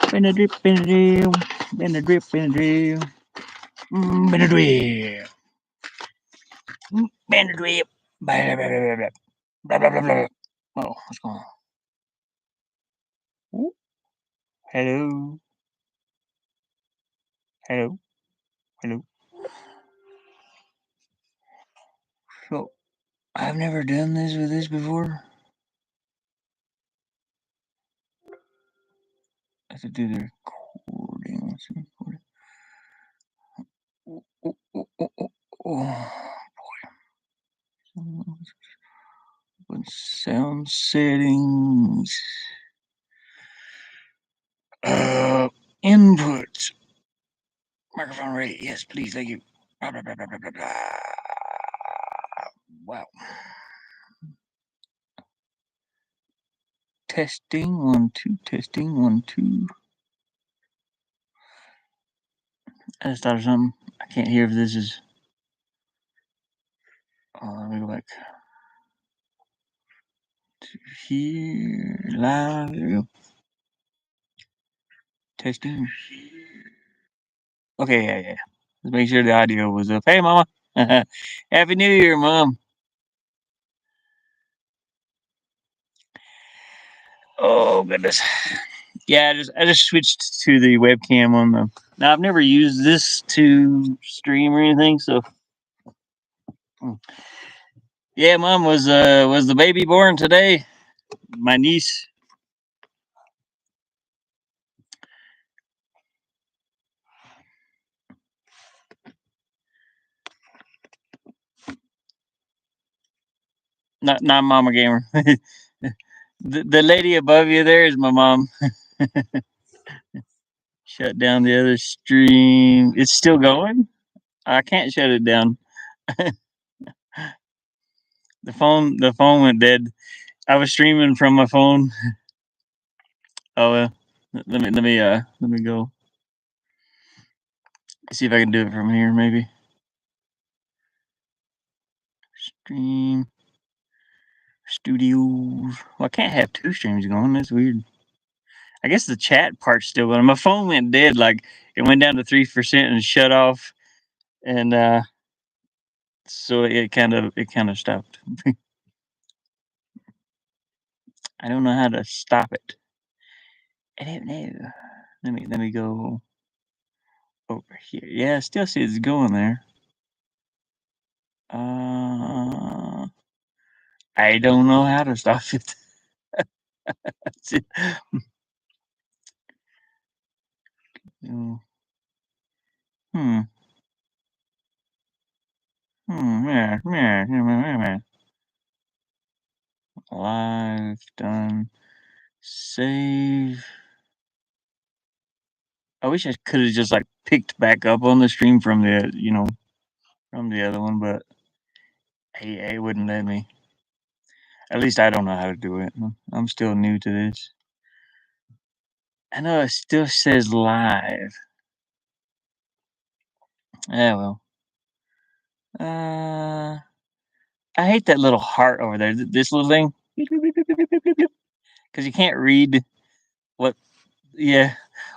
Benadryl, Benadryl, Benadryl, Benadryl, Benadryl, Benadryl. Blah, blah, blah, blah, blah. Blah, blah, blah, blah. Oh, what's going on? Ooh. Hello. Hello. Hello. So, I've never done this with this before. I have to do the recording. Let's see. Recording. Oh, oh, oh, oh, oh, oh. Boy. Open sound settings. Input. Microphone ready. Yes, please. Thank you. Blah, blah, blah, blah, blah, blah, blah. Wow. Testing. 1, 2. Testing. 1, 2. I just thought of something. I can't hear if this is. Let me go back to here. Live. There we go. Testing. Okay, yeah. Let's make sure the audio was up. Hey, Mama. Happy New Year, Mom. Oh goodness. Yeah, I just switched to the webcam on the. Now I've never used this to stream or anything, so. Yeah, Mom, was the baby born today? My niece. Not Mama Gamer. The lady above you there is my mom. Shut down the other stream. It's still going? I can't shut it down. The phone went dead. I was streaming from my phone. Oh well. Let me go. See if I can do it from here maybe. Stream studios. Well, I can't have two streams going. That's weird. I guess the chat part's still going. My phone went dead. Like it went down to 3% and shut off, and so it kind of stopped. I don't know how to stop it. I don't know. Let me go over here. Yeah, I still see it's going there. I don't know how to stop it. Hmm. Yeah. Live done. Save. I wish I could have just like picked back up on the stream from the from the other one, but it wouldn't let me. At least I don't know how to do it. I'm still new to this. I know it still says live. Yeah, well. I hate that little heart over there. This little thing. Because you can't read what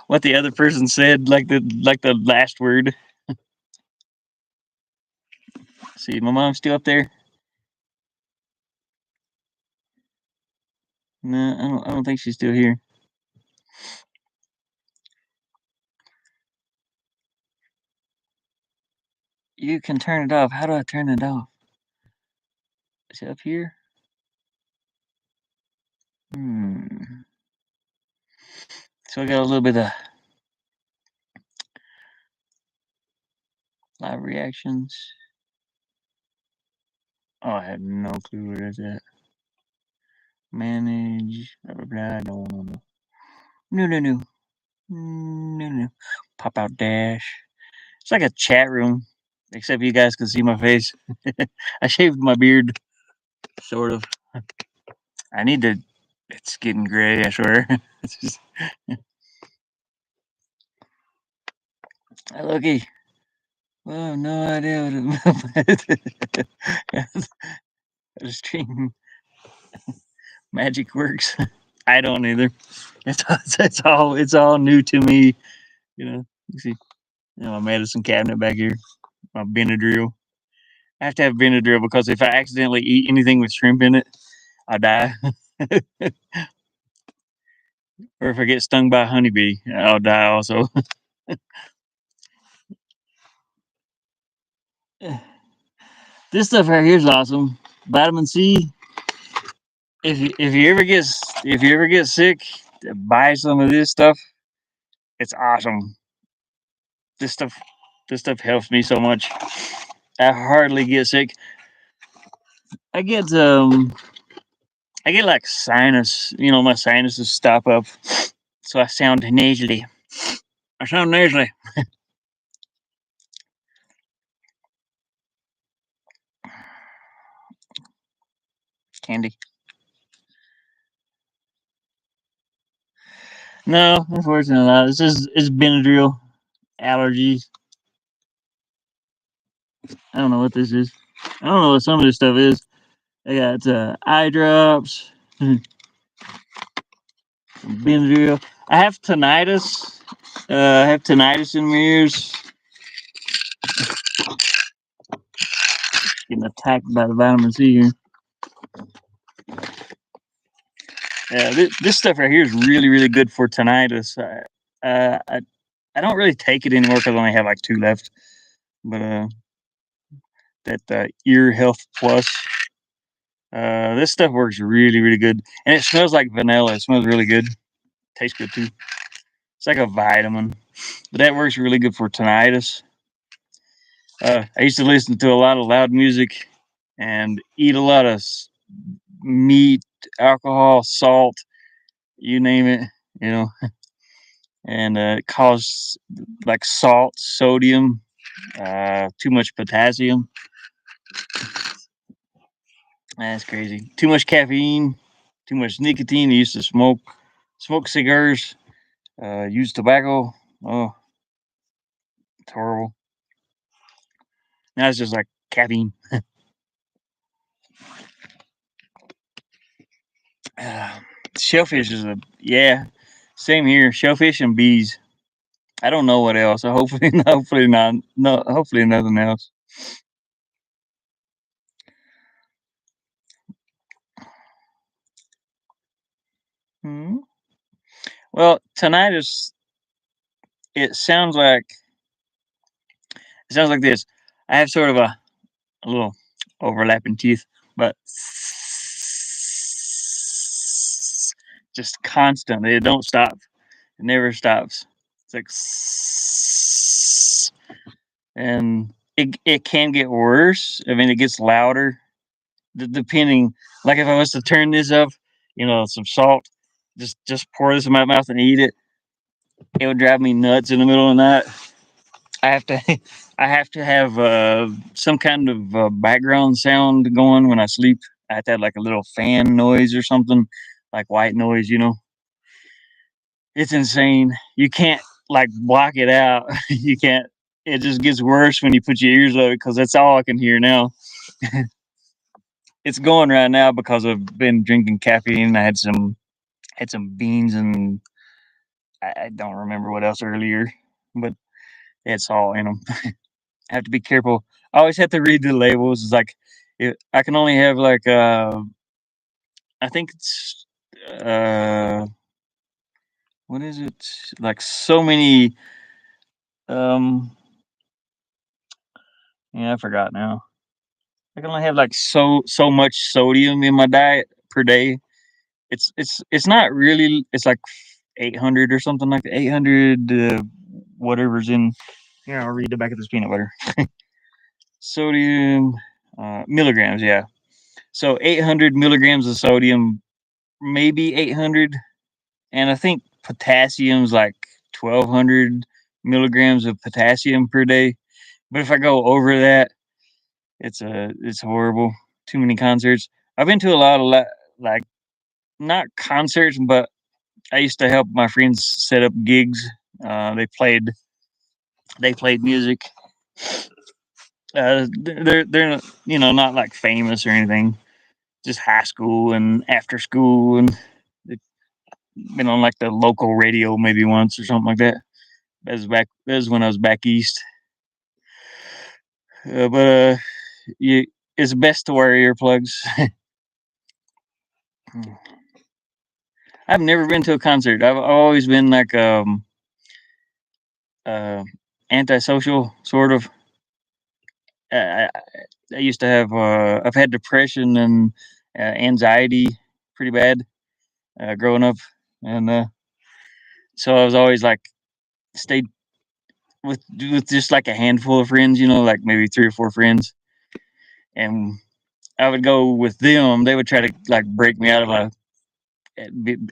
what the other person said, like the last word. See, my mom's still up there. No, I don't think she's still here. You can turn it off. How do I turn it off? Is it up here? So I got a little bit of live reactions. Oh, I have no clue where that's at. Manage, blah, blah, blah. No. Pop out dash. It's like a chat room, except you guys can see my face. I shaved my beard, sort of. I need to. It's getting gray, I swear. It's just. Hey, looky. Well, I have no idea what the stream magic works. I don't either. It's all new to me. You see, my medicine cabinet back here, my Benadryl. I have to have Benadryl because if I accidentally eat anything with shrimp in it, I die. Or if I get stung by a honeybee, I'll die also. This stuff right here is awesome. Vitamin C. If you ever get sick, buy some of this stuff. It's awesome. This stuff this stuff helps me so much. I hardly get sick. I get like sinus. My sinuses stop up, so I sound nasally. I sound nasally. Candy. No, unfortunately not. It's Benadryl. Allergies. I don't know what this is. I don't know what some of this stuff is. I got eye drops, Benadryl. I have tinnitus. I have tinnitus in my ears. Getting attacked by the vitamin C here. Yeah, this stuff right here is really, really good for tinnitus. I don't really take it anymore because I only have like 2 left. But that Ear Health Plus, this stuff works really, really good, and it smells like vanilla. It smells really good. Tastes good too. It's like a vitamin, but that works really good for tinnitus. I used to listen to a lot of loud music and eat a lot of meat, alcohol, salt, you name it. You know, and it caused like salt, sodium, too much potassium. That's crazy. Too much caffeine, too much nicotine. I used to smoke cigars, use tobacco. Oh, it's horrible. Now it's just like caffeine. Uh, Shellfish is yeah, same here. Shellfish and bees. I don't know what else. So hopefully, hopefully not. No, hopefully nothing else. Hmm. Well, tonight is. It sounds like this. I have sort of a little overlapping teeth, but just constant. It don't stop. It never stops. It's like, and it can get worse. I mean, it gets louder depending. Like if I was to turn this up, some salt, just pour this in my mouth and eat it. It would drive me nuts in the middle of the night. I have to, I have to have some kind of background sound going when I sleep. I have to have like a little fan noise or something, like white noise. It's insane. You can't like block it out. You can't. It just gets worse when you put your ears over because that's all I can hear now. It's going right now because I've been drinking caffeine. I had some beans and I don't remember what else earlier, but it's all in them. I have to be careful. I always have to read the labels. It's like I can only have like I think it's uh what is it, like so many um yeah, I forgot now. I can only have like so much sodium in my diet per day. It's not really. It's like 800 or something like that. 800 whatever's in. Here, I'll read the back of this peanut butter. Sodium milligrams. Yeah. So 800 milligrams of sodium, maybe 800, and I think potassium's like 1200 milligrams of potassium per day. But if I go over that, it's horrible. Too many concerts. I've been to a lot of like not concerts, but I used to help my friends set up gigs. They played music. They're not like famous or anything. Just high school and after school, and been on like the local radio maybe once or something like that. That was when I was back east. But you, it's best to wear earplugs. I've never been to a concert. I've always been like uh antisocial sort of. I, I I used to have I've had depression and anxiety pretty bad growing up, and so I was always like stayed with just like a handful of friends, you know, like maybe three or four friends, and I would go with them. They would try to like break me out of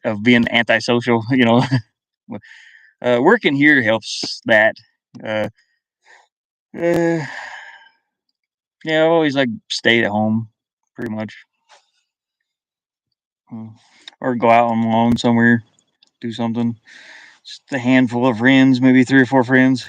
of being antisocial, you know. Working here helps that. Uh, uh, yeah, I always like stayed at home, pretty much, Mm. or go out on my own somewhere, do something. Just a handful of friends, maybe three or four friends.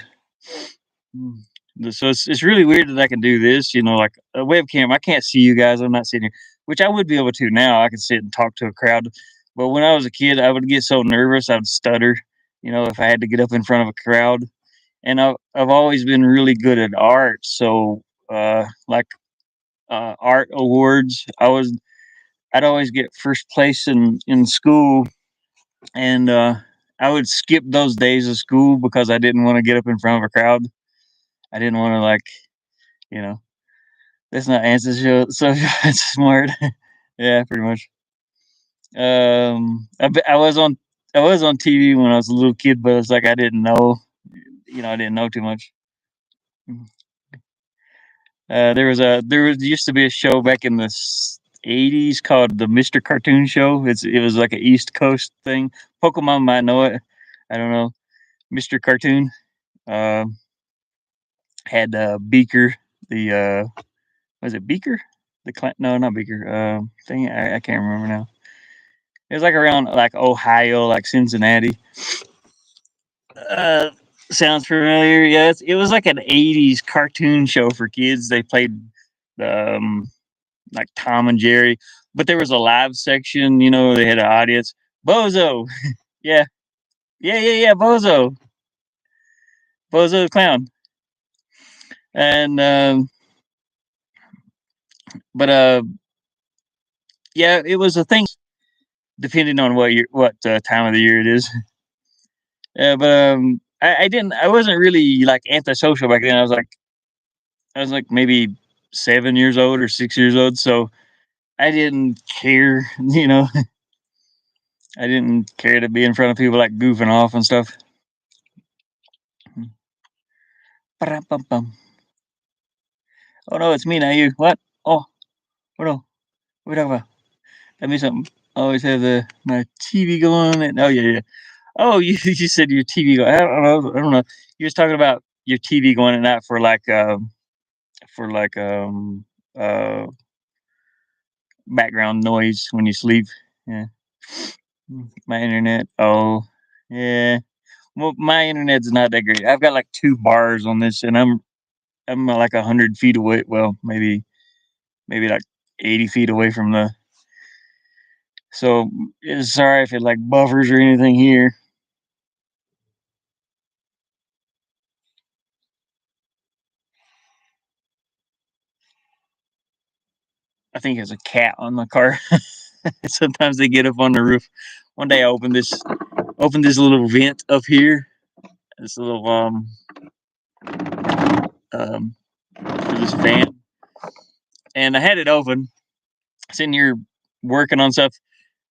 Mm. So it's really weird that I can do this, you know, like a webcam. I can't see you guys. I'm not sitting here, which I would be able to now. I could sit and talk to a crowd. But when I was a kid, I would get so nervous, I'd stutter, you know, if I had to get up in front of a crowd. And I've always been really good at art. So, like art awards, I'd always get first place in school, and I would skip those days of school because I didn't want to get up in front of a crowd. I didn't want to like, you know, that's not answer so it's smart. Yeah, pretty much. I I was on TV when I was a little kid, but it's like I didn't know, you know, I didn't know too much. There was used to be a show back in the '80s called the Mr. Cartoon Show. It was like an East Coast thing. Pokemon might know it. I don't know. Mr. Cartoon uh, had Beaker. The was it Beaker? No, not Beaker. Thing I can't remember now. It was like around like Ohio, like Cincinnati. Uh, Sounds familiar? Yeah, it was like an '80s cartoon show for kids. They played like Tom and Jerry, but there was a live section. You know, they had an audience. Bozo, yeah, yeah. Bozo the clown, and but yeah, it was a thing depending on what time of the year it is. But I didn't. I wasn't really like antisocial back then. I was like maybe 7 years old or 6 years old, so I didn't care. You know, I didn't care to be in front of people like goofing off and stuff. Ba-dum-bum-bum. Oh no, it's me, not you. What? Oh, what no? What we talking about? That means something. I always have my TV going. And, oh yeah. Oh, you you said your TV going. I don't know. I don't know. You was talking about your TV going and not for like uh background noise when you sleep. Yeah. My internet. Oh, yeah. Well, my internet's not that great. I've got like two bars on this, and I'm like 100 feet away. Well, maybe like 80 feet away from the. So sorry if it like buffers or anything here. I think it's a cat on the car. Sometimes they get up on the roof. One day I opened this little vent up here. This little um for this fan, and I had it open, sitting here working on stuff,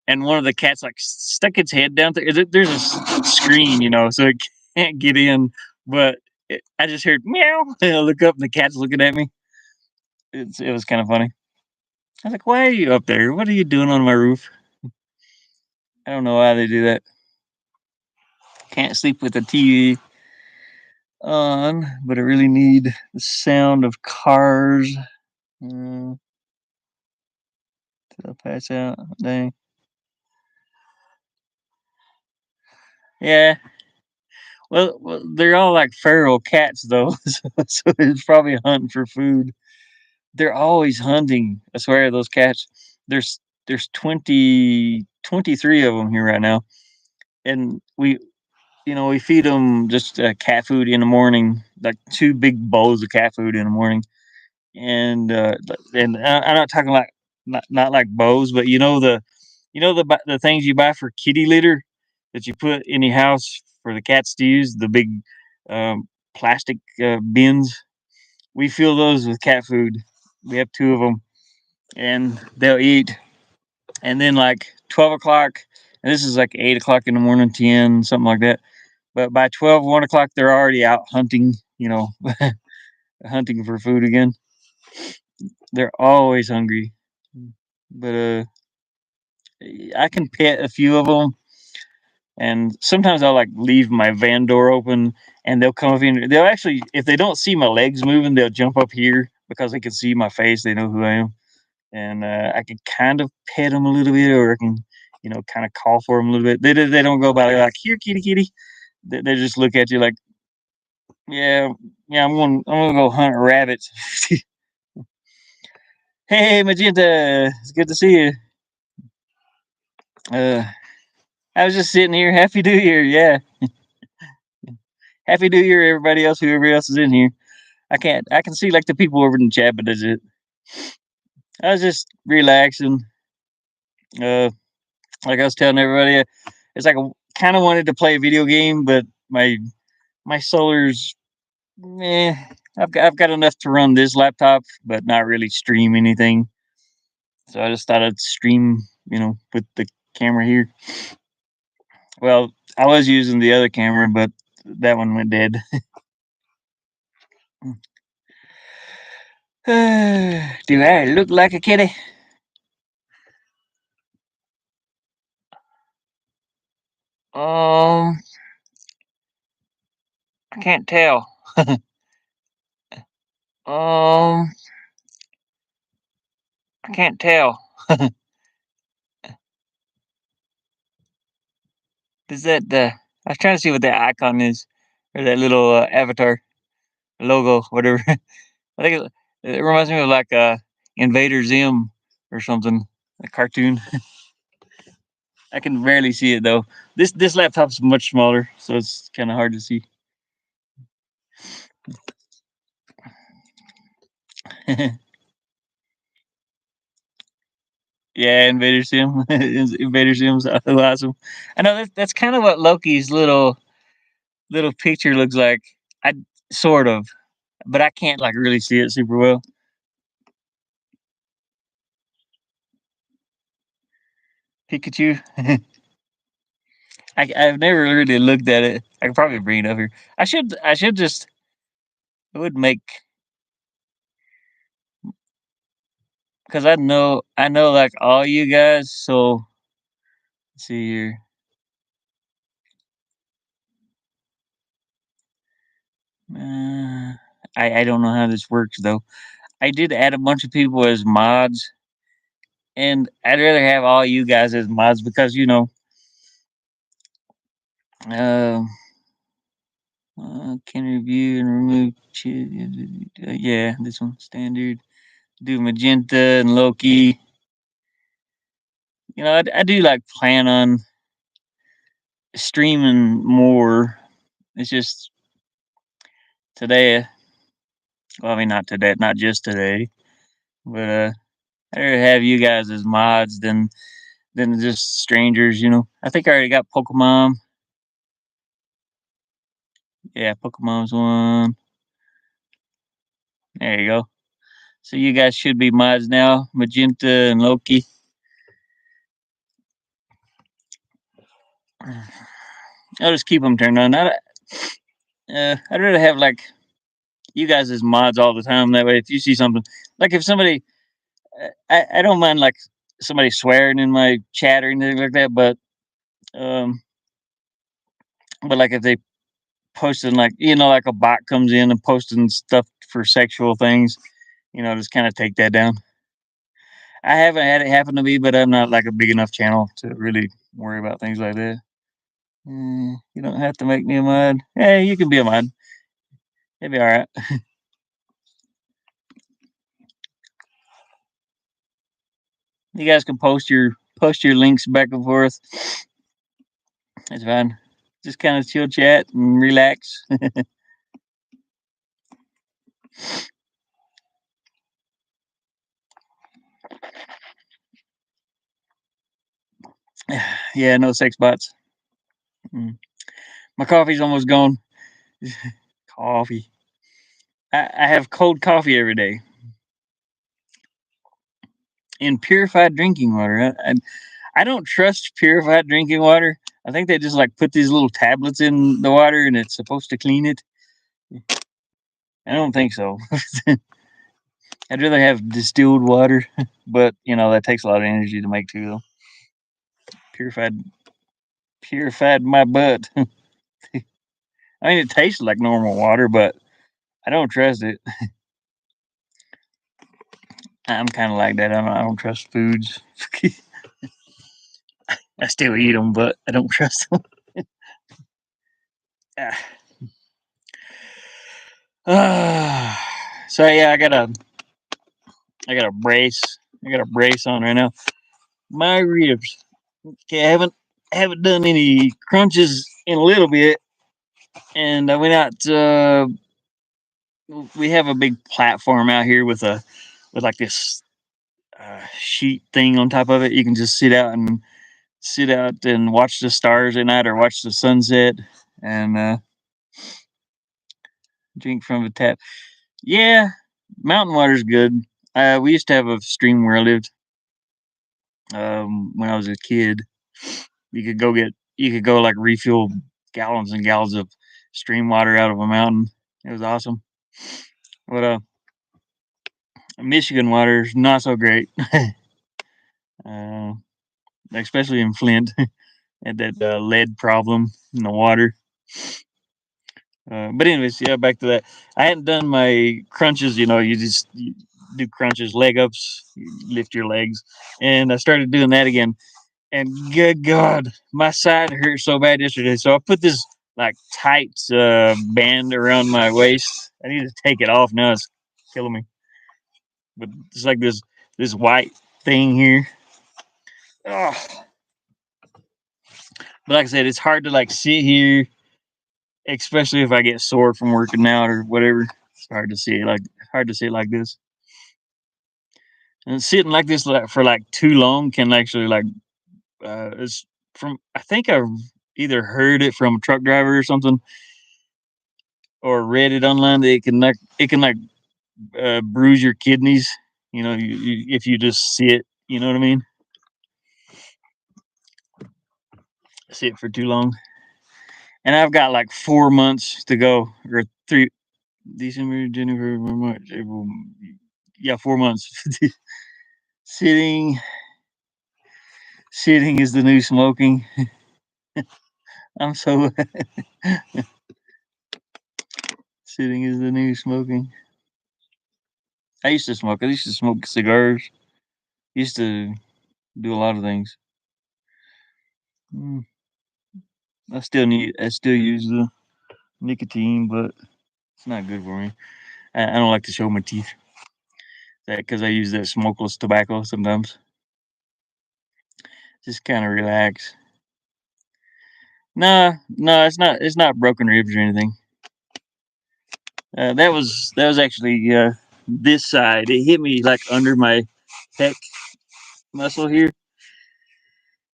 and one of the cats like stuck its head down there. There's a screen, you know, so it can't get in. But I just heard meow. And I look up, and the cat's looking at me. It was kind of funny. I was like, "Why are you up there? What are you doing on my roof?" I don't know why they do that. Can't sleep with the TV on, but I really need the sound of cars. Till I pass out. Dang. Yeah. Well, they're all like feral cats though, so it's probably hunting for food. They're always hunting. I swear, those cats. There's 23 of them here right now, and we feed them just cat food in the morning, like two big bowls of cat food in the morning, and I'm not talking like not like bows, but the things you buy for kitty litter that you put in your house for the cats to use, the big plastic bins. We fill those with cat food. We have two of them, and they'll eat. And then like 12 o'clock, and this is like 8 o'clock in the morning, 10, something like that. But by 12, 1 o'clock, they're already out hunting. Hunting for food again. They're always hungry. But I can pet a few of them, and sometimes I'll like leave my van door open, and they'll come up in. They'll actually, if they don't see my legs moving, they'll jump up here because they can see my face. They know who I am, and I can kind of pet them a little bit, or I can, kind of call for them a little bit. They don't go by like here, kitty, kitty. They just look at you like, yeah, yeah. I'm gonna go hunt rabbits. Hey, Magenta, it's good to see you. Uh, I was just sitting here. Happy New Year, yeah. Happy New Year, everybody else, whoever else is in here. I can see like the people over in the chat, but that's it. I was just relaxing. Uh, like I was telling everybody, it's like I kind of wanted to play a video game, but my solar's, eh. I've got enough to run this laptop, but not really stream anything. So I just thought I'd stream, with the camera here. Well, I was using the other camera, but that one went dead. Do I look like a kitty? Um, I can't tell. Um, I can't tell. Is that the? I was trying to see what that icon is, or that little avatar logo, whatever. I think it reminds me of like Invader Zim or something, a cartoon. I can barely see it though. This laptop's much smaller, so it's kind of hard to see. Yeah, Invader Sim. Invader Sim's awesome. I know that's kind of what Loki's little picture looks like. I sort of, but I can't like really see it super well. Pikachu. I've never really looked at it. I could probably bring it up here. I should just it would make because I know like all you guys. So let's see here. Uh, I don't know how this works though. I did add a bunch of people as mods, and I'd rather have all you guys as mods because uh, can review and remove. Yeah, this one standard. Do Magenta and Loki. I do like plan on streaming more. It's just today. Well, I mean, not today, not just today, but I'd rather have you guys as mods than just strangers. I think I already got Pokemon. Yeah, Pokemon's one. There you go. So you guys should be mods now, Magenta and Loki. I'll just keep them turned on. I'd rather have like you guys as mods all the time. That way, if you see something, like if somebody, I don't mind like somebody swearing in my chat or anything like that, um, but like if they posting like like a bot comes in and posting stuff for sexual things, just kind of take that down. I haven't had it happen to me, but I'm not like a big enough channel to really worry about things like that. You don't have to make me a mod. Hey, you can be a mod. It'll be all right. You guys can post your links back and forth. It's fine. Just kind of chill, chat, and relax. Yeah, no sex bots. Mm. My coffee's almost gone. Coffee. I have cold coffee every day in purified drinking water. I don't trust purified drinking water. I think they just like put these little tablets in the water and it's supposed to clean it. I don't think so. I'd rather have distilled water, but that takes a lot of energy to make too. Though purified, purified my butt. I mean, it tastes like normal water, but I don't trust it. I'm kind of like that. I don't trust foods. I still eat them, but I don't trust them. So yeah, I got a brace. I got a brace on right now. My ribs. Okay, I haven't done any crunches in a little bit, and I went out. We have a big platform out here with like this sheet thing on top of it. You can just sit out and watch the stars at night or watch the sunset and drink from a tap. Yeah, mountain water's good. We used to have a stream where I lived when I was a kid. You could go like refill gallons and gallons of stream water out of a mountain. It was awesome. But Michigan water is not so great, uh, especially in Flint. Had that lead problem in the water. But anyways, yeah, back to that. I hadn't done my crunches. You do crunches, leg ups, you lift your legs, and I started doing that again. And good God, my side hurt so bad yesterday. So I put this like tight band around my waist. I need to take it off now. It's killing me. But it's like this white thing here. Oh. But like I said, it's hard to like sit here, especially if I get sore from working out or whatever. It's hard to sit like this. And sitting like this for like too long can actually like it's from I think I've either heard it from a truck driver or something or read it online that it can bruise your kidneys. If you just sit, you know what I mean? Sit for too long. And I've got like 4 months to go or three December, January, March, April. Yeah, 4 months. Sitting, sitting is the new smoking. I'm so sitting is the new smoking. I used to smoke. I used to smoke cigars. Used to do a lot of things. Mm, I still use the nicotine, but it's not good for me. I don't like to show my teeth. That because I use that smokeless tobacco sometimes. Just kind of relax. Nah, no, it's not broken ribs or anything. That was actually this side. It hit me like under my pec muscle here,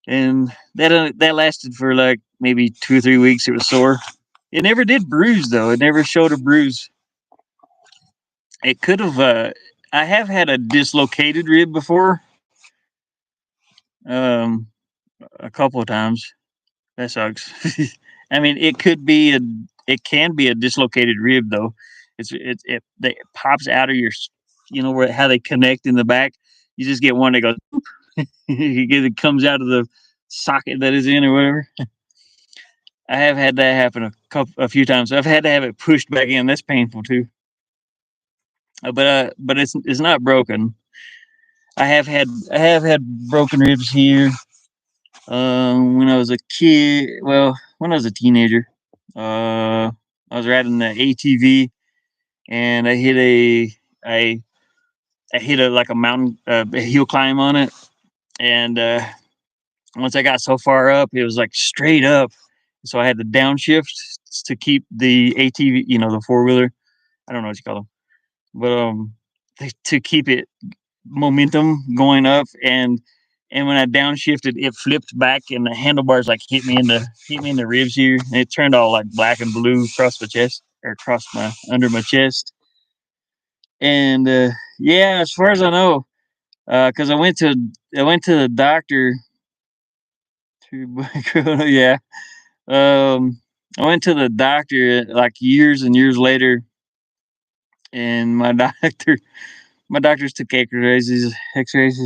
and that lasted for like maybe 2 or 3 weeks. It was sore. It never did bruise though. It never showed a bruise. It could have. I have had a dislocated rib before, um, a couple of times. That sucks. I mean, it can be a dislocated rib though. It pops out of where how they connect in the back. You just get one that goes. It comes out of the socket that is in or whatever. I have had that happen a few times. I've had to have it pushed back in. That's painful too. But it's not broken. I have had broken ribs here. When I was a kid, well, when I was a teenager, I was riding the ATV and I I hit a like a mountain a hill climb on it, and once I got so far up, it was like straight up. So I had to downshift to keep the ATV, the four wheeler. I don't know what you call them, but to keep it momentum going up, and when I downshifted, it flipped back, and the handlebars like hit me in the ribs here, and it turned all like black and blue across my chest or across my under my chest. And yeah, as far as I know, because I went to the doctor to yeah. I went to the doctor like years and years later, and my doctors took X-rays. X-rays.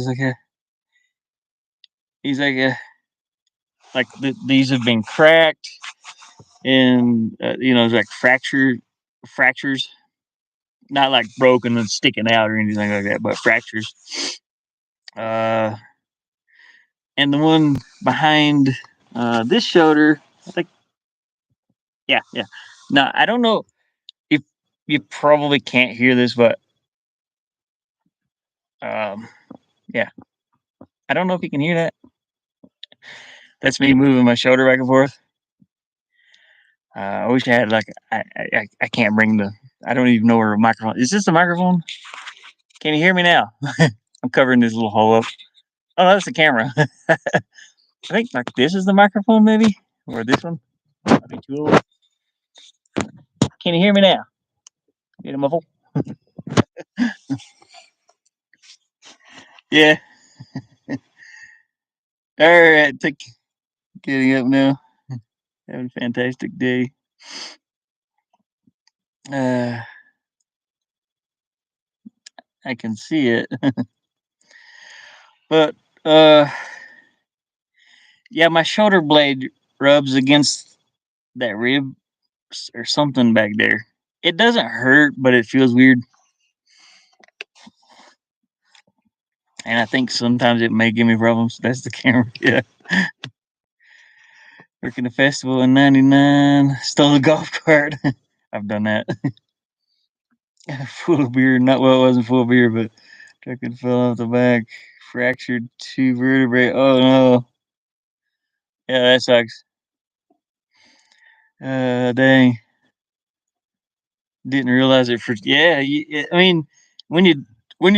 He's like, these have been cracked, and it's like fractures, not like broken and sticking out or anything like that, but fractures. Uh, and the one behind this shoulder, I think, yeah, yeah. Now I don't know if you probably can't hear this, but um, yeah, I don't know if you can hear that. That's me moving my shoulder back and forth. I wish I had like I can't bring the. I don't even know where a microphone. Is this the microphone? Can you hear me now? I'm covering this little hole up. Oh, that's the camera. I think like this is the microphone, maybe, or this one. Might be two of them. Can you hear me now? Get a muffle. Yeah. All right. Getting up now. Having a fantastic day. Uh, I can see it, but uh, yeah, my shoulder blade rubs against that rib or something back there. It doesn't hurt, but it feels weird. And I think sometimes it may give me problems. That's the camera. Yeah. Working a festival in '99. Stole a golf cart. I've done that. Full of beer. Not well, it wasn't full of beer, but truck and fell off the back. Fractured two vertebrae. Oh no. Yeah, that sucks. Dang. Didn't realize it for. Yeah, I mean, when you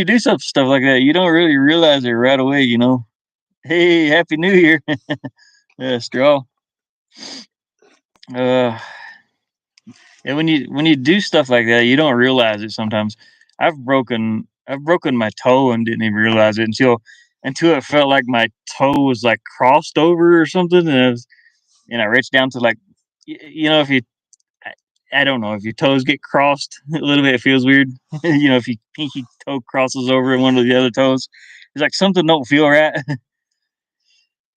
do stuff like that, you don't really realize it right away. Hey, Happy New Year. Yeah, straw. Uh, and when you do stuff like that, you don't realize it sometimes. I've broken my toe and didn't even realize it until it felt like my toe was like crossed over or something, and I reached down to like, if I, I don't know if your toes get crossed a little bit, it feels weird. If your pinky toe crosses over one of the other toes, it's like something don't feel right.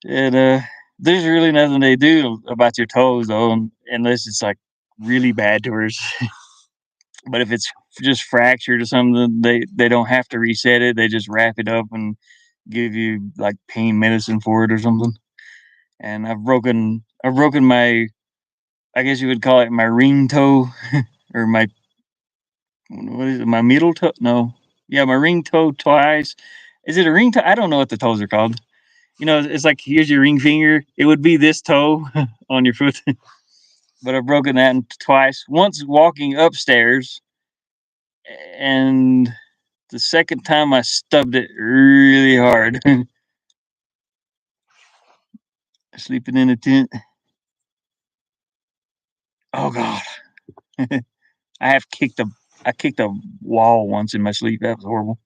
And there's really nothing they do about your toes though, unless it's like really bad to hers. But if it's just fractured or something, they don't have to reset it. They just wrap it up and give you like pain medicine for it or something. And I've broken my, I guess you would call it my ring toe, or my, what is it, my middle toe? No, yeah, my ring toe twice. Is it a ring toe? I don't know what the toes are called. It's like, here's your ring finger. It would be this toe on your foot. But I've broken that twice. Once walking upstairs, and the second time I stubbed it really hard. Sleeping in a tent. Oh God. I have kicked a I kicked a wall once in my sleep. That was horrible.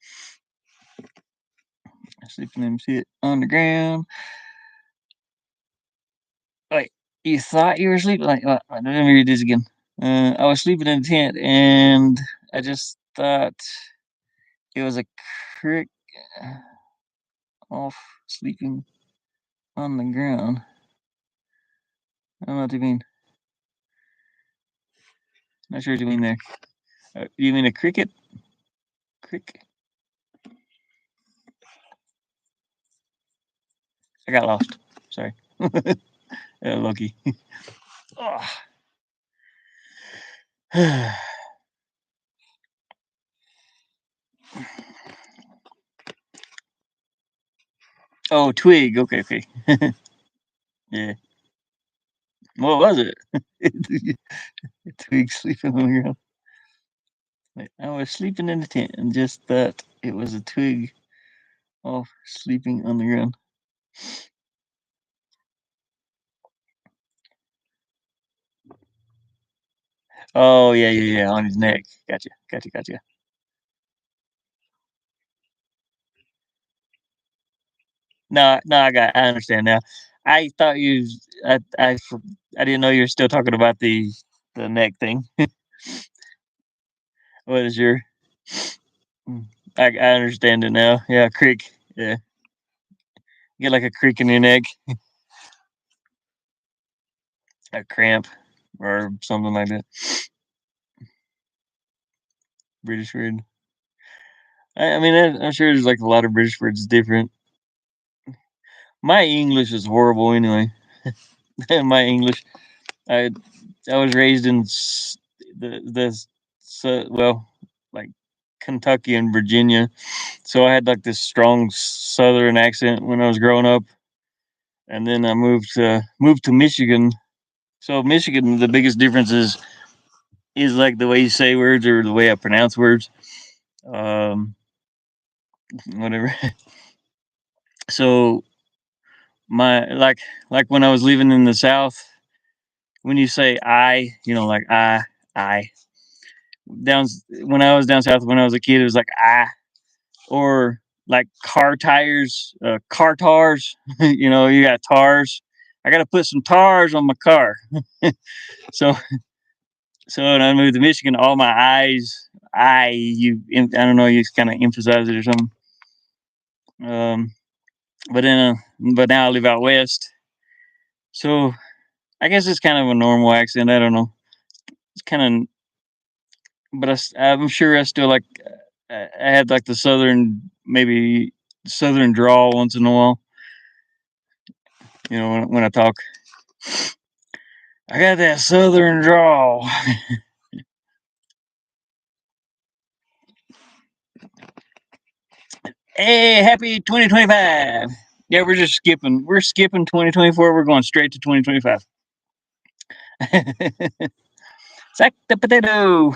Sleeping in shit on the ground. Wait, you thought you were sleeping? Let me read this again. I was sleeping in a tent, and I just thought it was a crick off sleeping on the ground. I don't know what you mean. Not sure what you mean there. You mean a cricket? Crick? I got lost. Sorry. Lucky. Oh, twig. Okay, okay. Yeah. What was it? A twig sleeping on the ground. Like, I was sleeping in the tent and just thought it was a twig off sleeping on the ground. Oh yeah, yeah, yeah, on his neck. Gotcha, gotcha, gotcha. No, no, I understand now. I thought you, I didn't know you were still talking about the neck thing. What is your? Mm, I understand it now. Yeah, crick. Yeah, get like a crick in your neck, a cramp, or something like that. British word. I mean, I'm sure there's like a lot of British words different. My English is horrible anyway. My English. I I was raised in well, like Kentucky and Virginia, so I had like this strong Southern accent when I was growing up, and then I moved to Michigan. So Michigan, the biggest difference is like the way you say words or the way I pronounce words, um, whatever. So my like when I was living in the South, when you say I, like I down when I was down south when I was a kid, it was like I, or like car tires, car tars. You got tars. I got to put some tars on my car. So so when I moved to Michigan, all my eyes, I don't know, you kind of emphasize it or something. Um, but then, but now I live out west, so I guess it's kind of a normal accent. I don't know. It's kind of, but I'm sure I still like. I had like the southern, maybe southern drawl once in a while. When I talk, I got that southern drawl. Hey, happy 2025. Yeah, we're just skipping. We're skipping 2024. We're going straight to 2025. Sack the potato.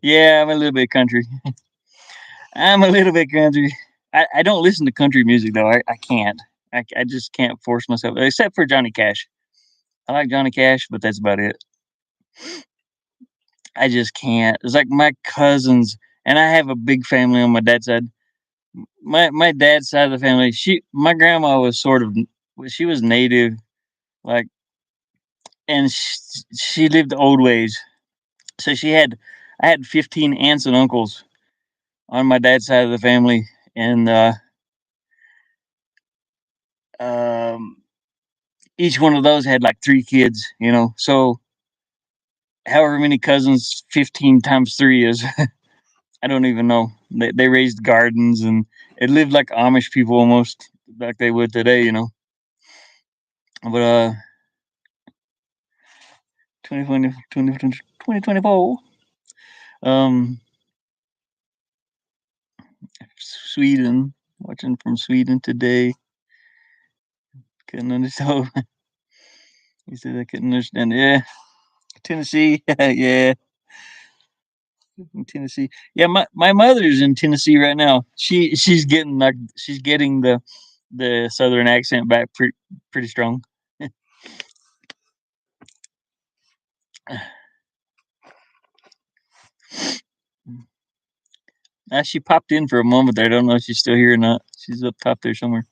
Yeah, I'm a little bit country. I'm a little bit country. I don't listen to country music though. I can't. I just can't force myself, except for Johnny Cash. I like Johnny Cash, but that's about it. I just can't. It's like my cousins, and I have a big family on my dad's side. My dad's side of the family, my grandma was sort of, she was native, like, and she lived the old ways. So I had 15 aunts and uncles on my dad's side of the family, and um, each one of those had like 3 kids. So however many cousins 15 times 3 is, I don't even know. They raised gardens and it lived like Amish people almost, like they would today. But 2024, um, Sweden, watching from Sweden today. Couldn't understand. He said I couldn't understand. Yeah, Tennessee. Yeah, in Tennessee. Yeah, my mother's in Tennessee right now. She's getting the southern accent back pretty strong. She popped in for a moment there. I don't know if she's still here or not. She's up top there somewhere.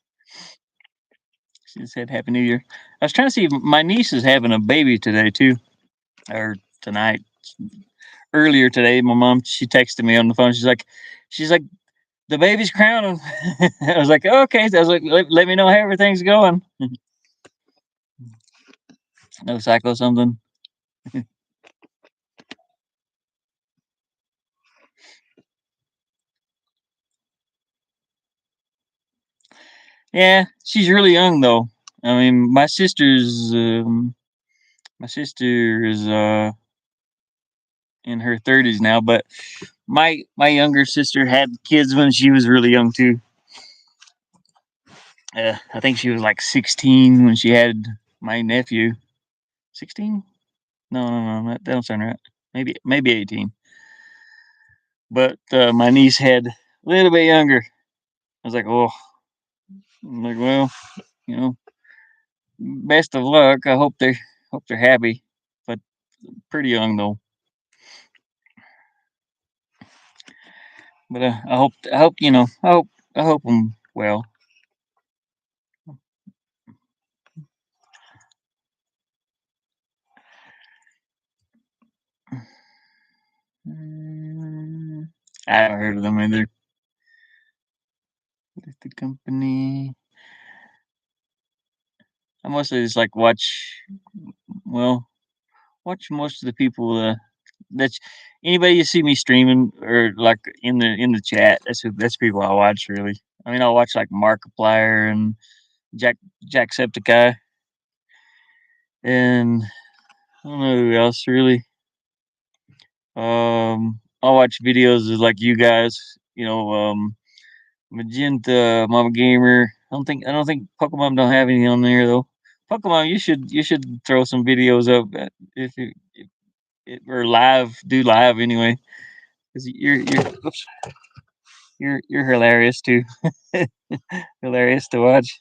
She said Happy New Year. I was trying to see if my niece is having a baby today too, or tonight. Earlier today, my mom, she texted me on the phone. She's like, the baby's crowning. I was like, okay. So I was like, let me know how everything's going. No psycho something. Yeah, she's really young though. I mean, my sister is in her 30s now, but my younger sister had kids when she was really young too. I think she was like 16 when she had my nephew. 16? No, that don't sound right. Maybe 18. But my niece had a little bit younger. I was like, oh, I'm like, well, you know, best of luck. I hope they're happy, but pretty young though. But I hope I hope them well. Mm, I haven't heard of them either. What is the company? I mostly just like well, watch most of the people. That's anybody you see me streaming or like in the chat. That's people I watch really. I mean, I'll watch like Markiplier and Jack Jacksepticeye, and I don't know who else really. I'll watch videos of like you guys. Magenta, Mama Gamer. I don't think Pokemon don't have any on there though. Pokemon, you should throw some videos up if you or do live anyway because you're hilarious too. Hilarious to watch.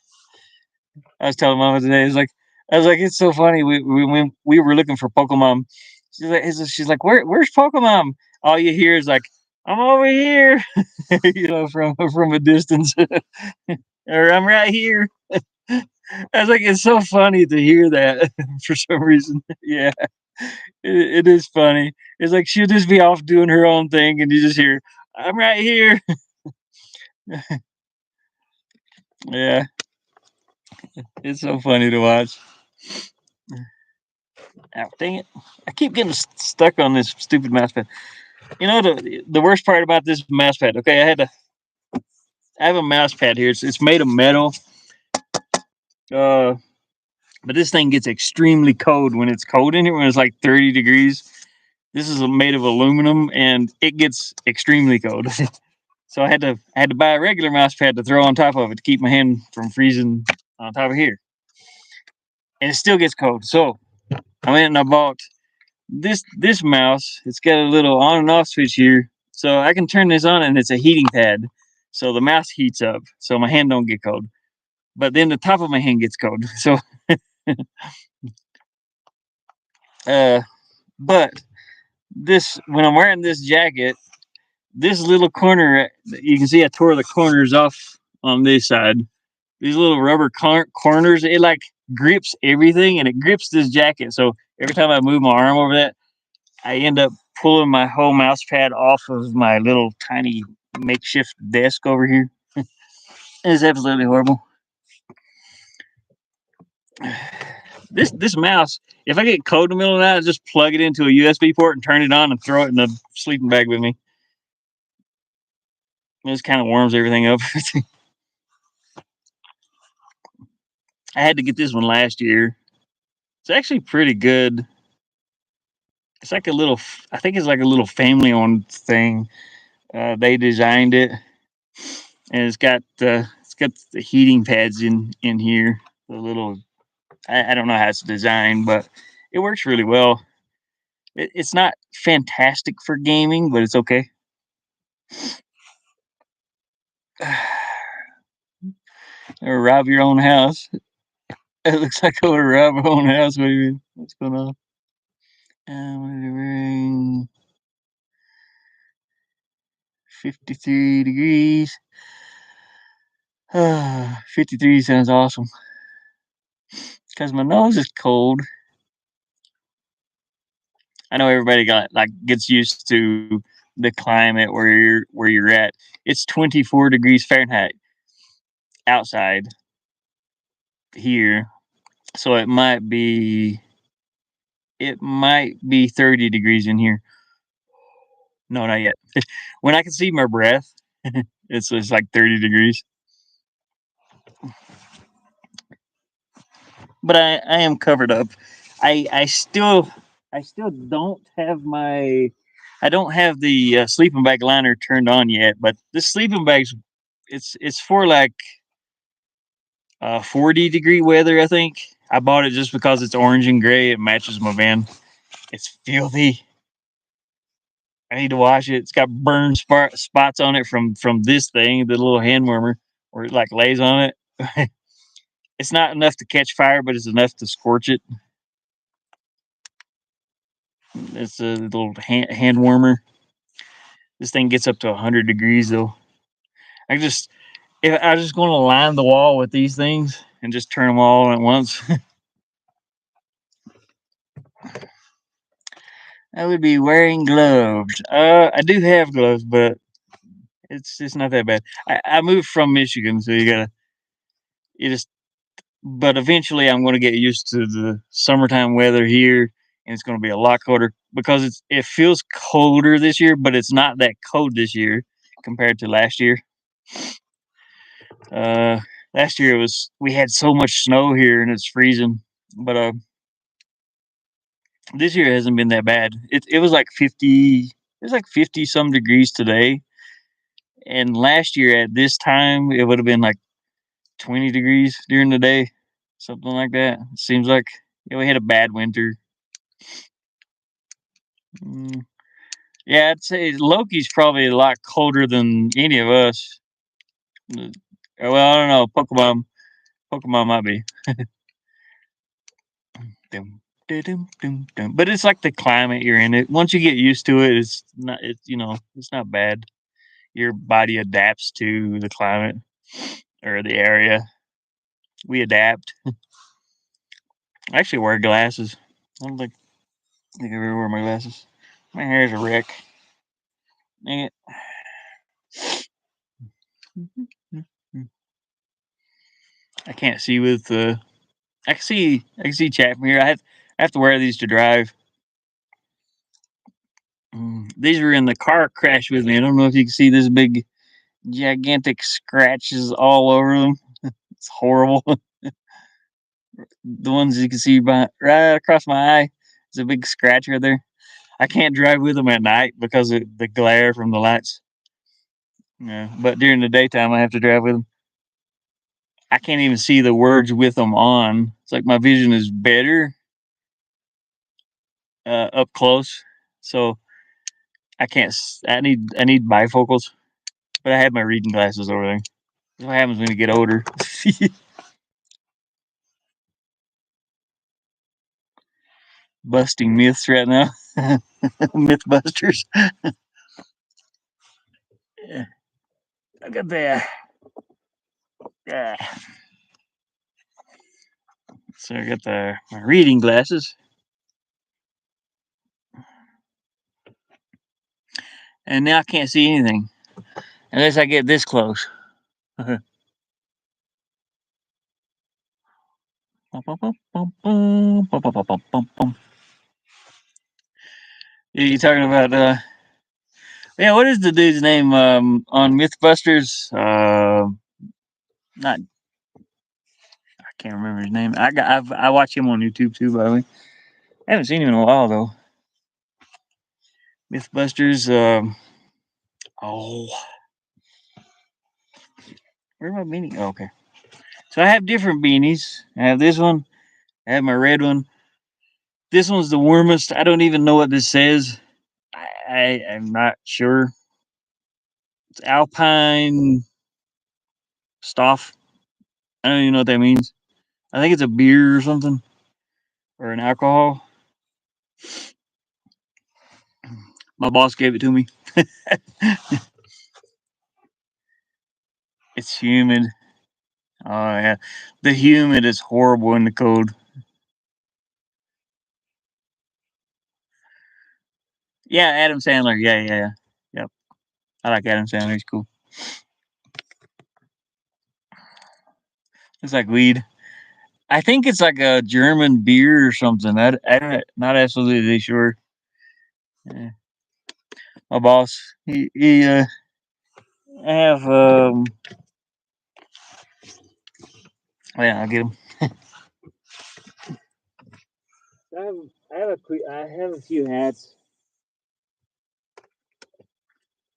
I was telling Mama today. I was like, it's so funny. We were looking for Pokemon. She's like, where's Pokemon? All you hear is like, I'm over here, from a distance, or I'm right here. I was like, it's so funny to hear that for some reason. Yeah, it is funny. It's like she'll just be off doing her own thing, and you just hear, I'm right here. Yeah, it's so funny to watch. Oh, dang it. I keep getting stuck on this stupid mouse pad. The worst part about this mouse pad, okay, I have a mouse pad here. It's made of metal. Uh, but this thing gets extremely cold when it's cold in here, when it's like 30 degrees. This is made of aluminum and it gets extremely cold. So I had to buy a regular mouse pad to throw on top of it to keep my hand from freezing on top of here. And it still gets cold. So I went and I bought this mouse. It's got a little on and off switch here, so I can turn this on, and it's a heating pad. So the mouse heats up, so my hand don't get cold. But then the top of my hand gets cold. So, uh, but this when I'm wearing this jacket, this little corner, you can see I tore the corners off on this side. These little rubber corners, it like grips everything, and it grips this jacket. So every time I move my arm over that, I end up pulling my whole mouse pad off of my little tiny makeshift desk over here. It's absolutely horrible. This mouse, if I get cold in the middle of the night, I just plug it into a USB port and turn it on and throw it in the sleeping bag with me. It just kind of warms everything up. I had to get this one last year. It's actually pretty good. It's like I think it's like a little family owned thing. They designed it, and it's got the heating pads in here. The little I don't know how it's designed, but it works really well. It's not fantastic for gaming, but it's okay. Or rob your own house. It looks like I want to rob my own house. What do you mean? What's going on? 53 degrees. 53 sounds awesome. Because my nose is cold. I know everybody gets used to the climate where you're at. It's 24 degrees Fahrenheit outside here, so it might be 30 degrees in here. No, not yet. When I can see my breath, it's like 30 degrees. But I am covered up. I still don't have the sleeping bag liner turned on yet. But this sleeping bag's it's for like 40-degree weather, I think. I bought it just because it's orange and gray. It matches my van. It's filthy. I need to wash it. It's got burn spots on it from this thing, the little hand warmer, where it like lays on it. It's not enough to catch fire, but it's enough to scorch it. It's a little hand warmer. This thing gets up to 100 degrees though. If I was just going to line the wall with these things and just turn them all at once, I would be wearing gloves. I do have gloves, but it's not that bad. I moved from Michigan, so you just. But eventually, I'm going to get used to the summertime weather here, and it's going to be a lot colder because it feels colder this year, but it's not that cold this year compared to last year. Uh, Last year we had so much snow here and it's freezing, but this year hasn't been that bad. It was like 50. It was like 50 some degrees today, and last year at this time it would have been like 20 degrees during the day, something like that. It seems like we had a bad winter. Mm, yeah, I'd say Loki's probably a lot colder than any of us. Well, I don't know. Pokemon might be. Dum, dum, dum, dum. But it's like the climate you're in. It once you get used to it, it's not. It's not bad. Your body adapts to the climate or the area. We adapt. I actually wear glasses. I don't think I ever wear my glasses. My hair's a wreck. Dang it. I can't see with I can see chat from here. I have to wear these to drive. These were in the car crash with me. I don't know if you can see this big gigantic scratches all over them. It's horrible. The ones you can see right across my eye. There's a big scratch right there. I can't drive with them at night because of the glare from the lights. Yeah, but during the daytime, I have to drive with them. I can't even see the words with them on. It's like my vision is better up close, so I can't. I need bifocals, but I have my reading glasses over there. That's what happens when you get older. Busting myths right now. Mythbusters. Yeah. I got the. Yeah. So I got my reading glasses, and now I can't see anything unless I get this close. You talking about yeah? What is the dude's name on MythBusters? Not I can't remember his name. I watch him on YouTube too. By the way, I haven't seen him in a while though. MythBusters. Oh, where am I beanie? Oh, okay. So I have different beanies. I have this one. I have my red one. This one's the warmest. I don't even know what this says. I am not sure. It's Alpine Stoff. I don't even know what that means. I think it's a beer or something or an alcohol. My boss gave it to me. It's humid. Oh yeah, the humid is horrible in the cold. Yeah, Adam Sandler. Yeah. Yep. I like Adam Sandler. He's cool. It's like weed. I think it's like a German beer or something. I'm not absolutely sure. Yeah. My boss, he I have yeah, I'll get him. I have a few hats.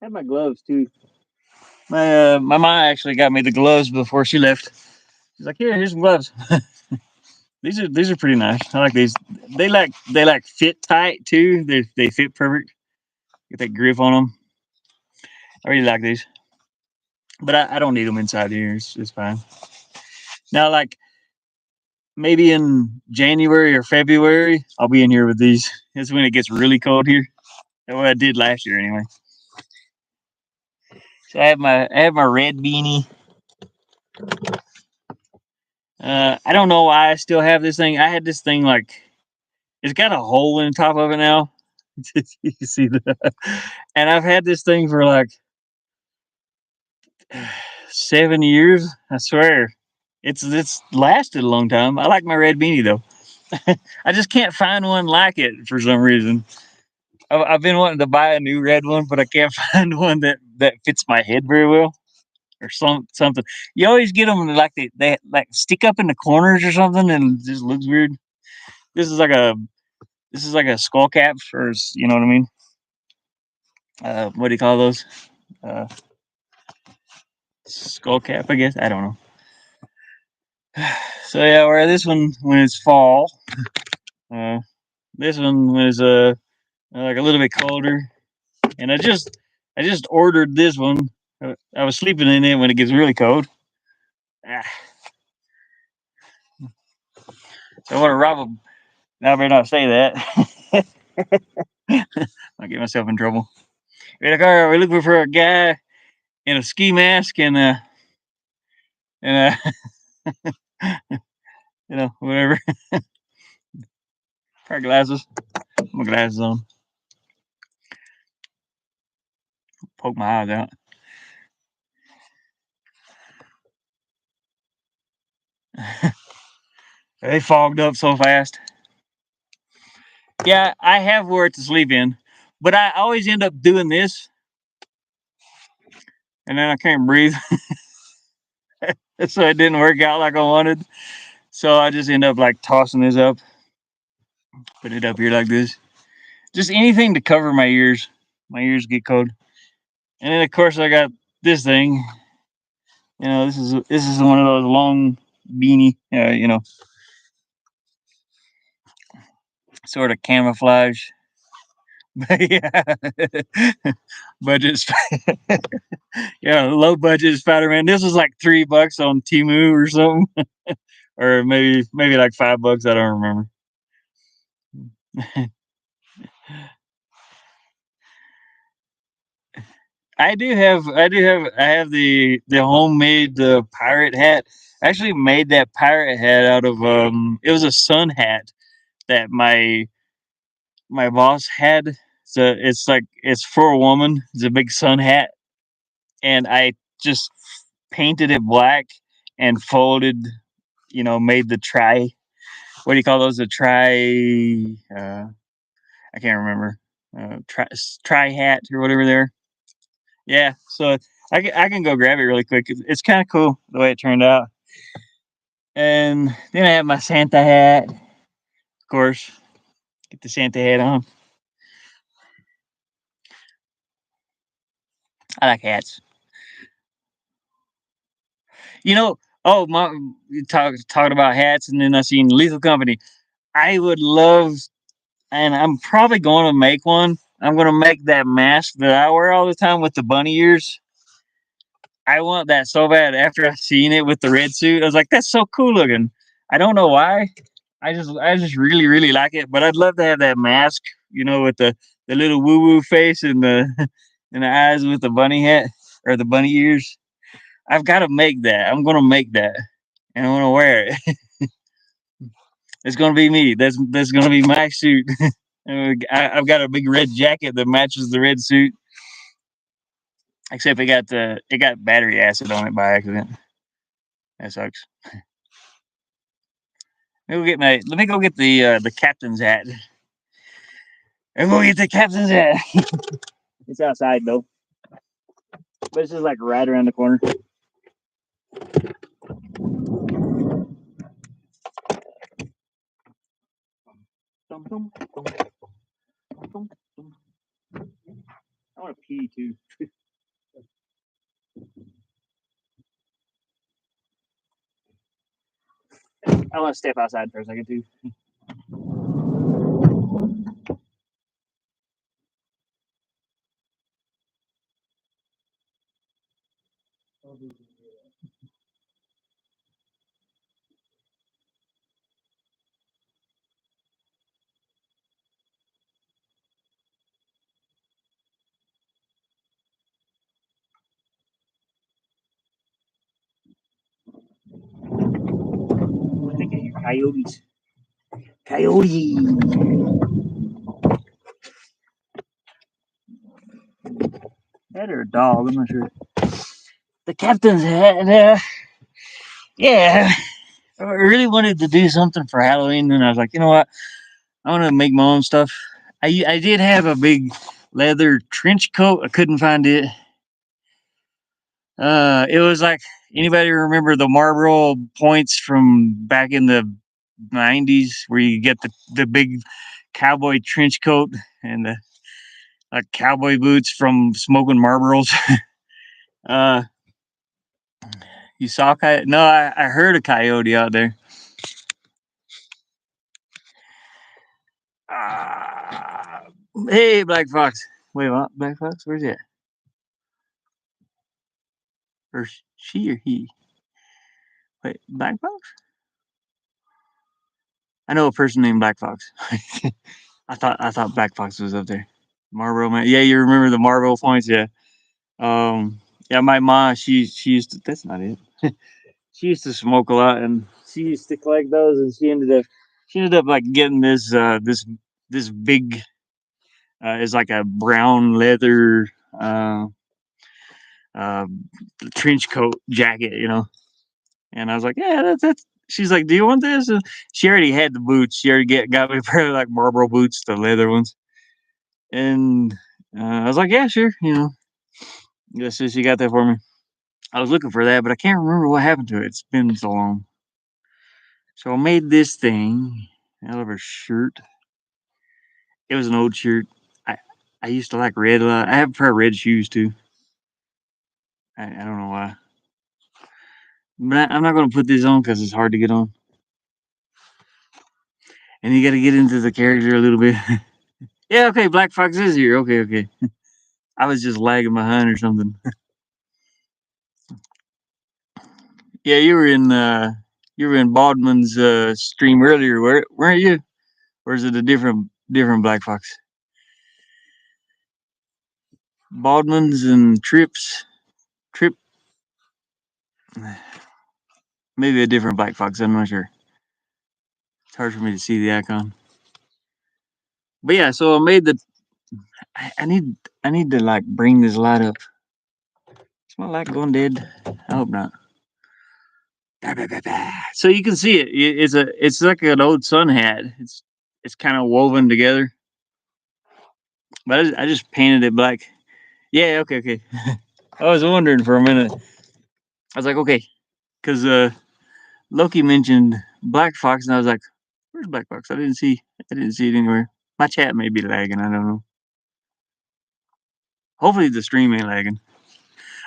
I have my gloves too. My mom actually got me the gloves before she left. He's like, "Here, here's some gloves." These are pretty nice. I like these. They fit tight too. They fit perfect. Get that grip on them. I really like these, but I don't need them inside here. It's fine. Now, like maybe in January or February, I'll be in here with these. It's when it gets really cold here. That's what I did last year anyway. So I have my red beanie. I don't know why I still have this thing. I had this thing like it's got a hole in the top of it now. You can see that. And I've had this thing for like 7 years. I swear, it's lasted a long time. I like my red beanie though. I just can't find one like it for some reason. I've been wanting to buy a new red one, but I can't find one that fits my head very well or something. You always get them like they like stick up in the corners or something, and it just looks weird. This is like a this is like a skull cap, or you know what I mean? What do you call those? Uh, Skull cap, I guess. I don't know. So yeah, wear this one when it's fall. Uh, this one was like a little bit colder, and I just ordered this one. I was sleeping in it when it gets really cold. Ah, so I want to rob them. Now I better not say that. I'll get myself in trouble. We're like, all right, we're looking for a guy in a ski mask and whatever. Pair of glasses. Put my glasses on. Poke my eyes out. They fogged up so fast. Yeah, I have where to sleep in, but I always end up doing this, and then I can't breathe. So it didn't work out like I wanted. So I just end up like tossing this up, put it up here like this. Just anything to cover my ears. My ears get cold. And then of course I got this thing. This is one of those long beanie, sort of camouflage. Yeah, budget, yeah, low budget Spider Man. This was like $3 on Temu or something, or maybe like $5. I don't remember. I have the homemade pirate hat. I actually made that pirate hat out of it was a sun hat that my boss had. So it's like it's for a woman. It's a big sun hat, and I just painted it black and folded. Made the tri. What do you call those? The tri. I can't remember. Tri hat or whatever they're. Yeah. So I can go grab it really quick. It's kind of cool the way it turned out. And then I have my Santa hat. Of course, get the Santa hat on. I like hats. You know, oh my, you talking about hats, and then I seen Lethal Company. I would love, and I'm probably going to make one. I'm going to make that mask that I wear all the time with the bunny ears. I want that so bad. After I seen it with the red suit, I was like, "That's so cool looking." I don't know why. I just really really like it. But I'd love to have that mask, with the little woo woo face and the and the eyes with the bunny hat or the bunny ears. I've got to make that. I'm gonna make that, and I'm gonna wear it. It's gonna be me. That's gonna be my suit. I've got a big red jacket that matches the red suit, except it got battery acid on it by accident. That sucks. Let me go get the captain's hat. I'm gonna get the captain's hat. It's outside though, but it's just like right around the corner. Dum, dum, dum, dum, dum, dum. I want to pee too. I want to step outside for a second too. I think I hear coyotes. Coyote. That or a dog, I'm not sure. The captain's hat. Yeah, I really wanted to do something for Halloween, and I was like, you know what? I want to make my own stuff. I did have a big leather trench coat. I couldn't find it. It was like, anybody remember the Marlboro points from back in the 90s where you get the big cowboy trench coat and the like cowboy boots from smoking Marlboros? uh, you saw coyote? No, I heard a coyote out there. Uh, hey, Black Fox. Wait, what? Black Fox? Where's he at? Or she or he? Wait, Black Fox? I know a person named Black Fox. I thought Black Fox was up there. Marlboro man. Yeah, you remember the Marlboro points? Yeah. Yeah, my mom, she used to. That's not it. She used to smoke a lot, and she used to collect those, and she ended up like getting this big is like a brown leather uh, uh, trench coat jacket, And I was like, yeah, that's. She's like, do you want this? And she already had the boots. She already got me a pair of like Marlboro boots, the leather ones, and I was like, yeah, sure, Yeah, so she got that for me. I was looking for that, but I can't remember what happened to it. It's been so long. So I made this thing out of her shirt. It was an old shirt. I I used to like red a lot. I have a pair of red shoes too. I don't know why. But I'm not going to put this on because it's hard to get on. And you got to get into the character a little bit. Yeah, okay, Black Fox is here. Okay, okay. I was just lagging behind or something. Yeah, you were in Baldwin's stream earlier. Where are you? Or is it a different Black Fox? Baldwin's and Trip, maybe a different Black Fox. I'm not sure. It's hard for me to see the icon. But yeah, so I made the. I need to like bring this light up. Is my light going dead? I hope not. So you can see it. It's like an old sun hat. It's kind of woven together. But I just painted it black. Yeah, okay, okay. I was wondering for a minute. I was like, okay, because Loki mentioned Black Fox, and I was like, where's Black Fox? I didn't see it anywhere. My chat may be lagging. I don't know. Hopefully the stream ain't lagging.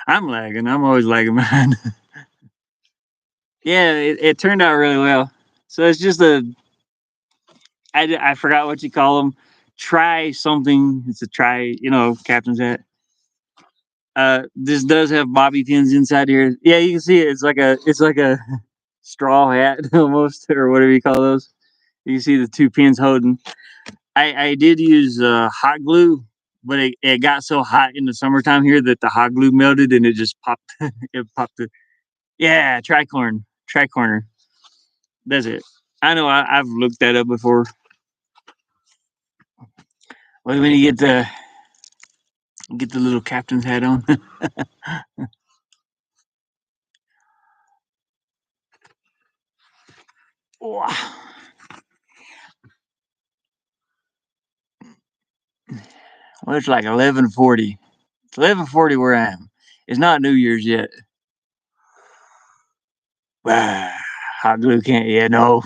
I'm lagging. I'm always lagging behind. Yeah, it turned out really well. So it's just I forgot what you call them. Try something. It's a try, captain's hat. This does have bobby pins inside here. Yeah, you can see it. It's like a straw hat almost, or whatever you call those. You can see the two pins holding. I did use hot glue, but it got so hot in the summertime here that the hot glue melted and it just popped. It popped it. Yeah, tricorner. That's it. I know. I've looked that up before. When you get the little captain's hat on. Wow. Well, it's like 11:40. It's 11:40 where I am. It's not New Year's yet. Ah, hot glue can't. Yeah, no,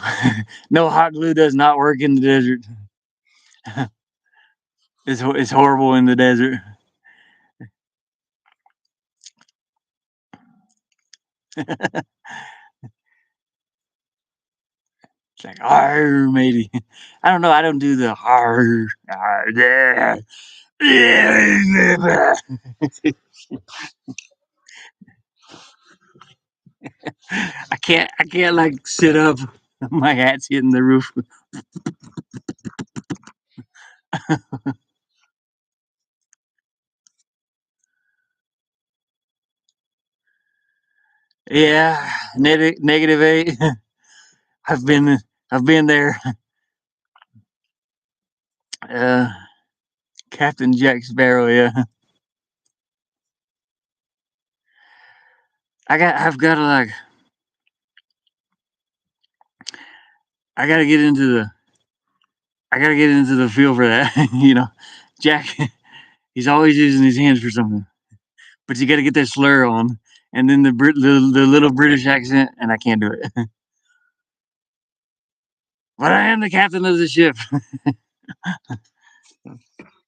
no hot glue does not work in the desert. It's horrible in the desert. It's like, "Arr, matey." I don't know. I don't do the arr, arr, yeah. I can't like sit up. My hat's hitting the roof. Yeah, negative 8. I've been I've been there. Uh, Captain Jack Sparrow. Yeah, I've got to like I got to get into the I got to get into the feel for that. Jack. He's always using his hands for something, but you got to get that slur on, and then the little British accent, and I can't do it. But I am the captain of the ship.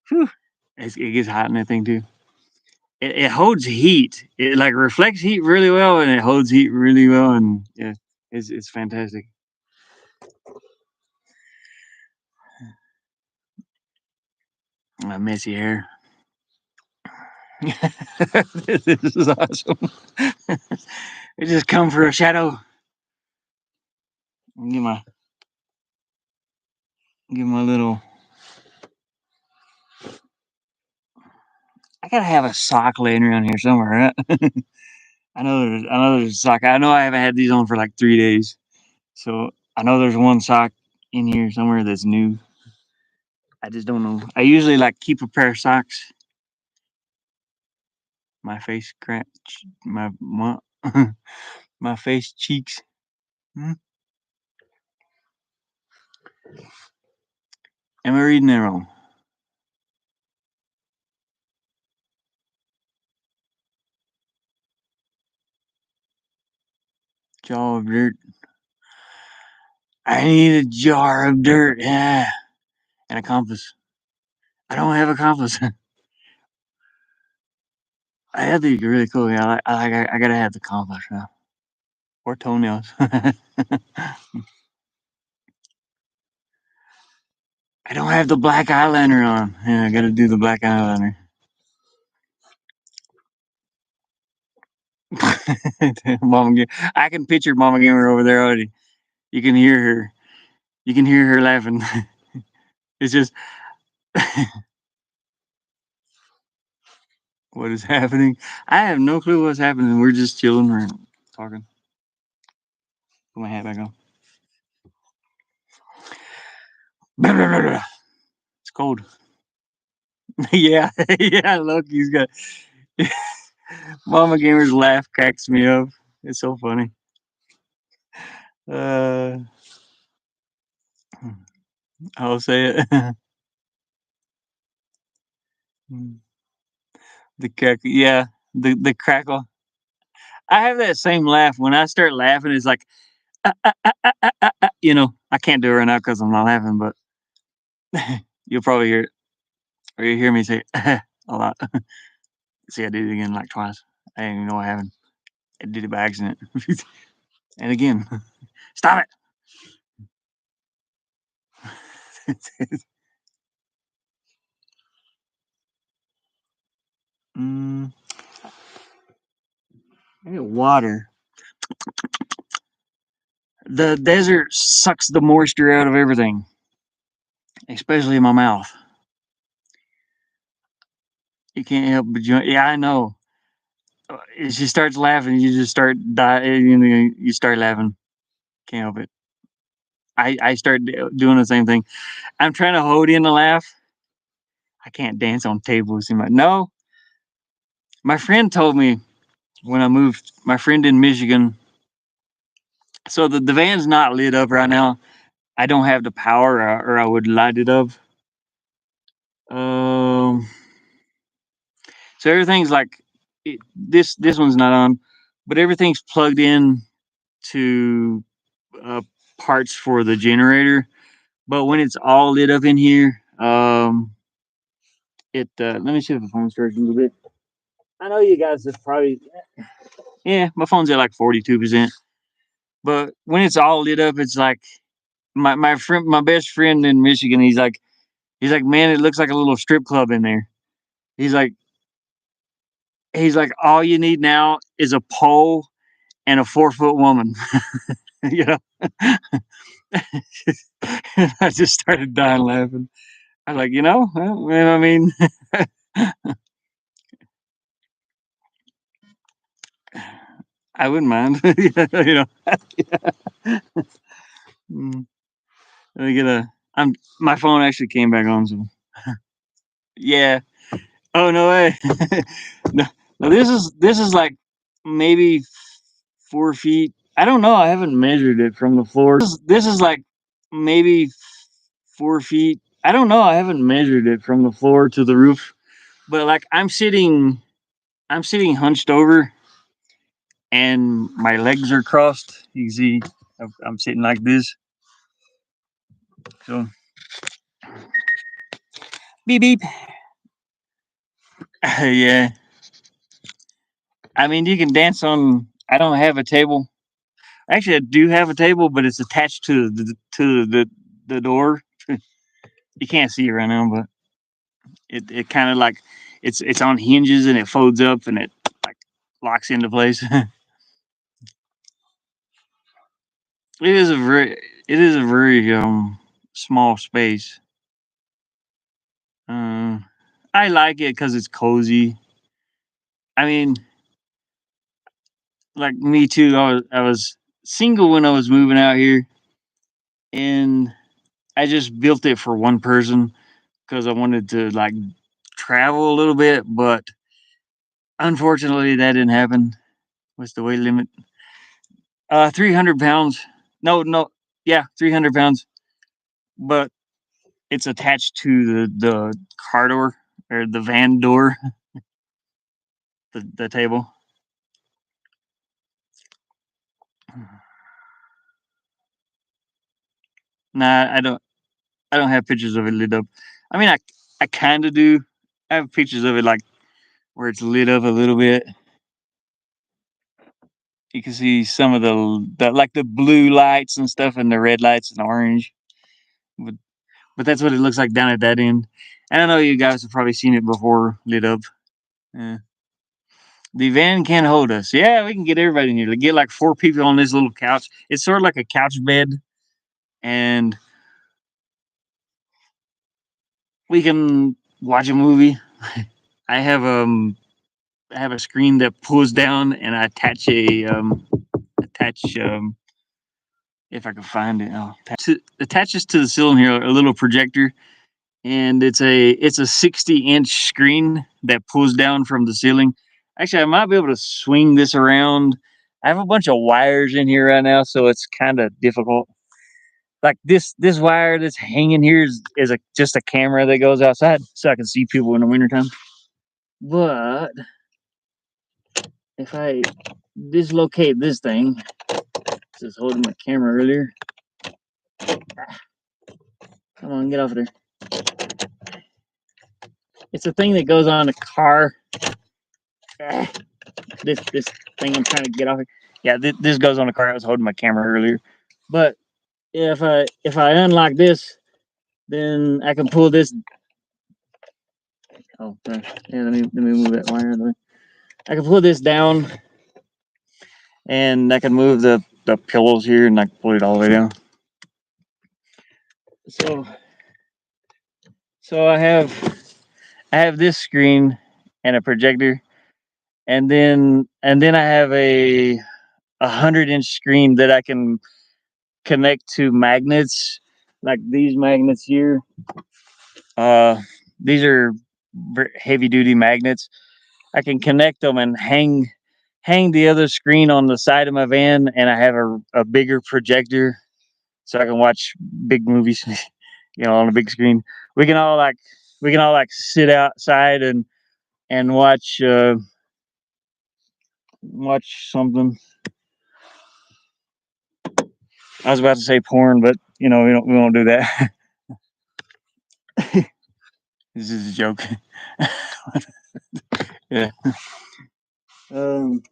Whew. It gets hot in that thing too. It holds heat. It like reflects heat really well, and it holds heat really well, and yeah, it's fantastic. My messy hair. This is awesome. It just come for a shadow. Get my little. I gotta have a sock laying around here somewhere, right? I know there's a sock. I know I haven't had these on for like 3 days, so I know there's one sock in here somewhere that's new. I just don't know. I usually like keep a pair of socks. My face crack, my my face cheeks. Hmm? Am I reading that wrong? Jaw of dirt. I need a jar of dirt. Yeah, and a compass. I don't have a compass. That'd be really cool. Yeah, I gotta have the compass now. Or toenails. I don't have the black eyeliner on. Yeah, I gotta do the black eyeliner. I can picture Mama Gamer over there already. You can hear her. You can hear her laughing. It's just what is happening. I have no clue what's happening. We're just chilling. We're talking. Put my hat back on. It's cold. Yeah, yeah. Look, he's got. Mama Gamer's laugh cracks me up. It's so funny. Uh, I'll say it. The crackle. Yeah, the crackle. I have that same laugh. When I start laughing, it's like, I can't do it right now because I'm not laughing, but you'll probably hear it. Or you hear me say a lot. See, I did it again like twice. I didn't even know what happened. I did it by accident. And again, stop it. mm, Water. The desert sucks the moisture out of everything, especially in my mouth. You can't help but join. Yeah, I know. She starts laughing. You just start dying. You start laughing. Can't help it. I start doing the same thing. I'm trying to hold in a laugh. I can't dance on tables. No. My friend told me when I moved. My friend in Michigan. So the van's not lit up right now. I don't have the power, or I would light it up. Um. So everything's like this one's not on, but everything's plugged in to uh, parts for the generator. But when it's all lit up in here, let me see if the phone starts a little bit. I know you guys is probably my phone's at like 42%. But when it's all lit up, it's like my best friend in Michigan, he's like, man, it looks like a little strip club in there. He's like he's like, all you need now is a pole and a 4 foot woman. You know, I just started dying laughing. I was like, well, man, I mean, I wouldn't mind. You know, Mm, let me get a. I'm my phone actually came back on. So yeah. Oh no way. No, no, this is like maybe 4 feet. I don't know. I haven't measured it from the floor. This is like maybe 4 feet. I don't know. I haven't measured it from the floor to the roof. But like I'm sitting hunched over, and my legs are crossed. You can see I'm sitting like this. So beep beep. Yeah. I mean, you can dance on. I don't have a table. Actually, I do have a table, but it's attached to the door. You can't see it right now, but it kind of like it's on hinges and it folds up and it like locks into place. It is a very small space. Uh, I like it because it's cozy. I mean, like me too. I was single when I was moving out here, and I just built it for one person because I wanted to like travel a little bit, but unfortunately that didn't happen. What's the weight limit? 300 pounds. No, no, yeah, 300 pounds. But it's attached to the car door or the van door, the table. Nah, I don't have pictures of it lit up. I mean, I kind of do. I have pictures of it like where it's lit up a little bit. You can see some of the like the blue lights and stuff, and the red lights and orange. But but that's what it looks like down at that end. And I know you guys have probably seen it before lit up. Yeah. The van can hold us. Yeah, we can get everybody in here. To get like 4 people on this little couch. It's sort of like a couch bed, and we can watch a movie. I have I have a screen that pulls down, and I attach if I can find it. Attaches to the ceiling here a little projector, and it's a 60-inch screen that pulls down from the ceiling. Actually, I might be able to swing this around. I have a bunch of wires in here right now, so it's kind of difficult. Like this wire that's hanging here is just a camera that goes outside, so I can see people in the wintertime. But if I dislocate this thing, just holding my camera earlier. Come on, get off of there. It's a thing that goes on a car. This thing I'm trying to get off. Yeah, this goes on a car. I was holding my camera earlier, but if I unlock this, then I can pull this. Oh, yeah. Let me move that wire out of the way. I can pull this down, and I can move the pillows here, and I can pull it all the way down. So so I have this screen and a projector, and then I have a 100-inch screen that I can connect to magnets, like these magnets here. Uh, these are heavy duty magnets. I can connect them and hang the other screen on the side of my van, and I have a bigger projector, so I can watch big movies, on a big screen. We can all like sit outside and watch something. I was about to say porn, but we won't do that. This is a joke. Yeah. Um,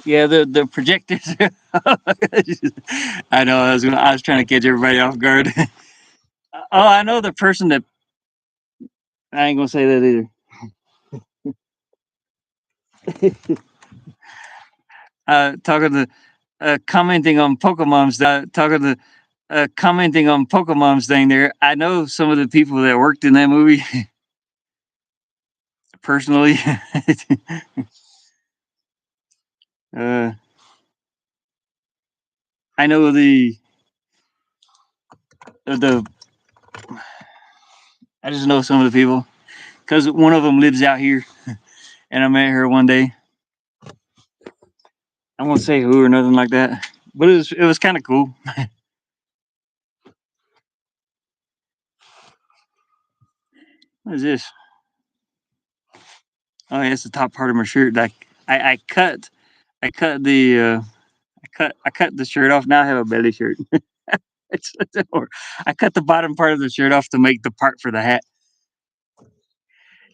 Yeah, the projectors. I know. I was trying to catch everybody off guard. Oh, I know the person that. I ain't gonna say that either. Talking to commenting on Pokemon's. Commenting on Pokemon's thing there. I know some of the people that worked in that movie personally. uh, I know the. I just know some of the people because one of them lives out here, and I met her one day. I won't say who or nothing like that, but it was kind of cool. What is this? Oh, yeah, it's the top part of my shirt. I cut I cut the I cut the shirt off. Now I have a belly shirt. I cut the bottom part of the shirt off to make the part for the hat.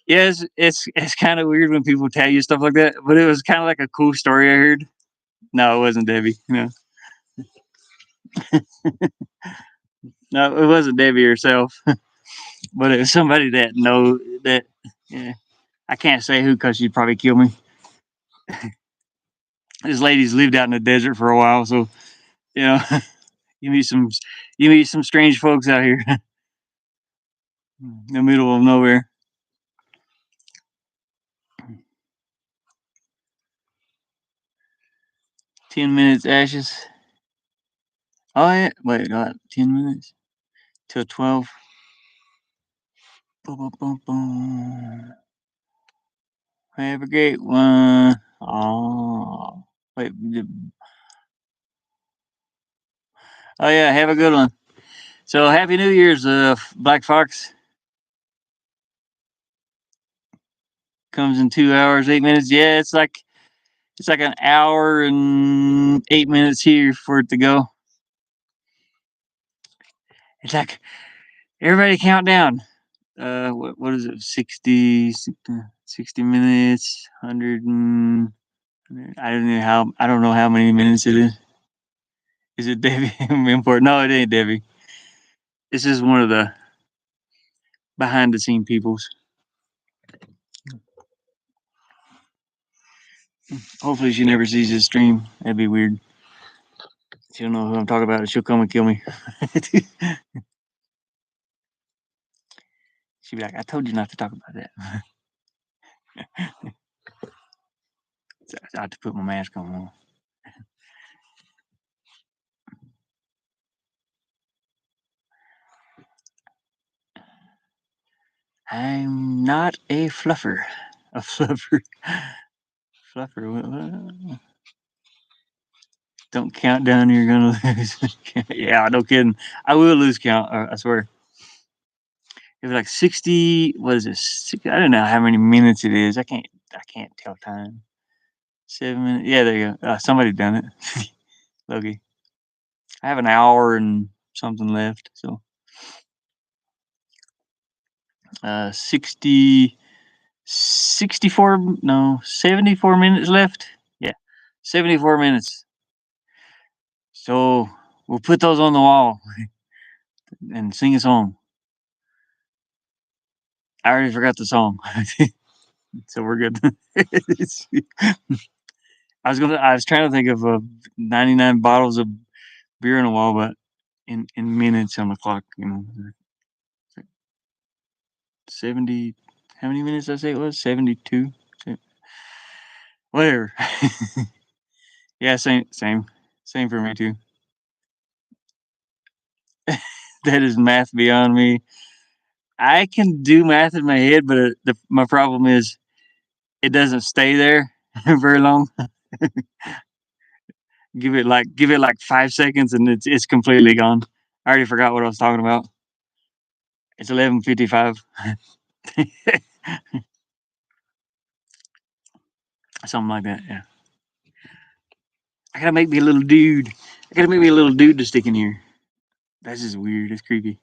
Yeah, it's kind of weird when people tell you stuff like that, but it was kind of like a cool story I heard. No, it wasn't Debbie. No, no, it wasn't Debbie herself, but it was somebody that know that. Yeah, I can't say who because she'd probably kill me. This lady's lived out in the desert for a while, so you know you meet some you meet some strange folks out here in the middle of nowhere. 10 minutes, Ashes. Oh yeah, wait, 10 minutes till 12. Boom, boom, boom, boom. Have a great one. Oh, wait. Oh yeah, have a good one. So happy New Year's, Black Fox. Comes in 2 hours, 8 minutes. Yeah, it's like an hour and 8 minutes here for it to go. It's like everybody count down. What is it? 60 minutes, 100 and I don't know how many minutes it is. Is it Debbie important? No, it ain't Debbie. This is one of the behind the scene peoples. Hopefully she never sees this stream. That'd be weird. She'll know who I'm talking about. She'll come and kill me. She'd be like, I told you not to talk about that. I have to put my mask on. I'm not a fluffer. A fluffer. Fluffer. Don't count down, you're gonna lose. Yeah, no kidding. I will lose count. I swear. It was like 60. What is this? I don't know how many minutes it is. I can't tell time. 7 minutes. Yeah, there you go. Somebody done it. Loki. I have an hour and something left. So 60, 64, no, 74 minutes left. Yeah, 74 minutes. So we'll put those on the wall and sing a song. I already forgot the song. So we're good. I was trying to think of 99 bottles of beer in a wall, but in minutes on the clock, 70. How many minutes did I say it was? 72. Whatever. Yeah, same for me too. That is math beyond me. I can do math in my head, but my problem is it doesn't stay there very long. Give it like 5 seconds and it's completely gone. I already forgot what I was talking about. It's 11:55. Something like that. Yeah. I gotta make me a little dude. I gotta make me a little dude to stick in here. That's just weird. It's creepy.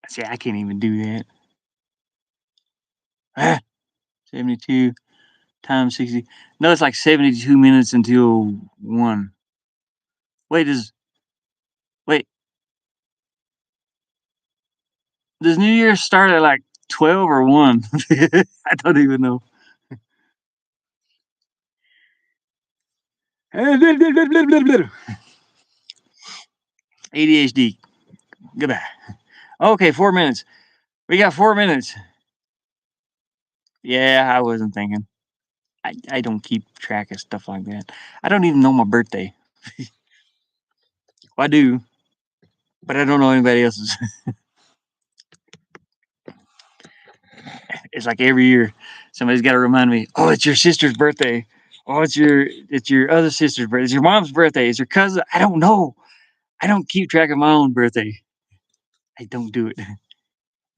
See, I can't even do that. Ah, 72 times 60. No, it's like 72 minutes until 1. Wait, wait, does New Year's start at like 12 or 1? I don't even know. ADHD. Goodbye. Okay, 4 minutes. We got 4 minutes. Yeah, I wasn't thinking. I don't keep track of stuff like that. I don't even know my birthday. Well, I do, but I don't know anybody else's. It's like every year somebody's got to remind me. Oh, it's your sister's birthday. Oh, it's your other sister's birthday. It's your mom's birthday. It's your cousin. I don't know. I don't keep track of my own birthday. I don't do it.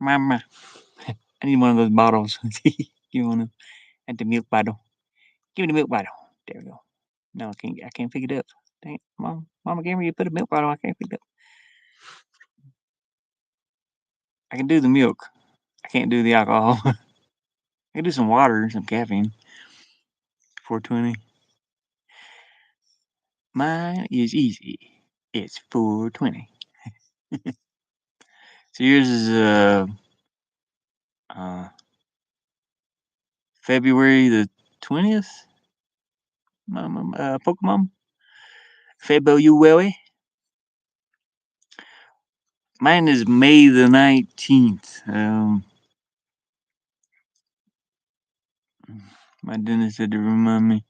Mama, I need one of those bottles. You want to? At the milk bottle. Give me the milk bottle. There we go. No, I can't. I can't pick it up. Dang it, Mama gave me you put a milk bottle. I can't pick it up. I can do the milk. I can't do the alcohol. I can do some water, some caffeine. 420. Mine is easy. It's 420. So yours is uh February the 20th. Pokemon. February. Mine is May the 19th. My dentist had to remind me.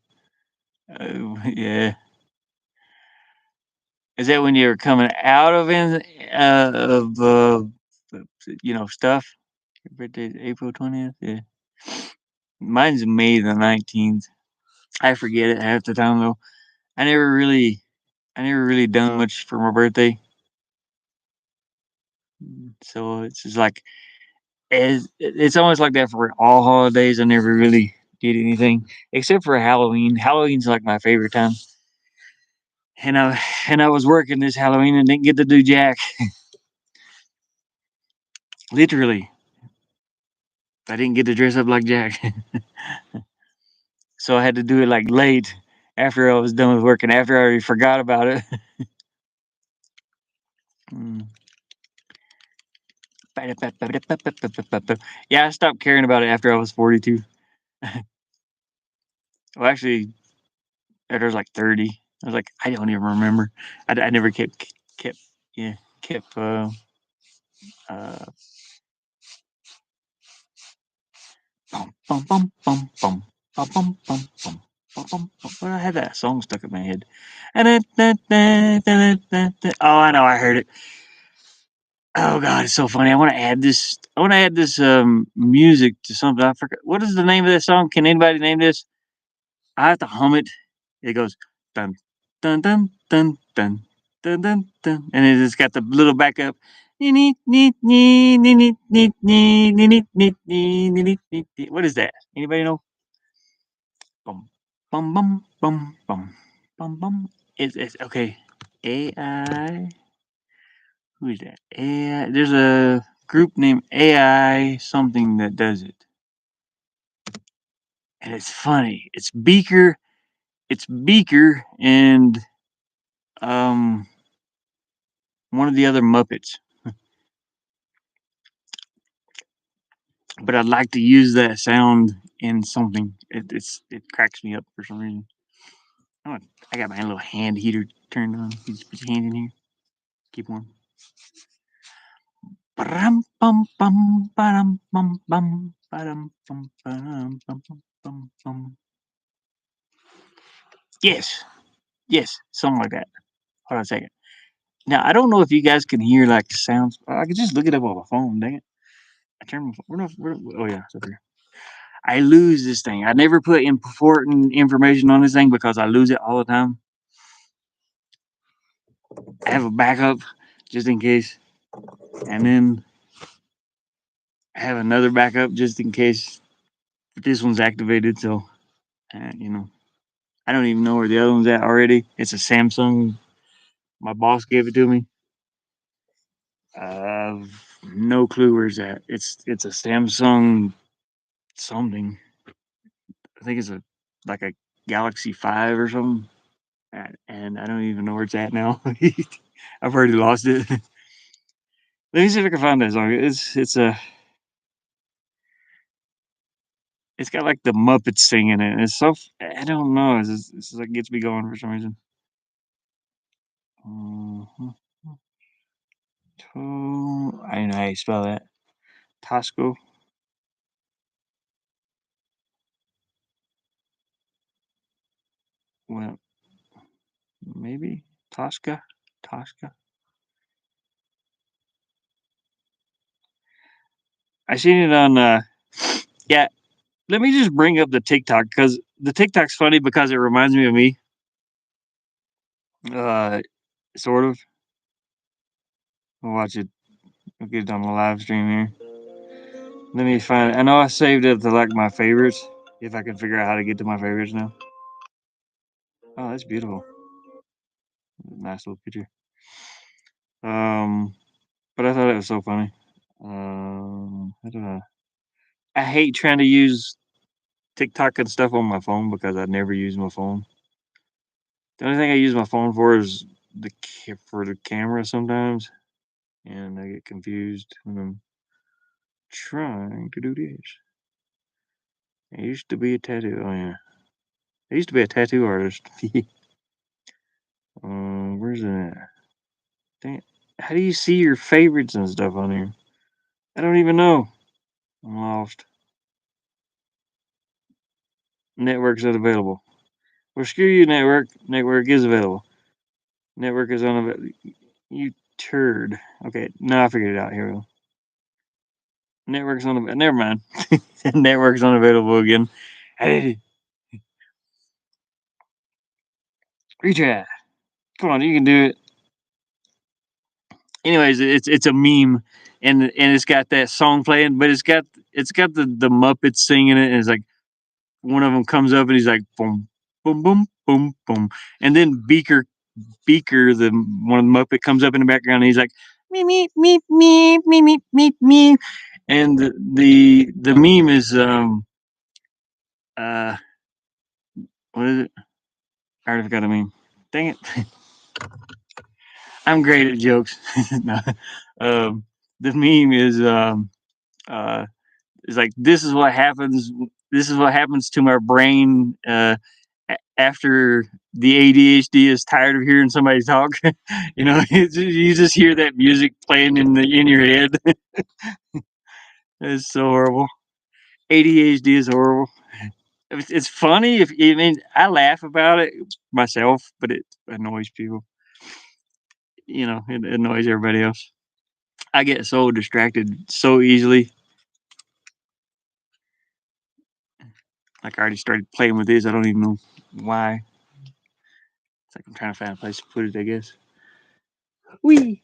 Yeah. Is that when you're coming out of stuff? Your birthday is April 20th. Yeah. Mine's May the 19th. I forget it half the time though. I never really, I never really done much for my birthday. So it's just like it's almost like that for all holidays. I never really did anything except for Halloween. Halloween's like my favorite time. And I was working this Halloween and didn't get to do jack. Literally, I didn't get to dress up like Jack. So I had to do it like late after I was done with work and after I already forgot about it. Mm. Yeah, I stopped caring about it after I was 42. Well, actually, after I was like 30, I was like, I don't even remember. I never kept, yeah, kept, uh, bum, bum, bum, bum, bum, bum, bum, bum, bum. Well, I had that song stuck in my head. Oh, I know, I heard it. Oh God, it's so funny. I want to add this. I want to add this music to something. I forgot what is the name of that song. Can anybody name this? I have to hum it. It goes dun dun dun dun dun dun dun dun, and it's got the little backup. What is that? Anybody know? Bum bum bum bum bum bum bum. It's okay. AI. Who is that? AI. There's a group named AI something that does it, and it's funny. It's Beaker and um one of the other Muppets. But I'd like to use that sound in something. It cracks me up for some reason. Oh, I got my little hand heater turned on. You just put your hand in here. Keep warm. Ba-dum, bum, bum, ba-dum, bum, bum, ba-dum, bum, ba-dum, bum, bum, bum, bum. Yes, yes, something like that. Hold on a second. Now I don't know if you guys can hear like sounds. I could just look it up on my phone. Dang it! I turn my phone. Oh yeah, it's up here. I lose this thing. I never put important information on this thing because I lose it all the time. I have a backup just in case, and then I have another backup just in case this one's activated. So, you know, I don't even know where the other one's at already. It's a Samsung. My boss gave it to me. Uh, no clue where it's at. It's a Samsung something. I think it's like a Galaxy 5 or something. And I don't even know where it's at now. I've already lost it. Let me see if I can find that song. It's got like the Muppets singing it. It's so I don't know. It's like gets me going for some reason. Mhm. I don't know how you spell that. Tosco. Well, maybe Tosca. Tosca. I seen it on. Yeah. Let me just bring up the TikTok because the TikTok's funny because it reminds me of me. Uh, sort of. I'll watch it. I'll get it on the live stream here. Let me find it. I know I saved it to like my favorites. If I can figure out how to get to my favorites now. Oh, that's beautiful. Nice little picture. Um, but I thought it was so funny. I don't know. I hate trying to use TikTok and stuff on my phone because I never use my phone. The only thing I use my phone for is for the camera sometimes, and I get confused when I'm trying to do this. I used to be a tattoo. Oh yeah, I used to be a tattoo artist. Where's it at? Dang it. How do you see your favorites and stuff on here? I don't even know. I'm lost. Network's unavailable. Well, screw you, network. Network is available. Network is unavailable. You turd. Okay, now I figured it out. Here we go. Network's unavailable. Never mind. Network's unavailable again. Hey, retry. Come on, you can do it. Anyways, it's a meme, and it's got that song playing, but it's got the Muppets singing it, and it's like one of them comes up and he's like boom, boom, boom, boom, boom, and then Beaker, the one of the Muppet comes up in the background and he's like me me me me me me me me, and the meme is uh what is it? I already forgot the meme. Dang it! I'm great at jokes. No. um, the meme uh is like this is what happens. This is what happens to my brain after the ADHD is tired of hearing somebody talk. You just hear that music playing in your head. It's so horrible. ADHD is horrible. It's funny if I mean I laugh about it myself, but it annoys people. It annoys everybody else. I get so distracted so easily. Like I already started playing with this. I don't even know why. It's like I'm trying to find a place to put it. I guess. Wee.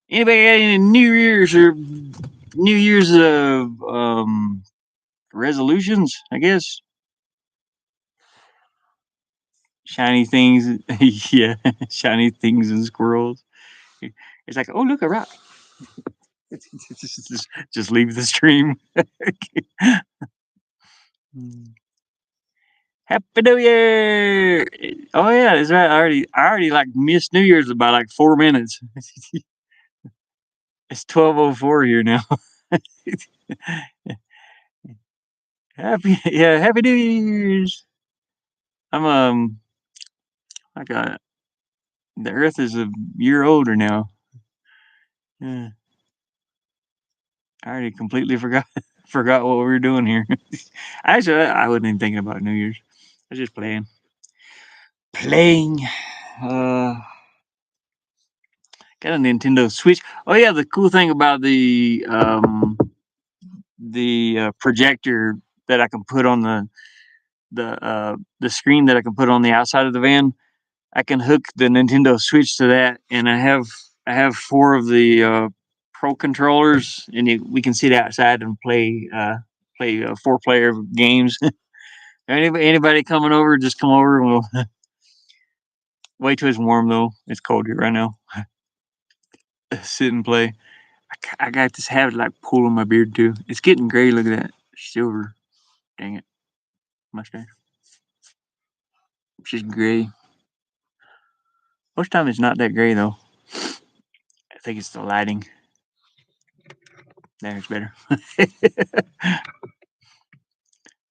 Anybody got any New Year's resolutions? I guess shiny things. Yeah, shiny things and squirrels. It's like, oh look, a rock. just leave the stream. Happy New Year! Oh yeah, that's right. I already like missed New Year's by like 4 minutes. It's 12:04 here now. Happy New Year's. I'm I got the Earth is a year older now. Yeah, I already completely forgot forgot what we were doing here. Actually, I wasn't even thinking about New Year's. I was just playing. Uh, got a Nintendo Switch. Oh yeah, the cool thing about the projector that I can put on the screen that I can put on the outside of the van. I can hook the Nintendo Switch to that, and I have four of the Pro controllers, and we can sit outside and play 4-player games. Anybody coming over, just come over and we'll wait till it's warm though. It's cold here right now. Sit and play. I got this habit like pulling my beard too. It's getting gray. Look at that, silver. Dang it, mustache. She's gray. Most time it's not that gray though. I think it's the lighting. There, it's better.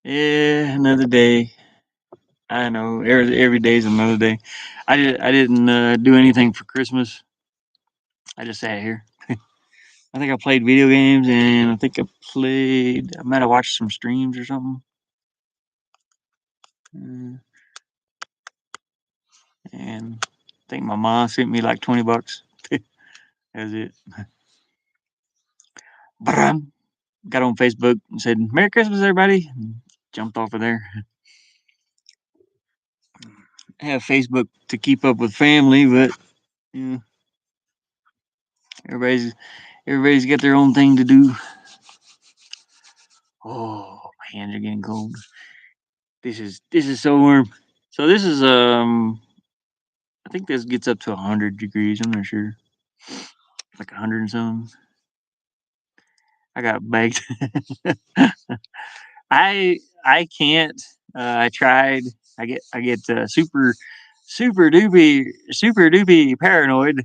Yeah, another day. I know. Every day's another day. I didn't do anything for Christmas. I just sat here. I think I played video games, and I think I might have watched some streams or something. Uh, and I think my mom sent me like $20. That's it. Got on Facebook and said "Merry Christmas, everybody." And jumped off of there. I have Facebook to keep up with family, but yeah, everybody's everybody's got their own thing to do. Oh, my hands are getting cold. This is so warm. So this is I think this gets up to 100 degrees. I'm not sure, like 100 and something. I got baked. I can't. I tried. I get super doopy paranoid,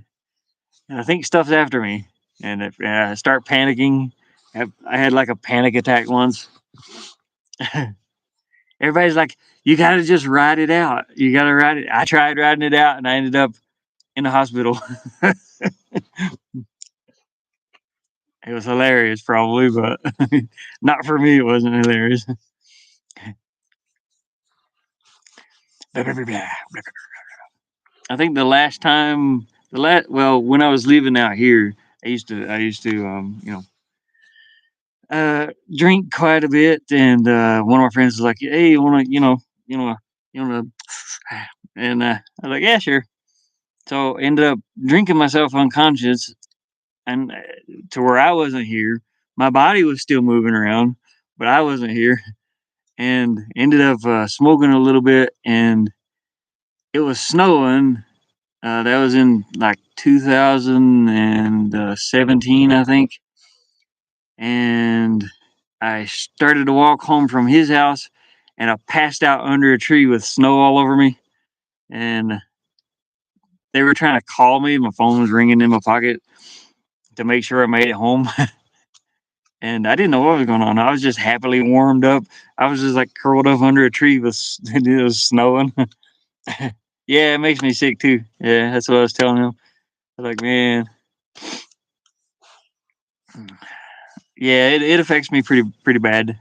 and I think stuff's after me. And if I start panicking, I had like a panic attack once. Everybody's like, "You got to just ride it out. You got to ride it." I tried riding it out, and I ended up in the hospital. It was hilarious, probably, but not for me. It wasn't hilarious. I think the last time, when I was living out here, drink quite a bit, and one of my friends was like, "Hey, you want to," and I was like, "Yeah, sure." So ended up drinking myself unconscious, and to where I wasn't here. My body was still moving around, but I wasn't here, and ended up smoking a little bit, and it was snowing. That was in like 2017, I think. And I started to walk home from his house, and I passed out under a tree with snow all over me. And they were trying to call me. My phone was ringing in my pocket to make sure I made it home. And I didn't know what was going on. I was just happily warmed up. I was just like curled up under a tree with it was snowing. Yeah, it makes me sick too. Yeah, that's what I was telling him. I was like, man, yeah, it affects me pretty bad.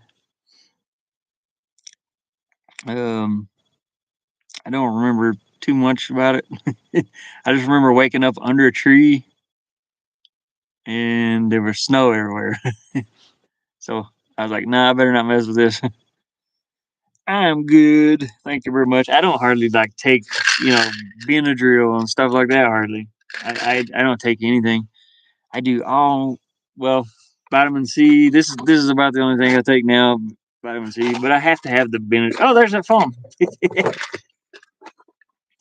Um, I don't remember too much about it. I just remember waking up under a tree and there was snow everywhere. So I was like, nah, I better not mess with this. I'm good. Thank you very much. I don't hardly like take, you know, Benadryl and stuff like that hardly. I don't take anything. I do all well, vitamin C. This is about the only thing I take now, vitamin C, but I have to have the Benadryl. Oh, there's that phone.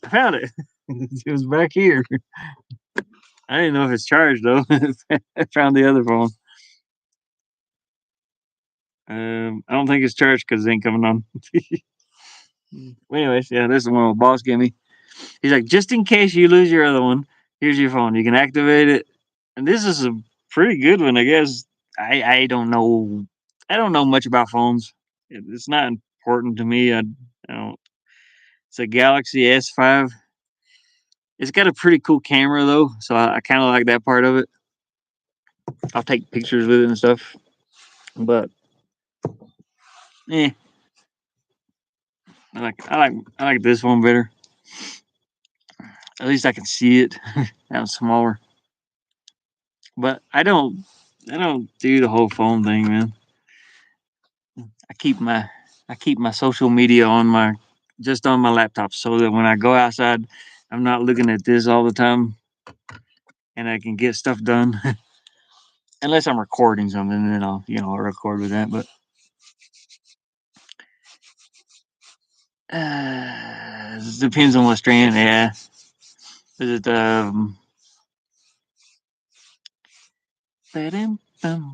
I found it. It was back here. I didn't know if it's charged though. I found the other phone. I don't think it's charged because it ain't coming on. Well, anyways, yeah, this is one my boss gave me. He's like, just in case you lose your other one, here's your phone. You can activate it, and this is a pretty good one, I guess. I don't know. I don't know much about phones. It's not important to me. I don't. It's a Galaxy S5. It's got a pretty cool camera though, so I kind of like that part of it. I'll take pictures with it and stuff. But eh, I like this one better. At least I can see it. Now smaller. But I don't do the whole phone thing, man. I keep my I keep my social media on my just on my laptop so that when I go outside, I'm not looking at this all the time and I can get stuff done. Unless I'm recording something, then I'll record with that. But it depends on what strand. Yeah, is it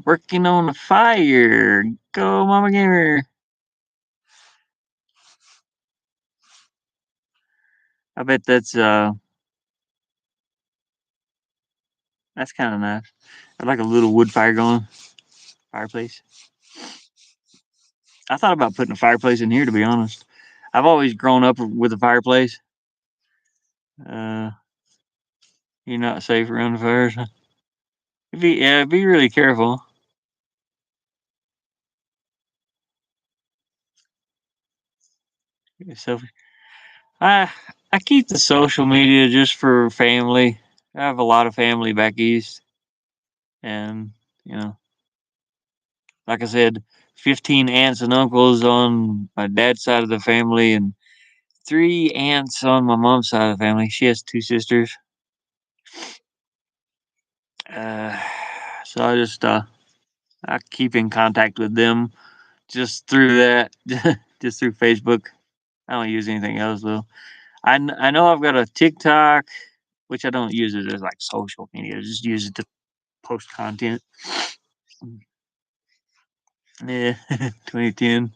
working on the fire? Go, Mama Gamer. I bet that's kind of nice. I like a little wood fire going, fireplace. I thought about putting a fireplace in here, to be honest. I've always grown up with a fireplace. Uh, you're not safe around the fires. Be really careful. So I I keep the social media just for family. I have a lot of family back east, and you know, like I said, 15 aunts and uncles on my dad's side of the family, and 3 aunts on my mom's side of the family. She has 2 sisters. Uh, so I keep in contact with them just through that, just through Facebook. I don't use anything else though. I know I've got a TikTok, which I don't use it as like social media. I just use it to post content. Yeah, 2010.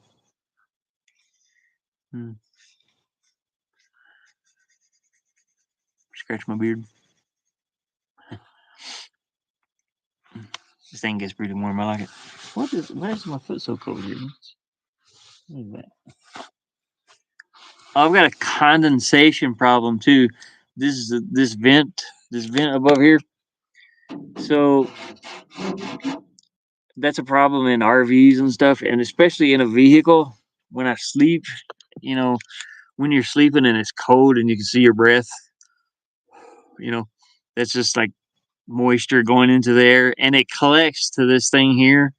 Hmm, scratch my beard. This thing gets pretty warm. I like it. Why is my foot so cold here? What is that? Oh, I've got a condensation problem too. This vent above here. So that's a problem in RVs and stuff, and especially in a vehicle. When I sleep, you know, when you're sleeping and it's cold and you can see your breath, you know, that's just like moisture going into the air, and it collects to this thing here.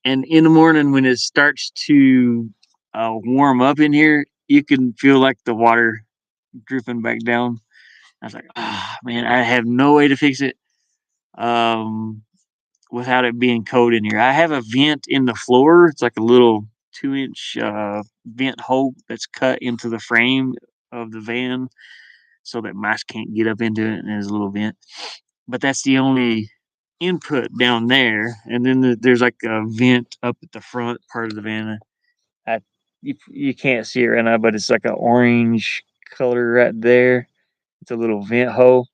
And in the morning, when it starts to warm up in here, you can feel like the water dripping back down. I was like, ah, man, I have no way to fix it um, without it being cold in here. I have a vent in the floor. It's like a little 2-inch vent hole that's cut into the frame of the van so that mice can't get up into it. And there's a little vent, but that's the only input down there. And then there's like a vent up at the front part of the van. You can't see it right now, but it's like an orange color right there. It's a little vent hole.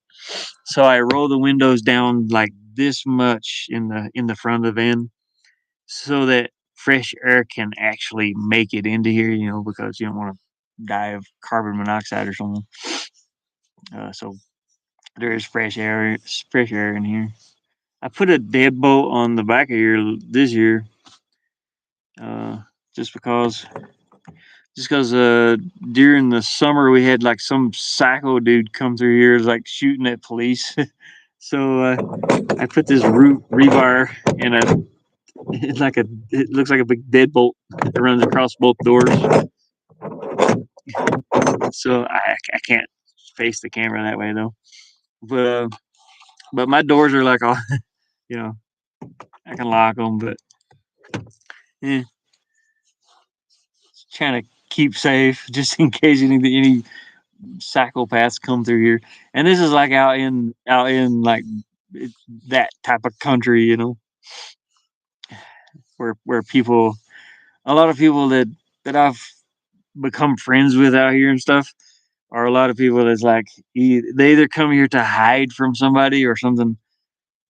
So I roll the windows down like this much in the front of the van so that fresh air can actually make it into here, because you don't want to die of carbon monoxide or something. So there is fresh air in here. I put a deadbolt on the back of here this year, uh, just because during the summer we had like some psycho dude come through here like shooting at police. So I put this rebar in a it looks like a big deadbolt that runs across both doors. So I can't face the camera that way though. But my doors are like all you know I can lock them, but yeah, trying to keep safe just in case any psychopaths come through here. And this is like out in like it, that type of country, where people, a lot of people that I've become friends with out here and stuff, are a lot of people that's like they either come here to hide from somebody or something.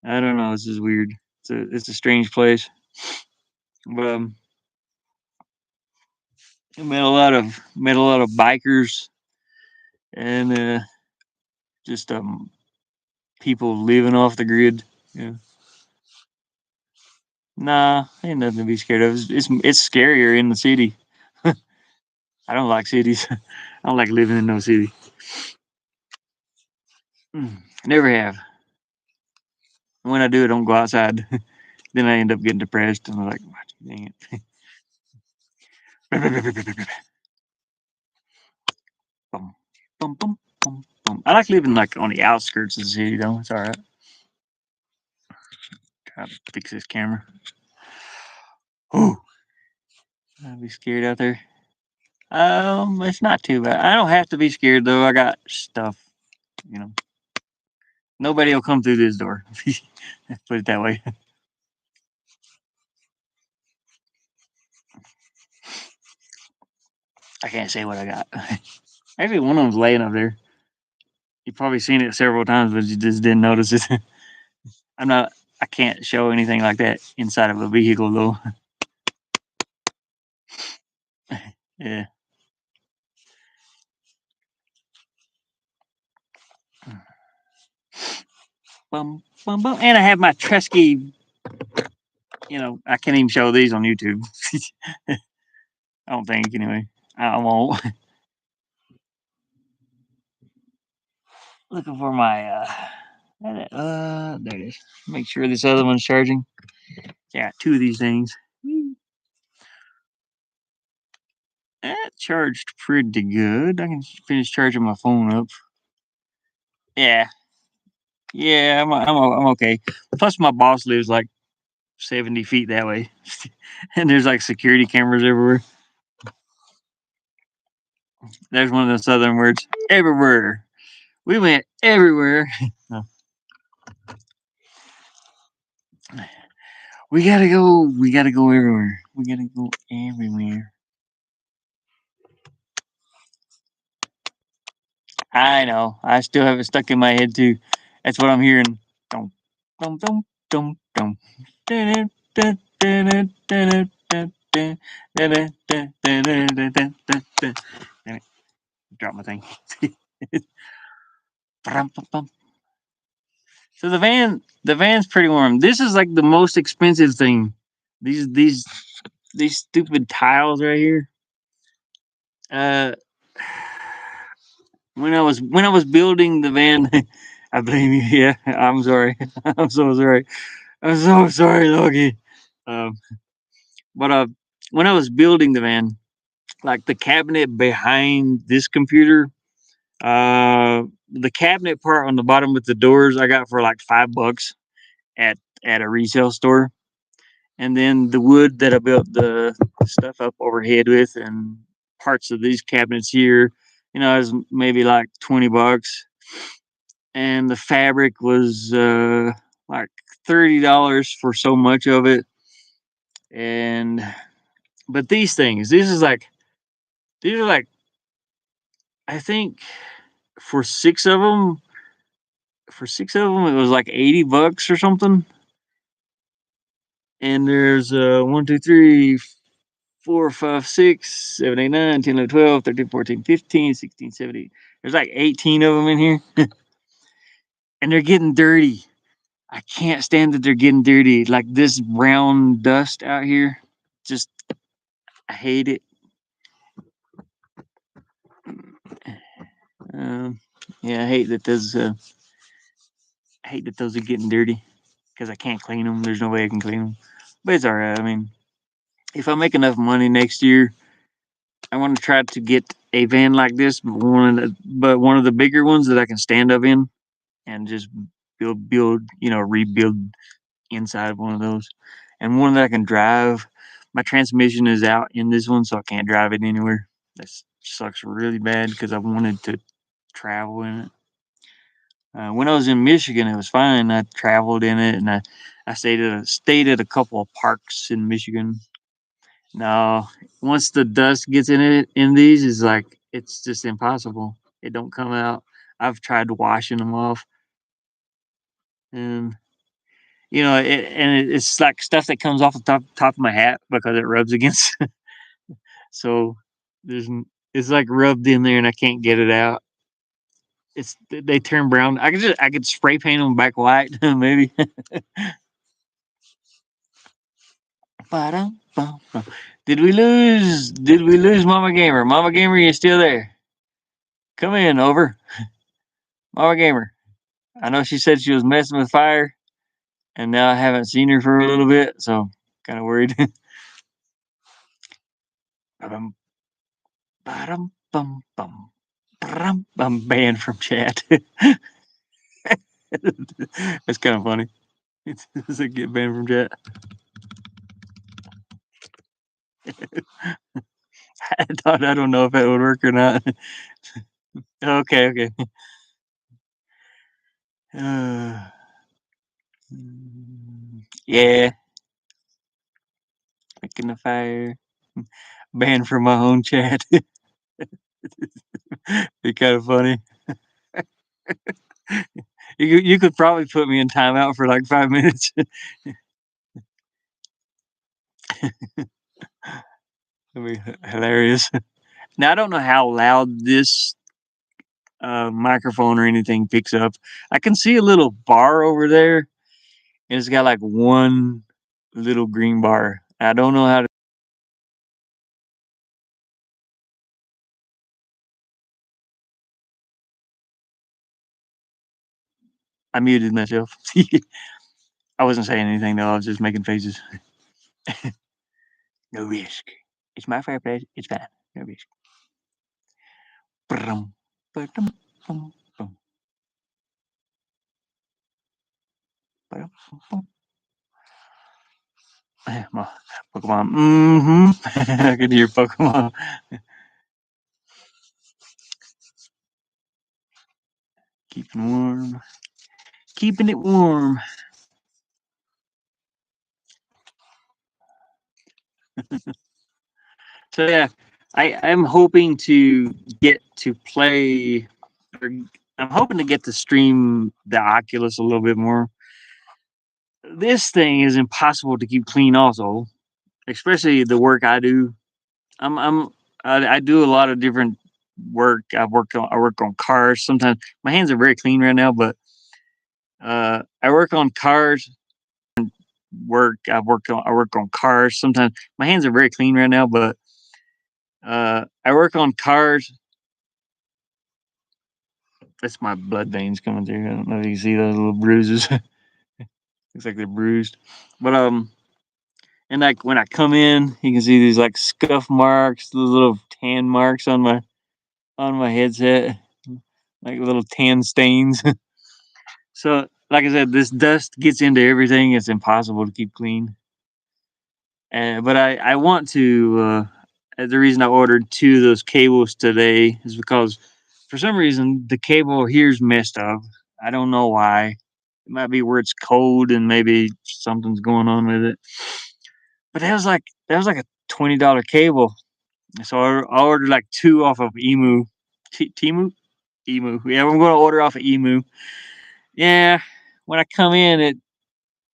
I don't know. This is weird. It's a strange place. But I met a lot of bikers and just people living off the grid. Yeah. Nah, ain't nothing to be scared of. It's scarier in the city. I don't like cities. I don't like living in no city. Never have. When I do, I don't go outside. Then I end up getting depressed, and I'm like, dang it. Bum, bum, bum, bum, bum. I like living like on the outskirts of the city, though. It's all right. Try to fix this camera. Ooh, I'd be scared out there. It's not too bad. I don't have to be scared though. I got stuff. You know, nobody will come through this door. Put it that way. I can't say what I got. Actually, one of them's laying up there. You've probably seen it several times, but you just didn't notice it. I'm not. I can't show anything like that inside of a vehicle, though. Yeah. Bum, bum, bum. And I have my Tresky. I can't even show these on YouTube. I don't think, anyway. I won't. Looking for my. There it is. Make sure this other one's charging. Yeah, two of these things. That charged pretty good. I can finish charging my phone up. Yeah, yeah, I'm okay. Plus, my boss lives like 70 feet that way, and there's like security cameras everywhere. There's one of the southern words. Everywhere. We went everywhere. No. We gotta go. We gotta go everywhere. We gotta go everywhere. I know. I still have it stuck in my head too. That's what I'm hearing. Dum, dum, dum, dum, dum. Dun, dun, dun, dun, dun, dun, dun, dun, dun, dun, dun, dun, dun, dun, dun, dun. Damn it. Drop my thing. So the van's pretty warm. This is like the most expensive thing. These stupid tiles right here. Uh, when I was building the van, I blame you. Yeah, I'm sorry. I'm so sorry. I'm so sorry, Loki. Um, but when I was building the van, like the cabinet behind this computer, the cabinet part on the bottom with the doors, I got for like $5 at a resale store, and then the wood that I built the stuff up overhead with, and parts of these cabinets here, is maybe like $20, and the fabric was like $30 for so much of it, and but these are like I think for six of them it was like $80 or something, and there's 1, 2, 3, 4, 5, 6, 7, 8, 9, 10, 11, 12, 13, 14, 15, 16, 17. There's like 18 of them in here, and they're getting dirty. I can't stand that they're getting dirty. Like this brown dust out here, just I hate it. Um, yeah, I hate that those are getting dirty because I can't clean them. There's no way I can clean them, but it's all right. I mean, if I make enough money next year, I want to try to get a van like this, but one of the bigger ones that I can stand up in and just rebuild inside one of those, and one that I can drive. My transmission is out in this one, so I can't drive it anywhere. That sucks really bad because I wanted to travel in it. When I was in Michigan, it was fine. I traveled in it, and I stayed at a couple of parks in Michigan. No, once the dust gets in these, is like it's just impossible. It don't come out. I've tried washing them off, and it's like stuff that comes off the top of my hat because it rubs against. So there's it's like rubbed in there, and I can't get it out. They turn brown. I could spray paint them back white maybe. Ba-dum-bum-bum. Did we lose Mama Gamer? Mama Gamer, you still there? Come in, over. Mama Gamer. I know she said she was messing with fire, and now I haven't seen her for a little bit, so kind of worried. Ba-dum, ba-dum, bum, bum. I'm banned from chat. That's kind of funny. It's a get banned from chat. I don't know if that would work or not. Okay, okay. Uh, yeah, making the fire. Banned from my own chat. It's kind of funny. You could probably put me in timeout for like 5 minutes. That'd be hilarious. Now I don't know how loud this microphone or anything picks up. I can see a little bar over there, and it's got like one little green bar. I don't know how to. I muted myself. I wasn't saying anything though. I was just making faces. No risk. It's my fireplace. It's fine. No risk. Brum, ba-dum, bum, bum, ba-dum, bum, bum. My Pokemon. I can hear Pokemon. Keeping warm. Keeping it warm. So yeah, I'm hoping to get to play. Or I'm hoping to get to stream the Oculus a little bit more. This thing is impossible to keep clean, also, especially the work I do. I'm I do a lot of different work. I work on cars. Sometimes my hands are very clean right now, but I work on cars. I work on cars. Sometimes my hands are very clean right now, but I work on cars. That's my blood veins coming through. I don't know if you can see those little bruises. Looks like they're bruised. But and like when I come in, you can see these like scuff marks, those little tan marks on my headset, like little tan stains. So, like I said, this dust gets into everything. It's impossible to keep clean. But I want to. The reason I ordered two of those cables today is because for some reason the cable here's messed up. I don't know why. It might be where it's cold and maybe something's going on with it. But that was like a $20 cable. So I ordered like two off of Emu, Timu, Emu. Yeah, I'm going to order off of Emu. Yeah, when I come in,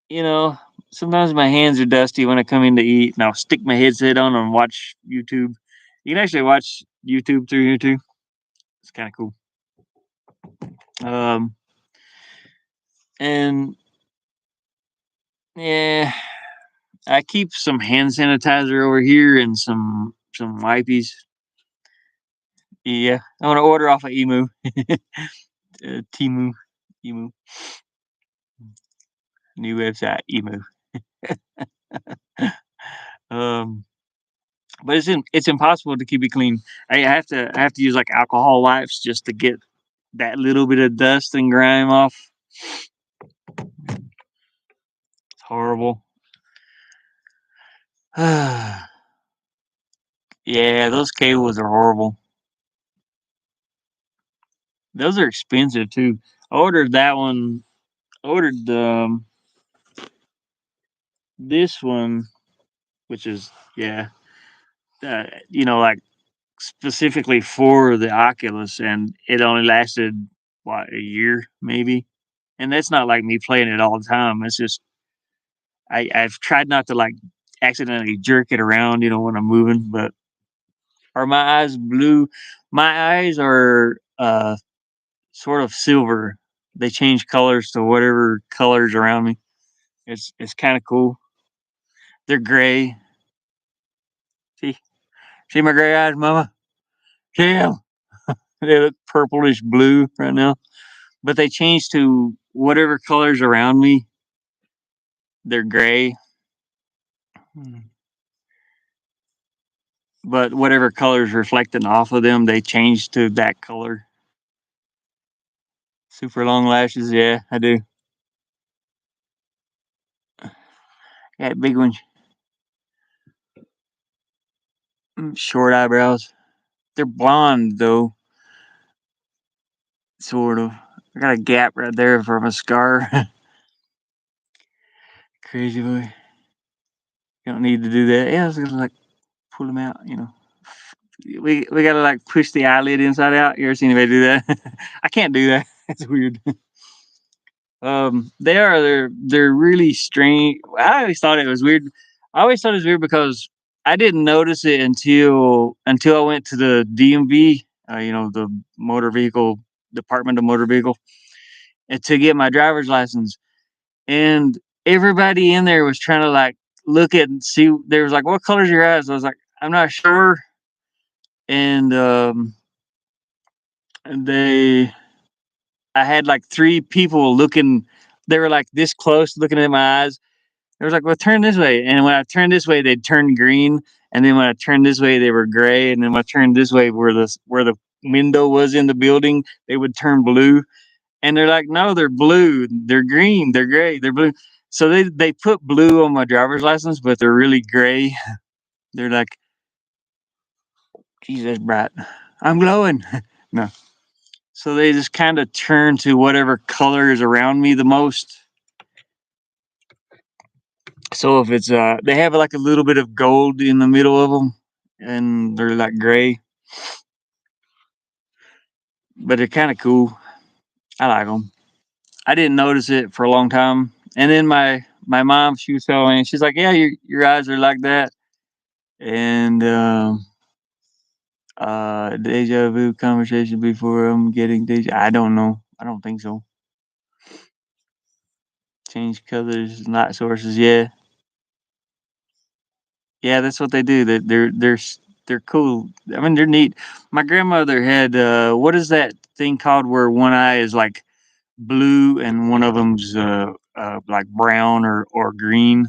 you know, sometimes my hands are dusty when I come in to eat, and I'll stick my headset on and watch YouTube. You can actually watch YouTube through here too. It's kind of cool. Um, and yeah, I keep some hand sanitizer over here and some wipes. Yeah, I want to order off of Emu, Timu, Emu, new website Emu. um, but it's impossible to keep it clean. I have to use like alcohol wipes just to get that little bit of dust and grime off. It's horrible. Yeah, those cables are horrible. Those are expensive too. I ordered that one. I ordered this one, which is yeah, like specifically for the Oculus, and it only lasted what a year maybe. And that's not like me playing it all the time. It's just I've tried not to like accidentally jerk it around, when I'm moving. But are my eyes blue? My eyes are sort of silver. They change colors to whatever colors around me. It's kind of cool. They're gray. See, see my gray eyes, Mama. See 'em? They look purplish blue right now, but they change to whatever colors around me. They're gray, but whatever colors reflecting off of them, they change to that color. Super long lashes, yeah, I do. Got big ones, short eyebrows. They're blonde though, sort of. I got a gap right there from a scar. Crazy boy. You don't need to do that. Yeah, I was gonna like pull them out, we gotta like push the eyelid inside out. You ever seen anybody do that? I can't do that. It's weird. They're really strange. I always thought it was weird. I always thought it was weird because I didn't notice it until I went to the DMV, the motor vehicle department of motor vehicle, and to get my driver's license. And everybody in there was trying to like look at and see. There was like, "What color's your eyes?" I was like, "I'm not sure." And they I had like three people looking. They were like this close, looking at my eyes. They was like, "Well, turn this way." And when I turned this way, they'd turn green. And then when I turned this way, they were gray. And then when I turned this way, where the window was in the building, they would turn blue. And they're like, "No, they're blue. They're green. They're gray. They're blue." So they put blue on my driver's license, but they're really gray. They're like, "Geez, that's bright. I'm glowing." No. So they just kind of turn to whatever color is around me the most. So if it's they have like a little bit of gold in the middle of them, and they're like gray, but they're kind of cool. I like them. I didn't notice it for a long time, and then my mom, she was telling me, she's like, "Yeah, your eyes are like that." And deja vu conversation before I'm getting deja. I don't know. I don't think so. Change colors, light sources. Yeah, yeah, that's what they do. They're cool. I mean, they're neat. My grandmother had what is that thing called where one eye is like blue and one of them's like brown or green,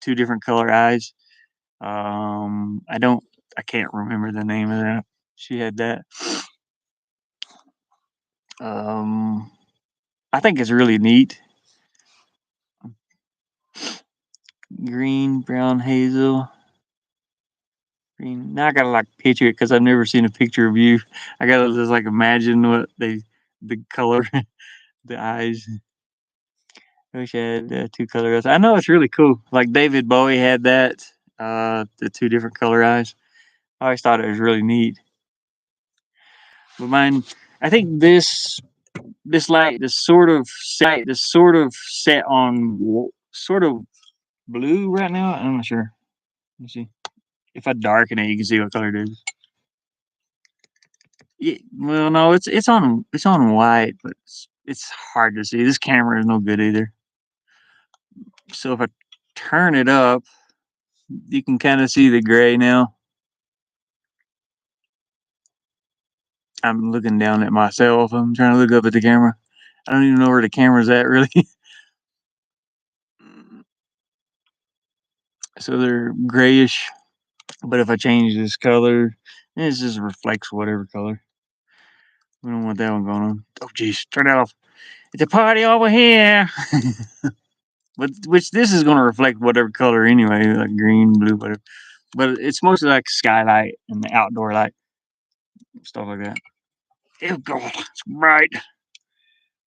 two different color eyes. I don't, I can't remember the name of that. She had that. Um, I think it's really neat. Green, brown, hazel. Green. Now I gotta like picture it because I've never seen a picture of you. I gotta just like imagine the color, the eyes. I wish I had two color eyes. I know it's really cool. Like David Bowie had that, the two different color eyes. I always thought it was really neat. But mine, I think this light is sort of set on sort of blue right now. I'm not sure. Let's see. If I darken it, you can see what color it is. Yeah, well, no, it's on white, but it's hard to see. This camera is no good either. So if I turn it up, you can kind of see the gray now. I'm looking down at myself. I'm trying to look up at the camera. I don't even know where the camera's at really. So they're grayish, but if I change this color, it just reflects whatever color. We don't want that one going on. Oh, geez, turn that off. It's a party over here. But which this is going to reflect whatever color anyway, like green, blue, whatever. But it's mostly like skylight and the outdoor light, stuff like that. Oh God, it's bright.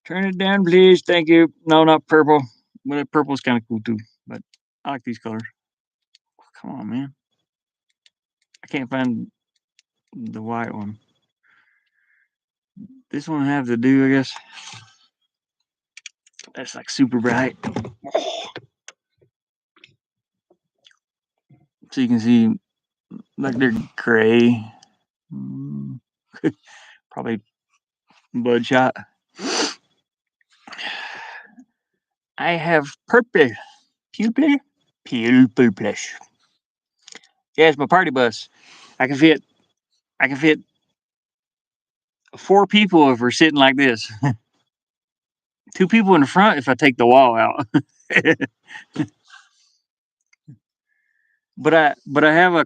Turn it down, please. Thank you. No, not purple. But purple's kind of cool too. But I like these colors. Come on, man. I can't find the white one. This one have to do, I guess. That's like super bright. So you can see like they're gray. Mm, Probably bloodshot. I have purple. Pupil? Pupil. Yeah, it's my party bus. I can fit I can fit 4 people if we're sitting like this. 2 people in the front if I take the wall out. But I have a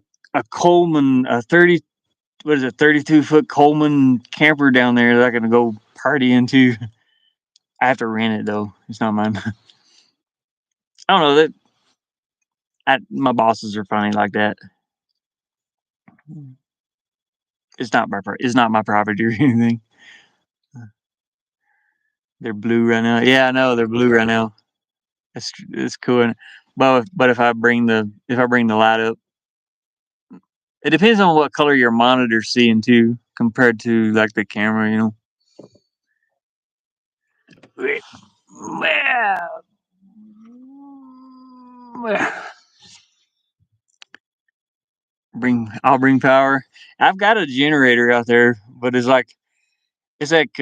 Coleman, a 32-foot Coleman camper down there that I can go party into. I have to rent it though. It's not mine. I don't know that my bosses are funny like that. It's not my property or anything. They're blue right now. Yeah, I know they're blue right now. It's cool. But if I bring the light up, It depends on what color your monitor's seeing too, compared to like the camera. I'll bring power. I've got a generator out there, but it's like $20.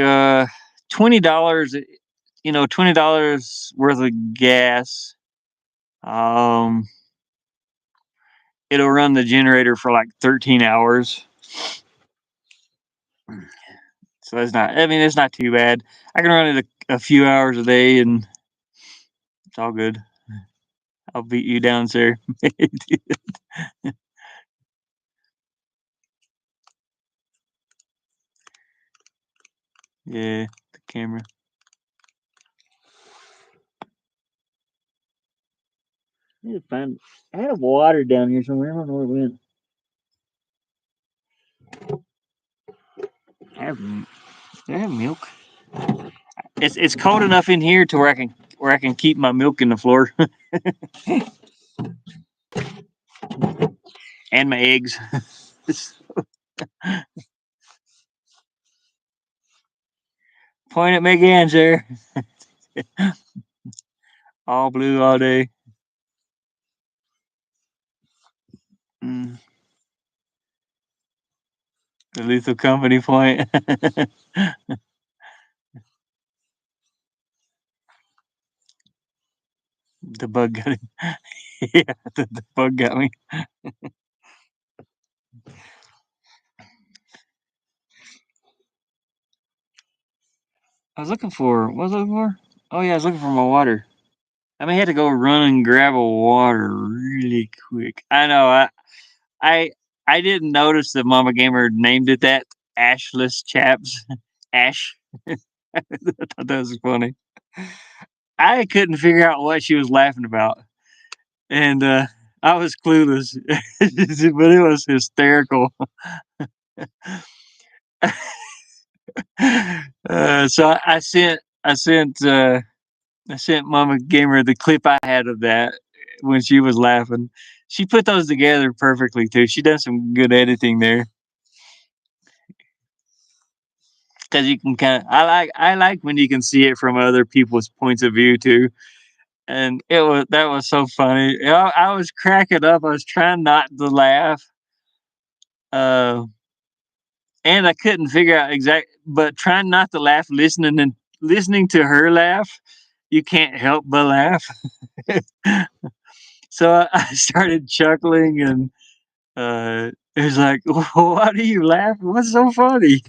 $20 worth of gas. Um, it'll run the generator for like 13 hours. So that's not. I mean, it's not too bad. I can run it a few hours a day, and it's all good. I'll beat you down, sir. Yeah, the camera. I need to find. I had water down here somewhere. I don't know where it went. I have, do I have milk? It's cold enough in here to where I can keep my milk in the floor and my eggs. Point at me again, sir. All blue all day. Mm, the lethal company point. The bug got him. Yeah, the bug got me. I was looking for. What was I looking for? Oh yeah, I was looking for my water. I may have to go run and grab a water really quick. I know. I I didn't notice that Mama Gamer named it that. Ashless chaps. Ash. I thought that was funny. I couldn't figure out what she was laughing about, and I was clueless, but it was hysterical. So I sent Mama Gamer the clip I had of that when she was laughing. She put those together perfectly too. She done some good editing there because you can kind of. I like when you can see it from other people's points of view too. And that was so funny. I was cracking up. I was trying not to laugh, uh, and I couldn't figure out but trying not to laugh, listening to her laugh, you can't help but laugh. So I started chuckling, and it was like, "Why do you laugh? What's so funny?"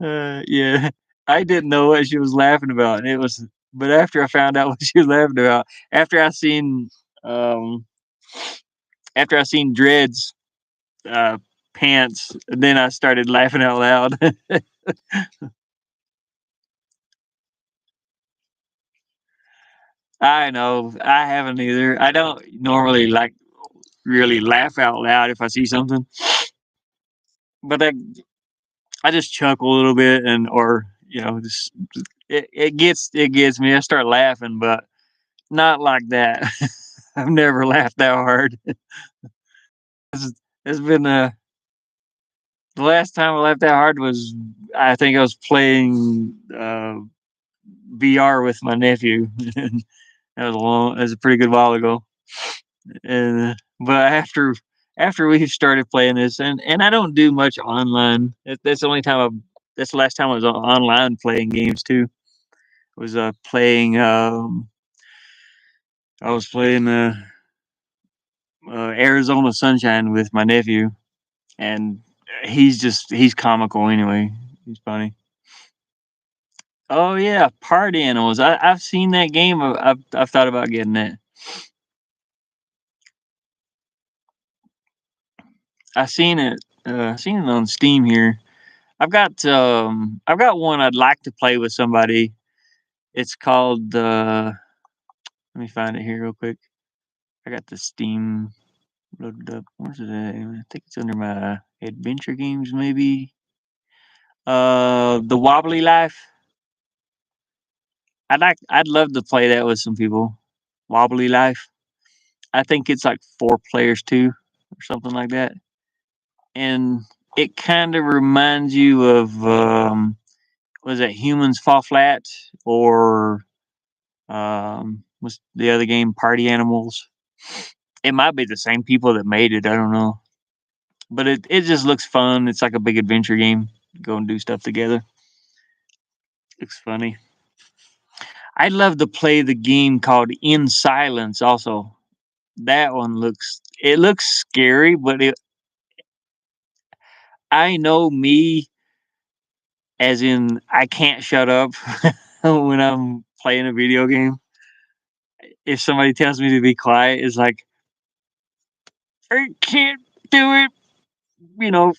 Yeah, I didn't know what she was laughing about, and it was. But after I found out what she was laughing about, after I seen, um, after I seen Dread's uh, pants, then I started laughing out loud. I know I haven't either. I don't normally like really laugh out loud if I see something, but I just chuckle a little bit, and or just it gets me. I start laughing, but not like that. I've never laughed that hard. It's been the last time I laughed that hard was, I think I was playing VR with my nephew. That was a pretty good while ago. And but after we started playing this, and I don't do much online. That's the only time that's the last time I was online playing games too. Was playing I was playing Arizona Sunshine with my nephew, and he's comical anyway. He's funny. Oh yeah, Party Animals. I've seen that game. I've thought about getting it. I seen it. Seen it on Steam here. I've got one I'd like to play with somebody. It's called. Let me find it here real quick. I got the Steam loaded up. Where's it at? I think it's under my adventure games, maybe. The Wobbly Life. I'd love to play that with some people. Wobbly Life. I think it's like 4 players too. or something like that, and it kind of reminds you of was it Humans Fall Flat or what's the other game, Party Animals? It might be the same people that made it. I don't know, but it just looks fun. It's like a big adventure game. Go and do stuff together. Looks funny. I'd love to play the game called In Silence. Also, that one looks scary, but I know me, as in I can't shut up when I'm playing a video game. If somebody tells me to be quiet, it's like I can't do it. You know,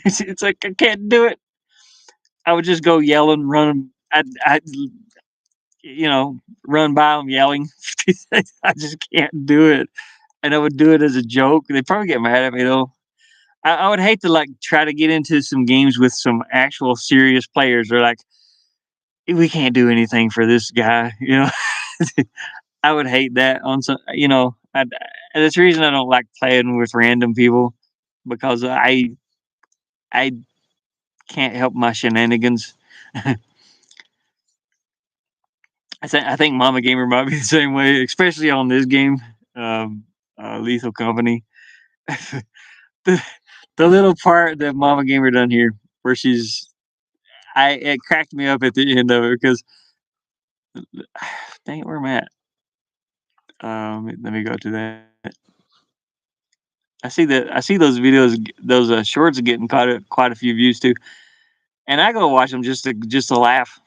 it's like I can't do it. I would just go yelling, run. I run by them yelling. I just can't do it, and I would do it as a joke. They probably get mad at me though. I would hate to like try to get into some games with some actual serious players. They're like, we can't do anything for this guy. I would hate that on some. That's the reason I don't like playing with random people because I can't help my shenanigans. I think Mama Gamer might be the same way, especially on this game, um, Lethal Company. the the little part that Mama Gamer done here, where it cracked me up at the end of it because, dang it, where am I at? Let me go to that. I see those videos, those shorts are getting quite a few views too, and I go watch them just to laugh.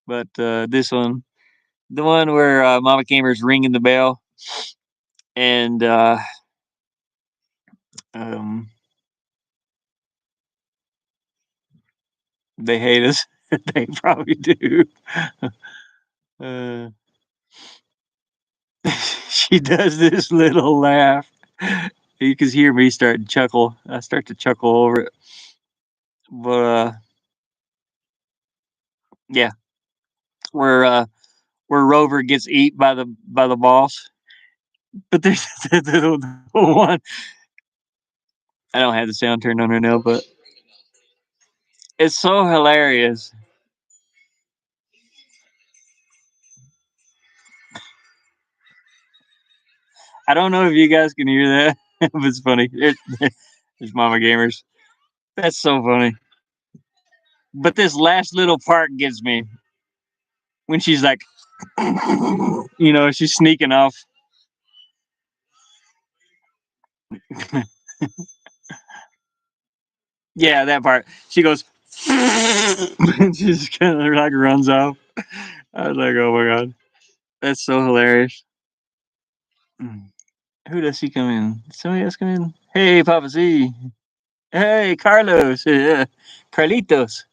But this one, the one where Mama Gamer's ringing the bell, and um, they hate us. They probably do. Uh, she does this little laugh. You can hear me start to chuckle. I start to chuckle over it. But yeah, where uh, where Rover gets eat by the boss. But there's the one. I don't have the sound turned on right now, but it's so hilarious. I don't know if you guys can hear that, but it's funny. It's Mama Gamers. That's so funny. But this last little part gets me when she's like, she's sneaking off. Yeah, that part. She goes, and she just kind of like runs off. I was like, oh my god, that's so hilarious. Mm. Who does he come in? Somebody else come in? Hey, Papa C. Hey, Carlos. Yeah. Carlitos.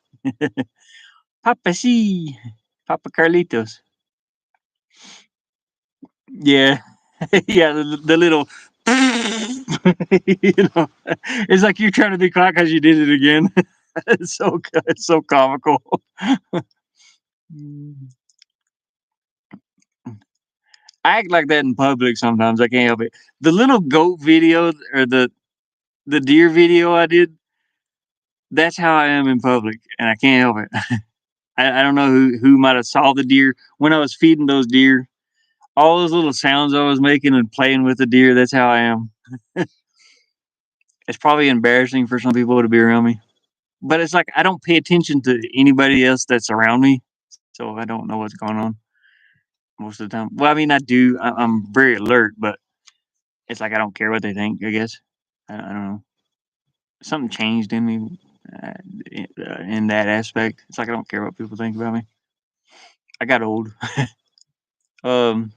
Papa C. Papa Carlitos. Yeah. Yeah, the little. It's like you're trying to be quiet because you did it again. It's so good. It's so comical. I act like that in public sometimes. I can't help it. The little goat video or the deer video I did, that's how I am in public, and I can't help it. I don't know who might have saw the deer when I was feeding those deer. All those little sounds I was making and playing with the deer. That's how I am. It's probably embarrassing for some people to be around me, but it's like I don't pay attention to anybody else that's around me, so I don't know what's going on most of the time. Well, I mean, I do. I'm very alert, but it's like I don't care what they think. I guess I don't know. Something changed in me uh, in that aspect. It's like I don't care what people think about me. I got old. um,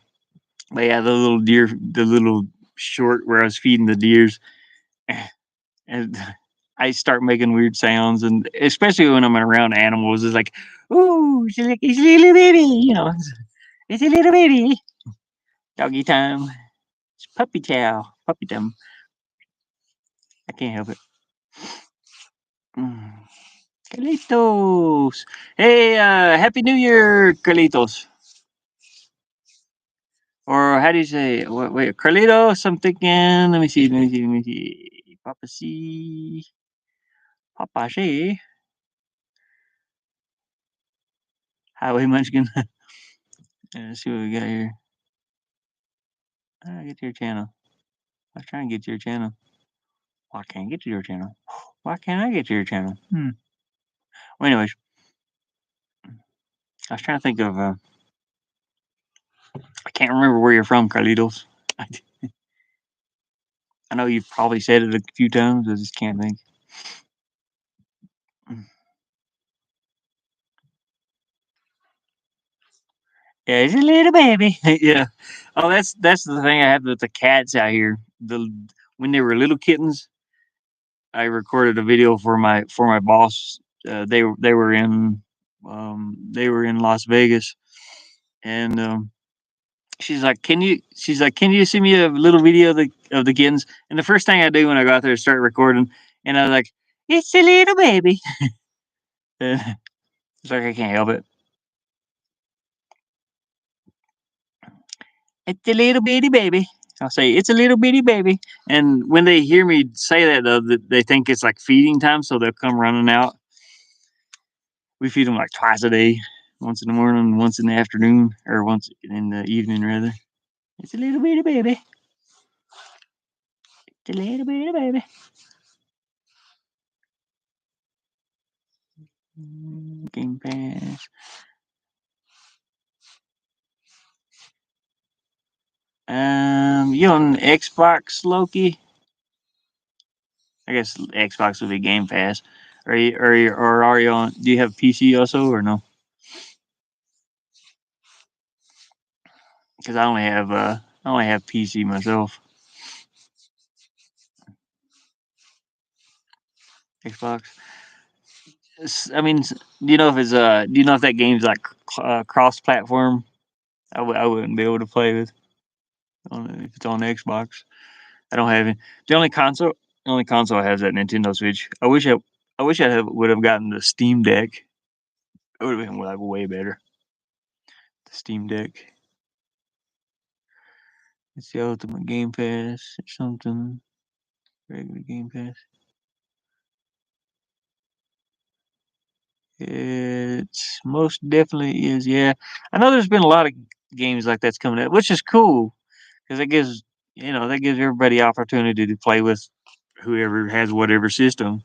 but yeah, the little short where I was feeding the deers, and I start making weird sounds, and especially when I'm around animals, it's like, "Ooh, it's a little bitty," it's a little bitty doggy time. It's puppy chow, puppy time. I can't help it. Mm. Carlitos. Hey, Happy New Year, Carlitos. Or how do you say? Wait, Carlitos. I'm thinking. Let me see. Let me see. Papa C. Papa C. Highway Munchkin. Let's see what we got here. How do I get to your channel? I was trying to get to your channel. Well, I can't get to your channel. Why can't I get to your channel? Well, anyways, I was trying to think of. I can't remember where you're from, Carlitos. I know you've probably said it a few times. I just can't think. Yeah, he's a little baby. Yeah. Oh, that's the thing I have with the cats out here. When they were little kittens, I recorded a video for my boss. They were in Las Vegas, and she's like, can you send me a little video of the kittens? And the first thing I do when I go out there is start recording, and I was like, it's a little baby. It's like I can't help it. It's a little bitty baby. I'll say it's a little bitty baby, and when they hear me say that, though, they think it's like feeding time, so they'll come running out. We feed them like twice a day, once in the morning, once in the afternoon, or once in the evening, rather. It's a little bitty baby. It's a little bitty baby. Game Pass. You on Xbox, Loki? I guess Xbox would be Game Pass. Or are you on? Do you have PC also or no? Because I only have PC myself. Xbox. I mean, do you know if it's do you know if that game's like cross platform? I wouldn't be able to play with if it's on Xbox. I don't have it. The only console I have is that Nintendo Switch. I wish would have gotten the Steam Deck. It would have been like way better. The Steam Deck. It's the Ultimate Game Pass or something. Regular Game Pass. It most definitely is. Yeah, I know there's been a lot of games like that's coming out, which is cool because it gives that gives everybody opportunity to play with whoever has whatever system.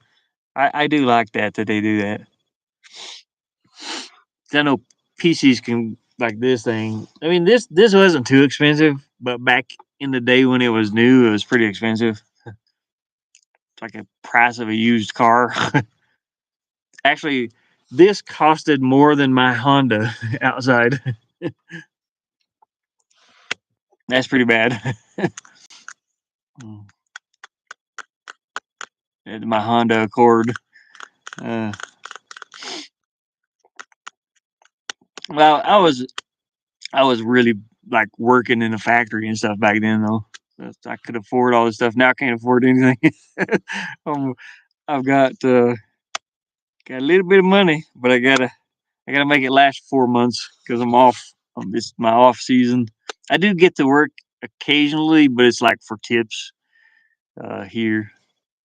I do like that they do that. I know PCs can like this thing. I mean this wasn't too expensive, but back in the day when it was new, it was pretty expensive. It's like a price of a used car. Actually, this costed more than my Honda outside. That's pretty bad. My Honda Accord. Uh, well, I was really like working in a factory and stuff back then though. I could afford all this stuff. Now I can't afford anything. um, I've got a little bit of money, but I gotta make it last 4 months because I'm off. It's my off season. I do get to work occasionally, but it's like for tips. Here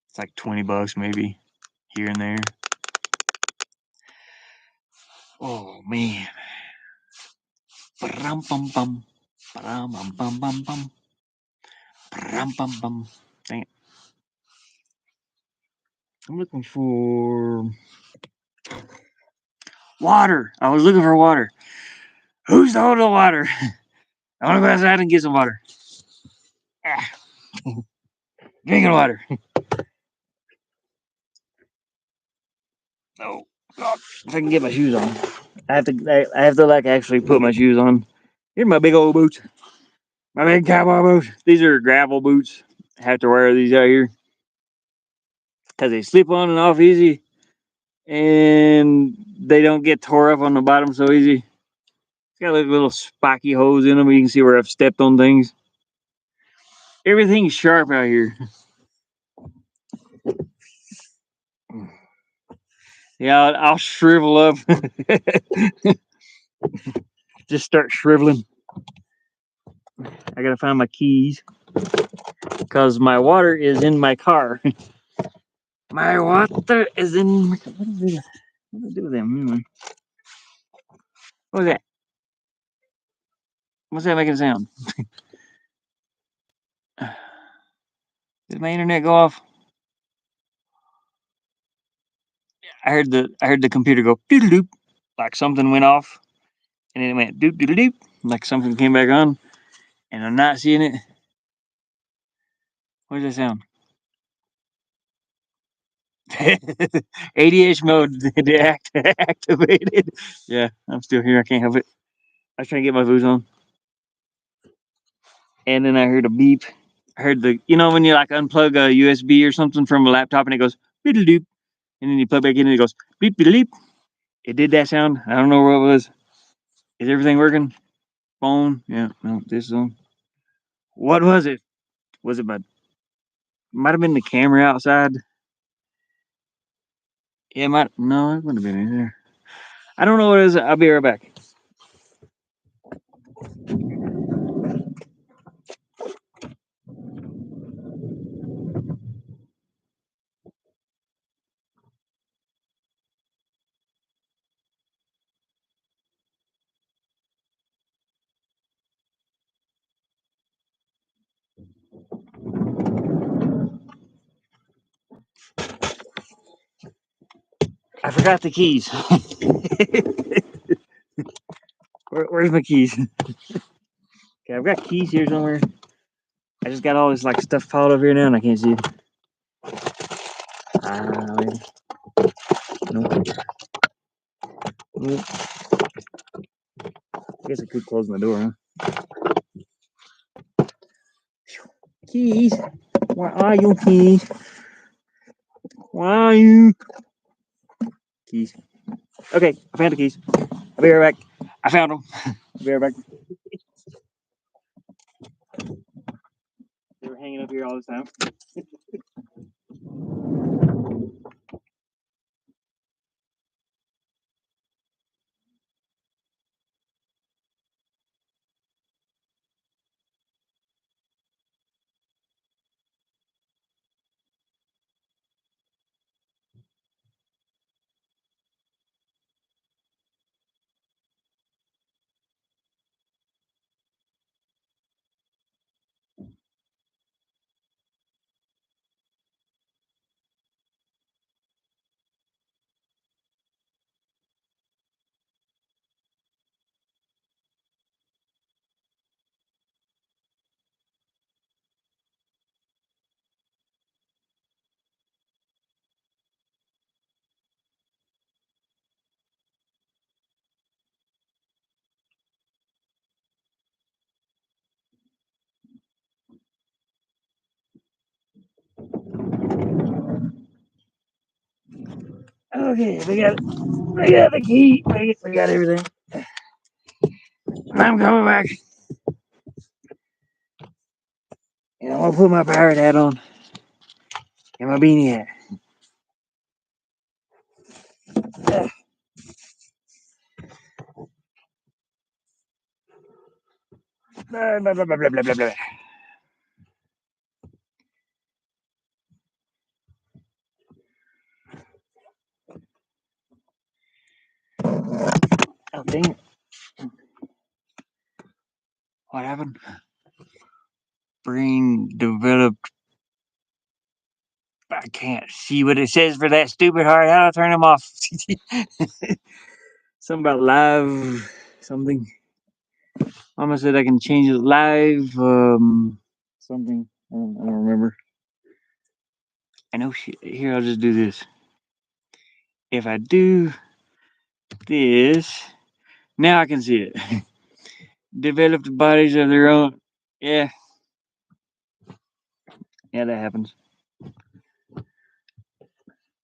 it's like $20 maybe here and there. Oh man. Bum bum bum. Bum bum bum bum. Bum bum bum. Dang it. I'm looking for water. I was looking for water. Who's the hold of water? I want to go outside and get some water. Ah, drinking water. No. Oh, if I can get my shoes on. I have to like actually put my shoes on. Here's my big old boots. My big cowboy boots. These are gravel boots. I have to wear these out here because they slip on and off easy, and they don't get tore up on the bottom so easy. It's got like little spiky holes in them. You can see where I've stepped on things. Everything's sharp out here. Yeah, I'll shrivel up. Just start shriveling. I gotta find my keys because my water is in my car. My water is in. What do I do with them? What was that? What's that making a sound? Did my internet go off? I heard the computer go doodle doop, like something went off, and then it went doop doodle doop, like something came back on, and I'm not seeing it. What does that sound? ADH mode activated. Yeah, I'm still here. I can't help it. I was trying to get my boots on, and then I heard a beep. I heard when you like unplug a USB or something from a laptop and it goes doodle doop, and then you plug back in and it goes beep beep beep. It did that sound. I don't know what it was. Is everything working? Phone? Yeah, no, this is on. What was it? Was it might have been the camera outside? Yeah, might no, it wouldn't have been in there. I don't know what it is. I'll be right back. I forgot the keys. Where's my keys? Okay, I've got keys here somewhere. I just got all this like stuff piled up here now, and I can't see it. Wait. Nope. Nope. I guess I could close my door, huh? Keys. Where are you, keys? Where are you? Keys. Okay, I found the keys. I'll be right back. I found them. I'll be right back. They were hanging up here all this time. Okay, we got the key. We got everything. I'm coming back. And I'm gonna put my pirate hat on and my beanie hat. Blah, blah, blah, blah, blah, blah, blah. Oh, dang it. What happened? Brain developed. I can't see what it says for that stupid heart. How do I turn them off? Something about live something. Mama said I can change it live. Something. I don't remember. I know here, I'll just do this. If I do this, now I can see it. Developed bodies of their own. Yeah. Yeah, that happens.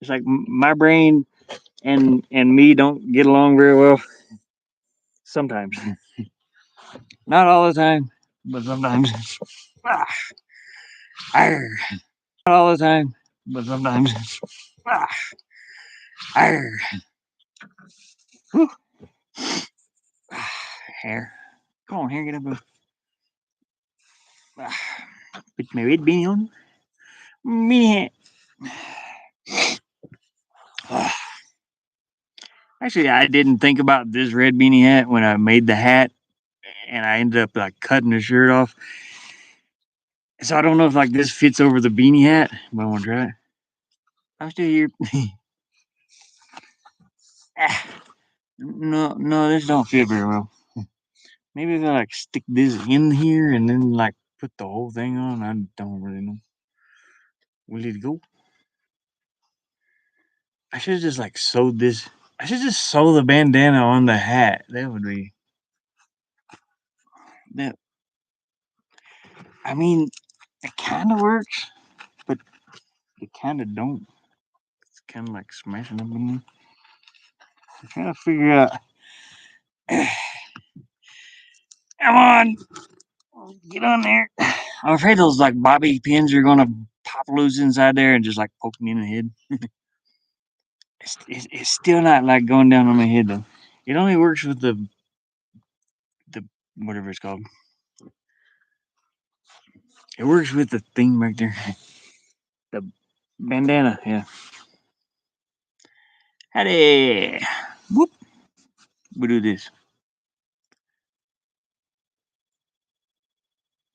It's like my brain and me don't get along very well. Sometimes. Not all the time, but sometimes. Ah, arr. Not all the time, but sometimes. Ah, arr. Whew. Ah, hair. Come on, hair, get up. Put my red beanie on. Beanie hat. Actually, I didn't think about this red beanie hat when I made the hat, and I ended up like cutting the shirt off. So I don't know if like this fits over the beanie hat, but I want to try it. I'm still here. No, this don't fit very well. Maybe if I like stick this in here and then like put the whole thing on, I don't really know. Will it go? I should have just like sewed this. I should just sew the bandana on the hat. That would be that. I mean, it kind of works, but it kind of don't. It's kind of like smashing up in there. I'm trying to figure out. Come on, get on there. I'm afraid those like bobby pins are gonna pop loose inside there and just like poke me in the head. It's still not like going down on my head though. It only works with the whatever it's called. It works with the thing back there. The bandana, yeah. Howdy. Whoop. We do this.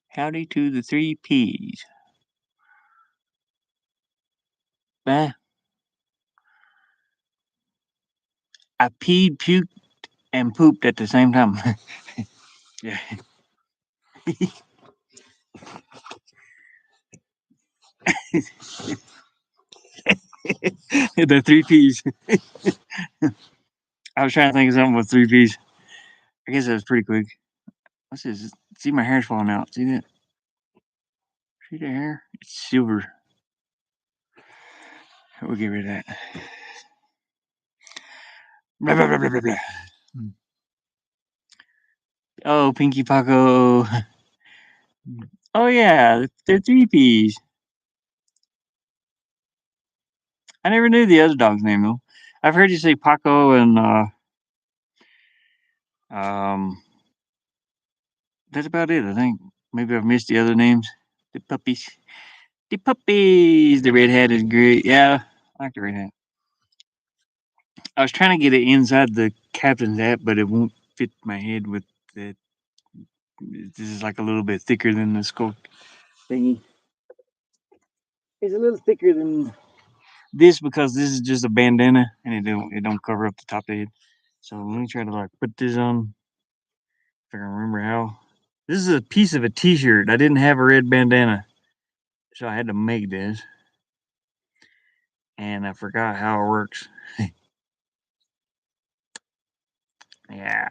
Howdy to the 3 P's. Bah. I peed, puked, and pooped at the same time. Yeah. The 3 P's. I was trying to think of something with 3 P's. I guess that was pretty quick. What's this? See, my hair's falling out. See that? See the hair? It's silver. We'll get rid of that. Blah, blah, blah, blah, blah, blah. Oh, Pinky Paco. Oh, yeah, they're 3 P's. I never knew the other dog's name, though. I've heard you say Paco and, that's about it, I think. Maybe I've missed the other names. The puppies. The puppies! The red hat is great. Yeah, I like the red hat. I was trying to get it inside the captain's hat, but it won't fit my head with the. This is like a little bit thicker than the skull thingy. It's a little thicker than this because this is just a bandana and it don't cover up the top of the head. So let me try to like put this on if I can remember how. This is a piece of a t-shirt. I didn't have a red bandana. So I had to make this. And I forgot how it works. Yeah.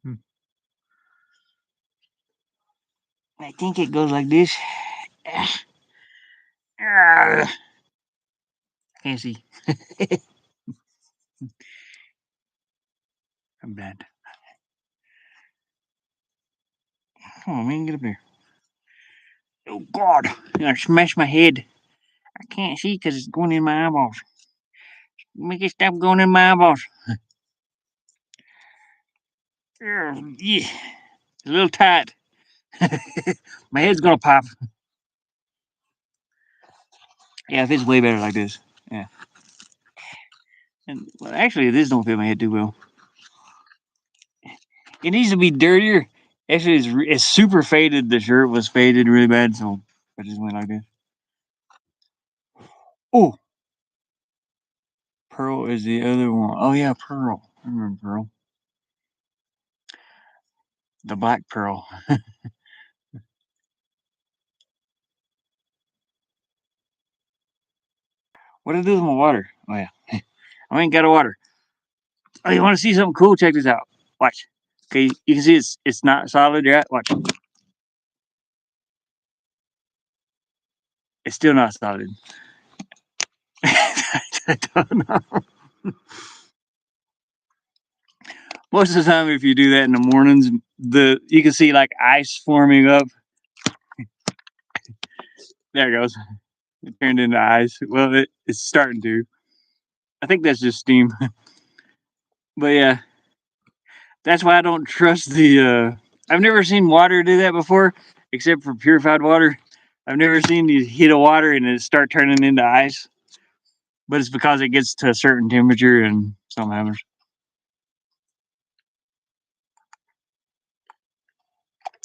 Hmm. I think it goes like this. Ah, can't see. I'm bad. Come on, man, get up here. Oh, God. I smashed my head. I can't see because it's going in my eyeballs. Make it stop going in my eyeballs. Yeah. It's a little tight. My head's going to pop. Yeah, it fits way better like this. Yeah. And well, actually, this don't fit my head too well. It needs to be dirtier. Actually, it's super faded. The shirt was faded really bad, so I just went like this. Oh, Pearl is the other one. Oh yeah, Pearl. I remember Pearl. The Black Pearl. What did I do with my water? Oh yeah, I ain't got a water. Oh, you want to see something cool? Check this out. Watch. Okay, you can see it's not solid, right? Watch. It's still not solid. I don't know. Most of the time, if you do that in the mornings, you can see like ice forming up. There it goes. It turned into ice. Well, it's starting to. I think that's just steam. But yeah, That's why I don't trust the. I've never seen water do that before, except for purified water. I've never seen you heat a water and it start turning into ice. But it's because it gets to a certain temperature and something happens.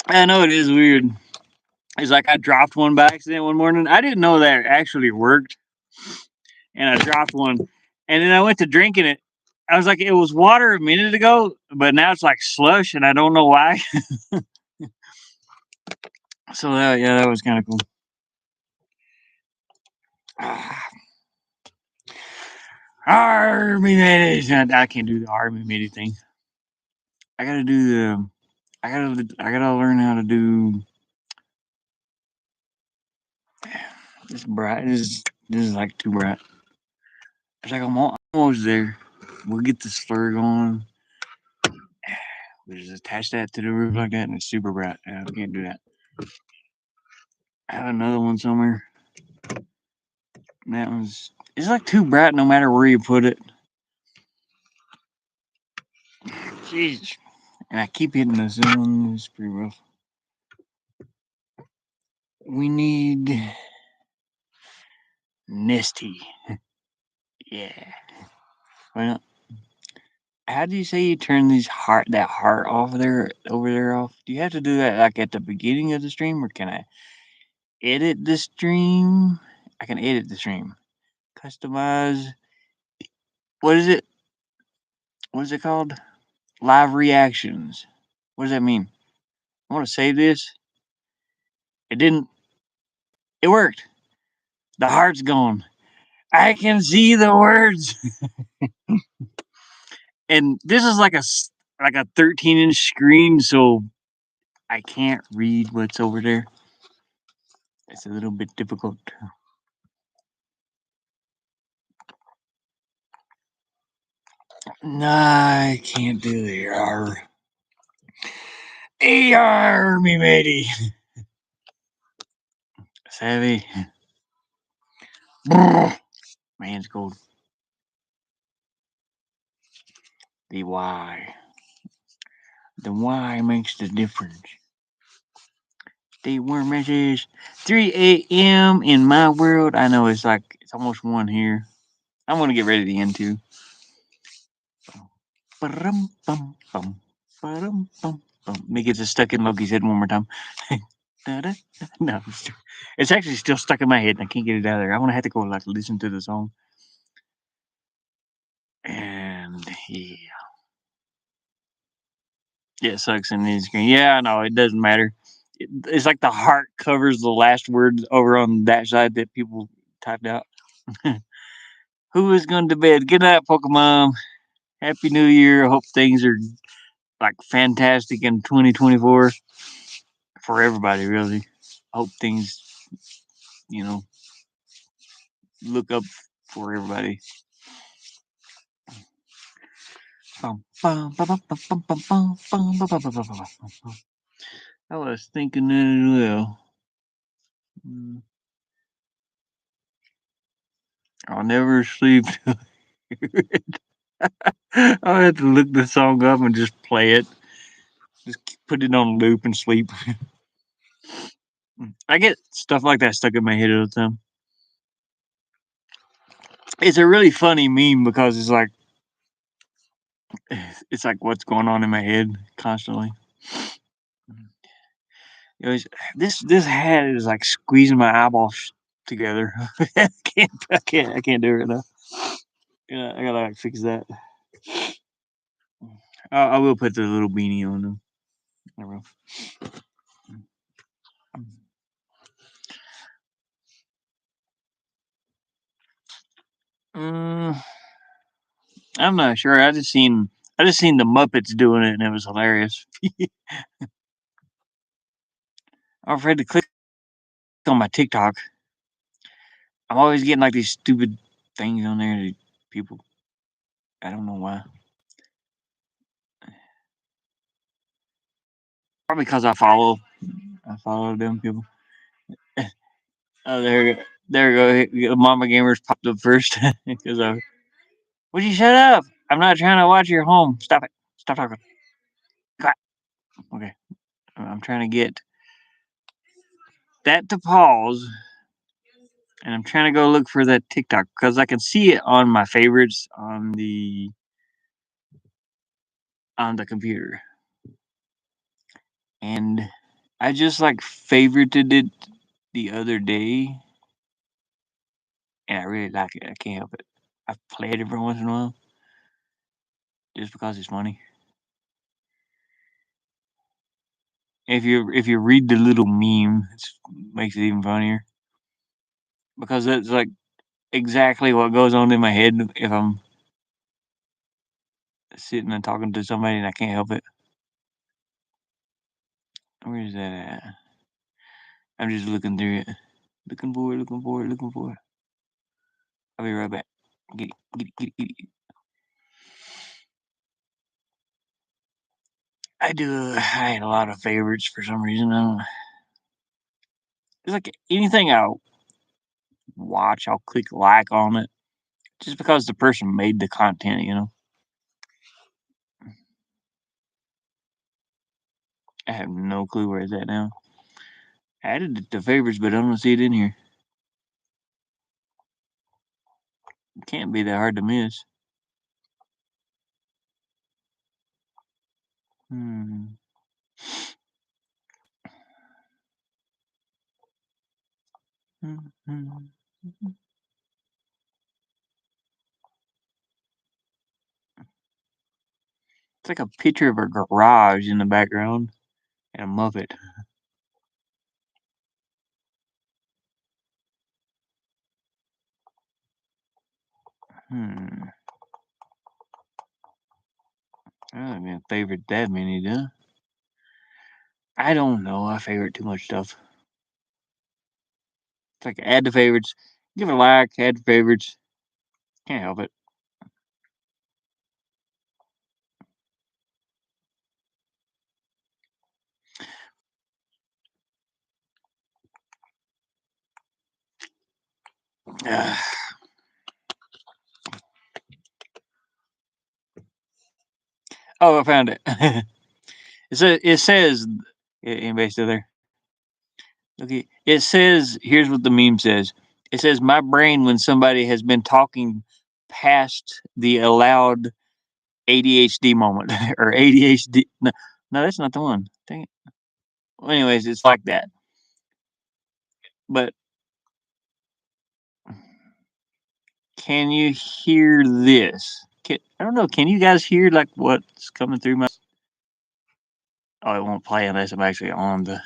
I know it is weird. It's like I dropped one by accident one morning. I didn't know that actually worked, and I dropped one, and then I went to drinking it. I was like, it was water a minute ago, but now it's like slush, and I don't know why. So yeah, that was kind of cool. Army matey. I can't do the army matey thing. I gotta do the. I gotta learn how to do this bright. This is like too bright. It's like I'm almost there. We'll get this slur going. We just attach that to the roof like that, and it's super bright. I can't do that. I have another one somewhere. That one's. It's like too bright no matter where you put it. Jeez. And I keep hitting the zone. It's pretty rough. We need Nesty. Yeah. Well, how do you say you turn that heart off there over there off? Do you have to do that like at the beginning of the stream, or can I edit the stream? I can edit the stream. Customize. What is it? What is it called? Live reactions. What does that mean? I want to save this. It didn't. It worked. The heart's gone. I can see the words. And this is like a 13-inch screen, so I can't read what's over there. It's a little bit difficult. Nah, I can't do the AR. AR, me matey. Savvy. Man's cold. The Y. The Y makes the difference. The worm message. 3 a.m. in my world. I know it's almost 1 here. I'm gonna get ready to end too. Make it just stuck in Loki's head one more time. No, it's actually still stuck in my head. And I can't get it out of there. I'm gonna have to go like listen to the song. And yeah, it sucks in the screen. Yeah, I know it doesn't matter. It's like the heart covers the last word over on that side that people typed out. Who is going to bed? Good night, Pokemon. Happy New Year. Hope things are like fantastic in 2024 for everybody. Really, hope things look up for everybody. I was thinking that as well. I'll never sleep. I'll have to look the song up and just play it. Just put it on loop and sleep. I get stuff like that stuck in my head all the time. It's a really funny meme because it's like what's going on in my head constantly. This hat is like squeezing my eyeballs together. I can't do it now. Yeah, I gotta like fix that. I will put the little beanie on them. I will. I'm not sure. I just seen the Muppets doing it and it was hilarious. I'm afraid to click on my TikTok. I'm always getting like these stupid things on there that people. I don't know why. Probably because I follow them people. Oh, there we go. Mama Gamers popped up first because would you shut up? I'm not trying to watch your home. Stop it. Stop talking. Okay, I'm trying to get that to pause, and I'm trying to go look for that TikTok because I can see it on my favorites on the computer, and I just like favorited it the other day, and I really like it. I can't help it. I play it every once in a while just because it's funny. If you read the little meme, it makes it even funnier because it's like exactly what goes on in my head if I'm sitting and talking to somebody and I can't help it. Where is that at? I'm just looking through it. Looking for it, looking for it, looking for it. I'll be right back. Get it, get it, get it, get it. I had a lot of favorites for some reason. It's like anything I watch, I'll click like on it just because the person made the content, you know. I have no clue where it's at now. I added it to favorites, but I don't see it in here. It can't be that hard to miss. Hmm. It's like a picture of a garage in the background and a Muppet. Hmm. I don't even favorite that many, though. I don't know. I favorite too much stuff. It's like add to favorites, give it a like, add to favorites. Can't help it. Oh, I found it. It says, anybody still there? Okay. It says, here's what the meme says. It says, my brain when somebody has been talking past the allowed ADHD moment or ADHD. No, no, that's not the one. Dang it. Well, anyways, it's like that. But can you hear this? I don't know. Can you guys hear like what's coming through my? Oh, it won't play unless I'm actually on the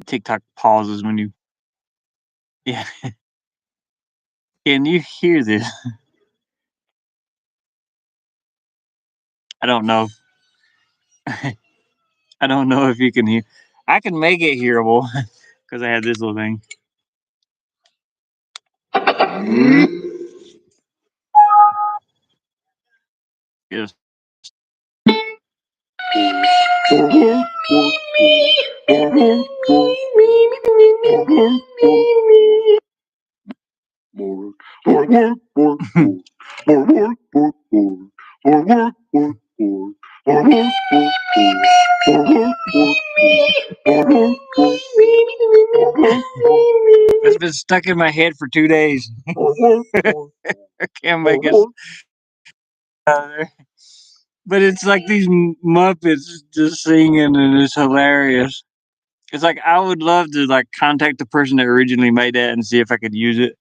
TikTok pauses when you. Yeah. Can you hear this? I don't know. I don't know if you can hear. I can make it hearable because I have this little thing. Yes. It's been stuck in my head for 2 days. I can't make it out of there. But it's like these Muppets just singing, and it's hilarious. It's like I would love to like contact the person that originally made that and see if I could use it.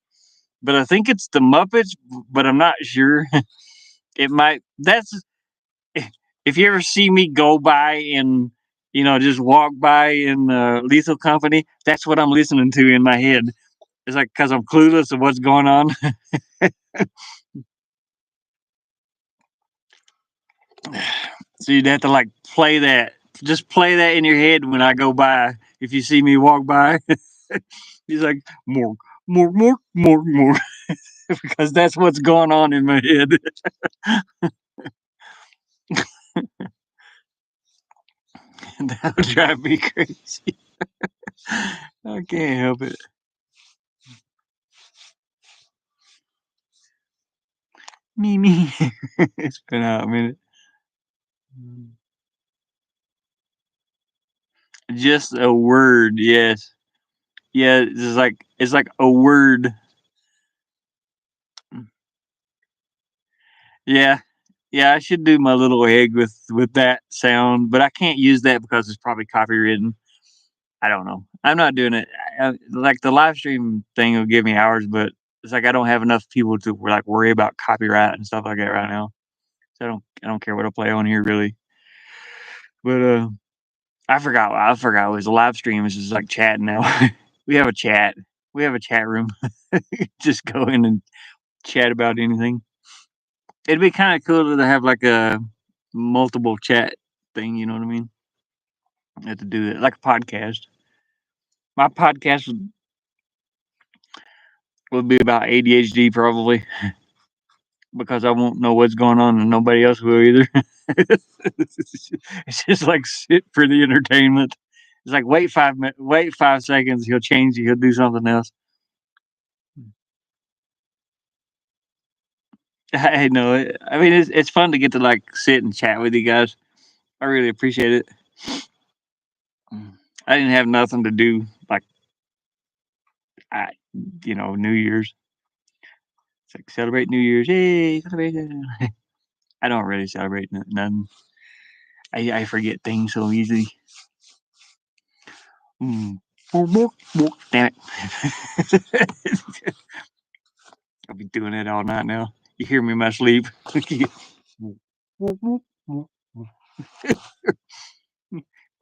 But I think it's the Muppets, but I'm not sure. It might. That's if you ever see me go by and just walk by in Lethal Company. That's what I'm listening to in my head. It's like because I'm clueless of what's going on. So you'd have to like play that. Just play that in your head when I go by. If you see me walk by, he's like more, more, more, more, more, because that's what's going on in my head. That would drive me crazy. I can't help it. Me. It's been out a minute. Just a word, yes. Yeah, it's like a word. Yeah. Yeah, I should do my little egg with that sound, but I can't use that because it's probably copywritten. I don't know. I'm not doing it. Like the live stream thing will give me hours, but it's like I don't have enough people to like worry about copyright and stuff like that right now. So I don't care what I play on here really. But I forgot it was a live stream. It's just like chatting now. We have a chat. We have a chat room. Just go in and chat about anything. It'd be kind of cool to have like a multiple chat thing. You know what I mean? I have to do it like a podcast. My podcast would be about ADHD probably because I won't know what's going on and nobody else will either. It's just like sit for the entertainment. It's like wait 5 seconds. He'll change. He'll do something else. I know it. I mean, it's fun to get to like sit and chat with you guys. I really appreciate it. I didn't have nothing to do like I, New Year's. It's like celebrate New Year's. Hey, celebrate. I don't really celebrate nothing. I forget things so easily. Mm. Damn it. I'll be doing it all night now. You hear me in my sleep. Me,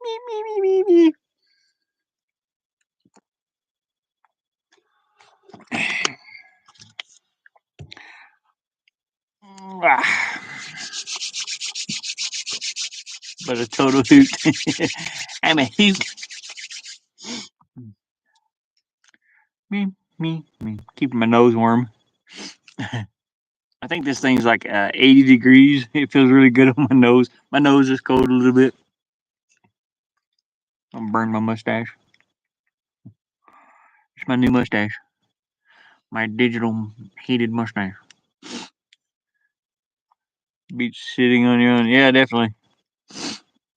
me, me, me, me. Ah, but a total hoot. I'm a hoot. Me, me. Keeping my nose warm. I think this thing's like 80 degrees. It feels really good on my nose. My nose is cold a little bit. I'm gonna burn my mustache. It's my new mustache. My digital heated mustache. Beach sitting on your own. Yeah, definitely.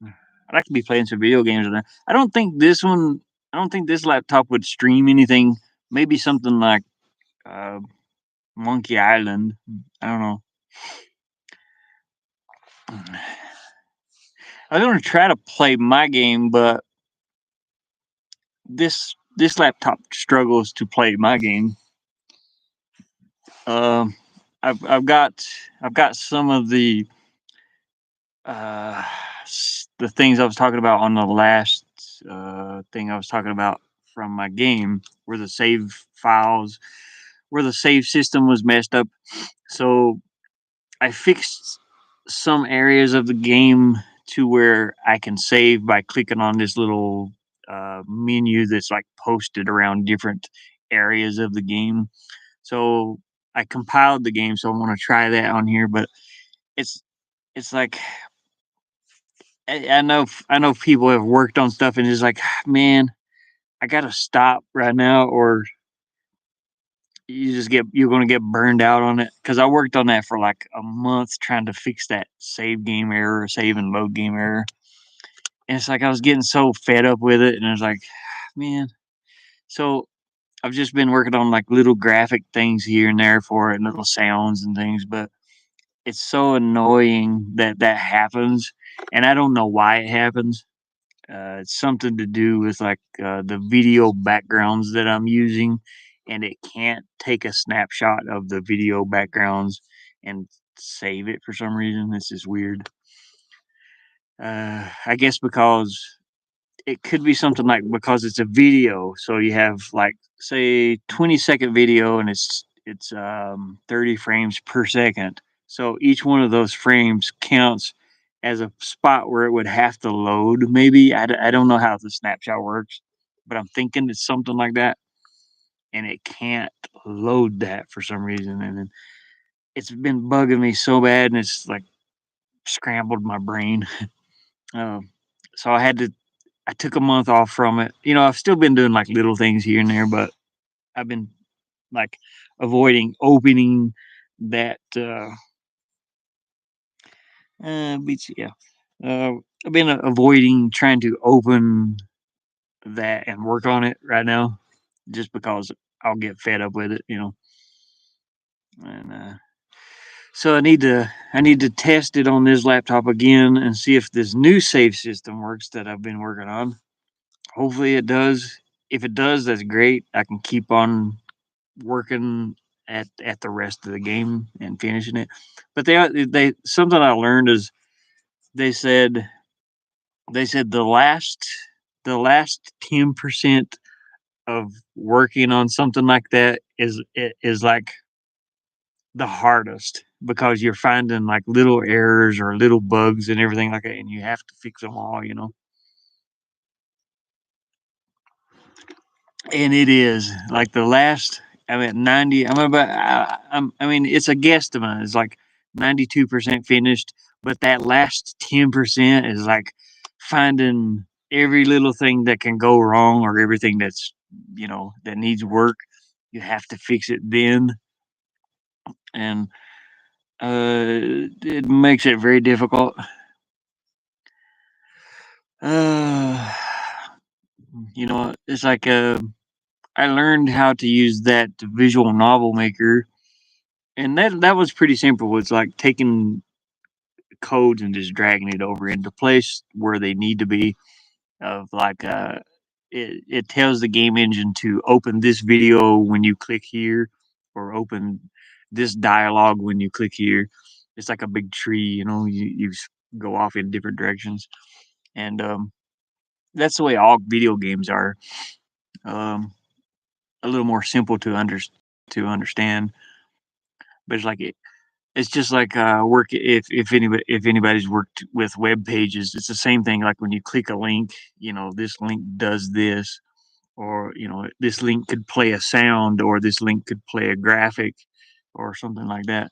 I'd like to be playing some video games on there. I don't think this one. I don't think this laptop would stream anything. Maybe something like uh, Monkey Island. I don't know. I was gonna try to play my game, but this laptop struggles to play my game. Um, I've got some of uh, the things I was talking about on the last thing I was talking about from my game, where the save files, where the save system was messed up. So I fixed some areas of the game to where I can save by clicking on this little menu that's like posted around different areas of the game. So I compiled the game, so I want to try that on here. But it's it's like I know people have worked on stuff and it's like, man, I gotta stop right now, or you're gonna get burned out on it. Because I worked on that for like a month trying to fix that save game error, save and load game error, and it's like I was getting so fed up with it, and I was like, man. So I've just been working on like little graphic things here and there for it, and little sounds and things, but it's so annoying that that happens, and I don't know why it happens. It's something to do with like the video backgrounds that I'm using, and it can't take a snapshot of the video backgrounds and save it for some reason. This is weird. I guess because it could be something like because it's a video, so you have like say 20-second video, and it's 30 frames per second. So each one of those frames counts as a spot where it would have to load. Maybe I don't know how the snapshot works, but I'm thinking it's something like that, and it can't load that for some reason, and then it's been bugging me so bad, and it's like scrambled my brain. Um, so I took a month off from it. I've still been doing like little things here and there, but I've been like avoiding opening that beats yeah. I've been avoiding trying to open that and work on it right now, just because I'll get fed up with it. And so I need to test it on this laptop again and see if this new save system works that I've been working on. Hopefully it does. If it does, that's great. I can keep on working at the rest of the game and finishing it. But they something I learned is they said they said the last 10% of working on something like that is like the hardest, because you're finding like little errors or little bugs and everything like that, and you have to fix them all. And it is like the last. I'm at 90. I mean, it's a guesstimate. It's like 92% finished, but that last 10% is like finding every little thing that can go wrong, or everything that needs work. You have to fix it then, and it makes it very difficult. Uh, it's like I learned how to use that visual novel maker, and that was pretty simple. It's like taking codes and just dragging it over into place where they need to be. Of like it tells the game engine to open this video when you click here, or open this dialogue when you click here. It's like a big tree. You go off in different directions, and that's the way all video games are. Um, a little more simple to understand, but it's just like work. If anybody's worked with web pages, it's the same thing. Like when you click a link, this link does this, or this link could play a sound, or this link could play a graphic, or something like that.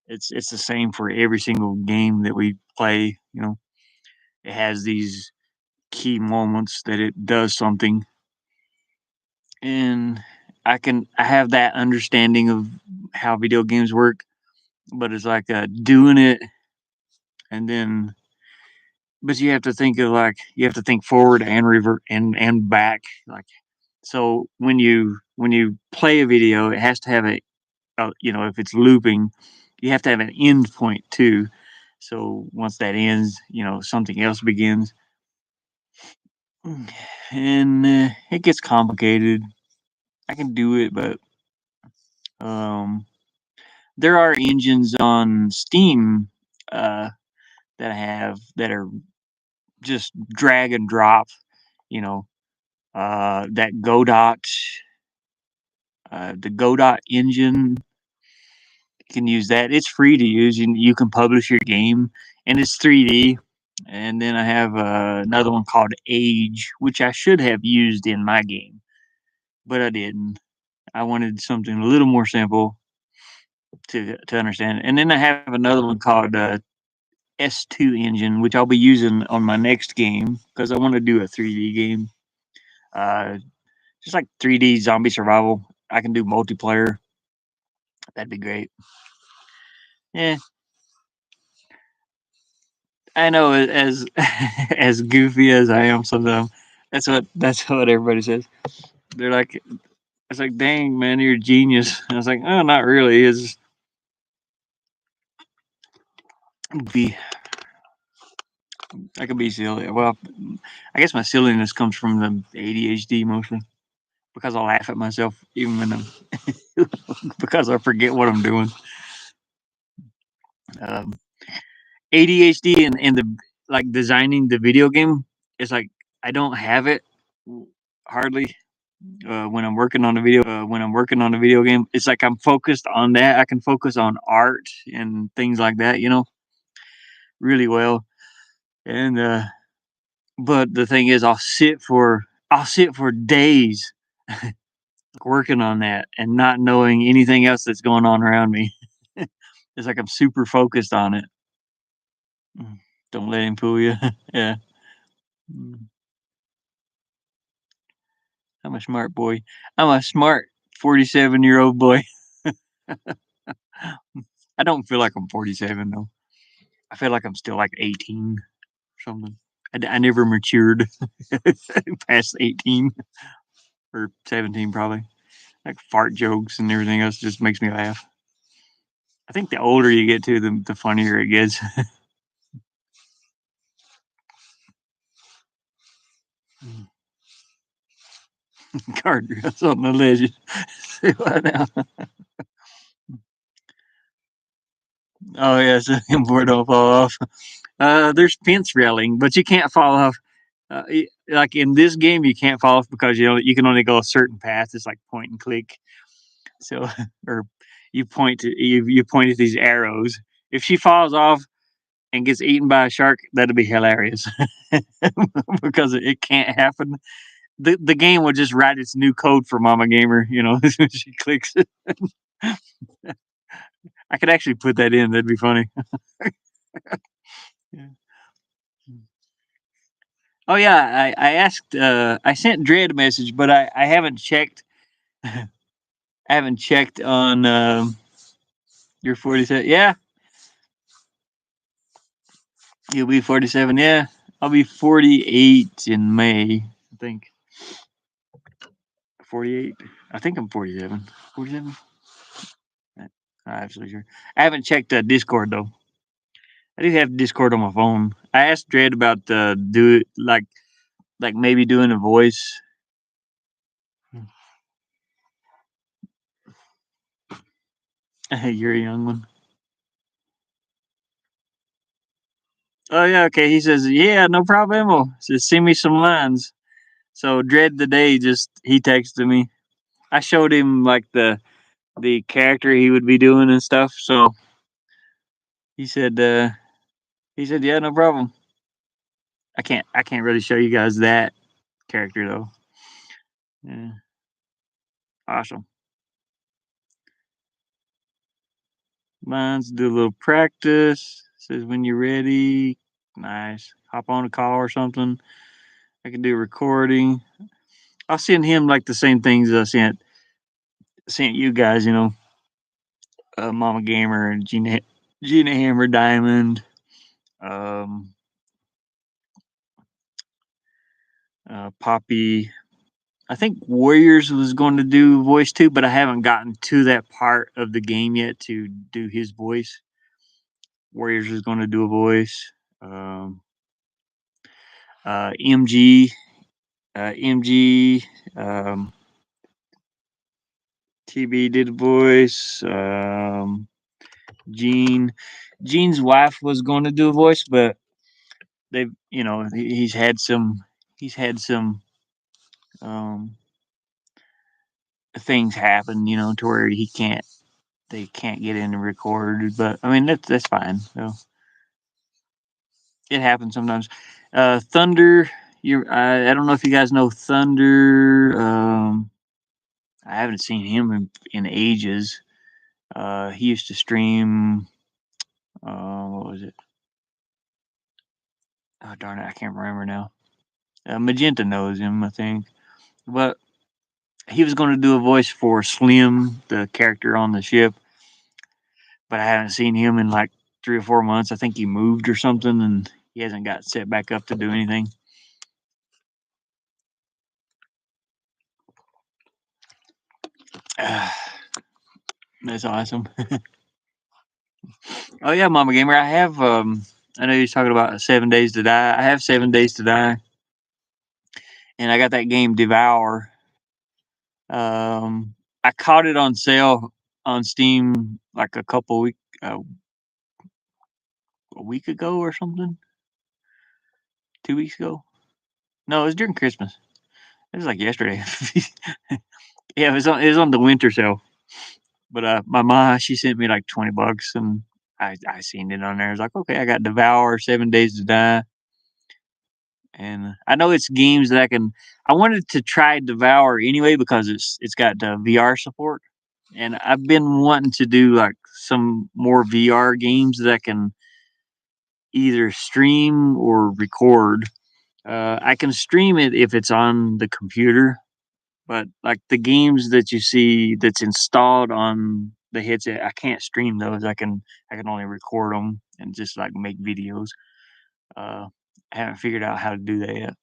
It's the same for every single game that we play. It has these key moments that it does something, and I have that understanding of how video games work, but it's like doing it, and then but you have to think forward and revert and back. Like, so when you play a video, it has to have if it's looping, you have to have an end point too. So once that ends, something else begins, and it gets complicated. I can do it, but um, there are engines on Steam uh, that I have that are just drag and drop. You know, that the Godot engine. You can use that. It's free to use. You can publish your game, and it's 3D. And then I have another one called Age, which I should have used in my game, but I didn't. I wanted something a little more simple to understand. And then I have another one called S2 Engine, which I'll be using on my next game because I want to do a 3D game. Uh, just like 3D zombie survival. I can do multiplayer. That'd be great. Yeah, I know. As as goofy as I am sometimes, that's what everybody says. They're like, it's like, dang man, you're a genius. And I was like, oh, not really. It's be I could be silly. Well, I guess my silliness comes from the ADHD mostly, because I laugh at myself even when I'm because I forget what I'm doing. Um, ADHD and the like designing the video game is like I don't have it hardly when I'm working on a video game. It's like I'm focused on that. I can focus on art and things like that, really well. And but the thing is, I'll sit for days working on that and not knowing anything else that's going on around me. It's like I'm super focused on it. Mm. Don't let him fool you. Yeah. Mm. I'm a smart boy. I'm a smart 47-year-old boy. I don't feel like I'm 47 though. I feel like I'm still like 18 or something. I never matured past 18 or 17 probably. Like fart jokes and everything else just makes me laugh. I think the older you get to, the funnier it gets. Guardrails on the ledges. See what now? Oh yeah, so board don't fall off. There's fence railing, but you can't fall off. Like in this game, you can't fall off because you can only go a certain path. It's like point and click. So, or you point at these arrows. If she falls off and gets eaten by a shark, that'd be hilarious because it can't happen. The game will just write its new code for Mama Gamer. She clicks it. I could actually put that in. That'd be funny. Yeah. Oh yeah, I asked. I sent Dread a message, but I haven't checked. I haven't checked on your 47. Yeah, you'll be 47. Yeah, I'll be 48 in May. I think 48. I think I'm 47. 47. I'm absolutely sure. I haven't checked Discord though. I do have Discord on my phone. I asked Dread about do it like maybe doing a voice. You're a young one. Oh yeah, okay. He says, yeah, no problemo. Says send me some lines. So Dread today just he texted me. I showed him like the character he would be doing and stuff. So he said yeah, no problem. I can't really show you guys that character though. Yeah. Awesome. Mine's do a little practice. Says when you're ready. Nice. Hop on a call or something. I can do recording. I'll send him like the same things I sent you guys, Mama Gamer and Gina Hammer Diamond. Um Poppy. I think Warriors was going to do voice too, but I haven't gotten to that part of the game yet to do his voice. Warriors is going to do a voice. Um, MG, MG, TB did a voice. Gene's wife was going to do a voice, but he's had some um, things happen, to where they can't get in and record. But I mean, that's fine. So it happens sometimes. Thunder, I don't know if you guys know Thunder. I haven't seen him in ages. He used to stream. What was it? Oh darn it, I can't remember now. Magenta knows him, I think. But he was going to do a voice for Slim, the character on the ship. But I haven't seen him in like 3 or 4 months. I think he moved or something, and he hasn't got set back up to do anything. That's awesome. Oh yeah, Mama Gamer. I have. I know you're talking about 7 Days to Die. I have 7 Days to Die, and I got that game Devour. I caught it on sale on Steam like a week ago or something. 2 weeks ago. No, it was during Christmas. It was like yesterday. Yeah, it was on the winter sale. But my mom, she sent me like $20, and I seen it on there. I was like, okay, I got Devour, 7 Days to Die, and I know it's games that I can. I wanted to try Devour anyway because it's got VR support, and I've been wanting to do like some more VR games that I can either stream or record. I can stream it if it's on the computer, but like the games that you see that's installed on the headset. I can't stream those. I can only record them and just like make videos. Uh, I haven't figured out how to do that yet.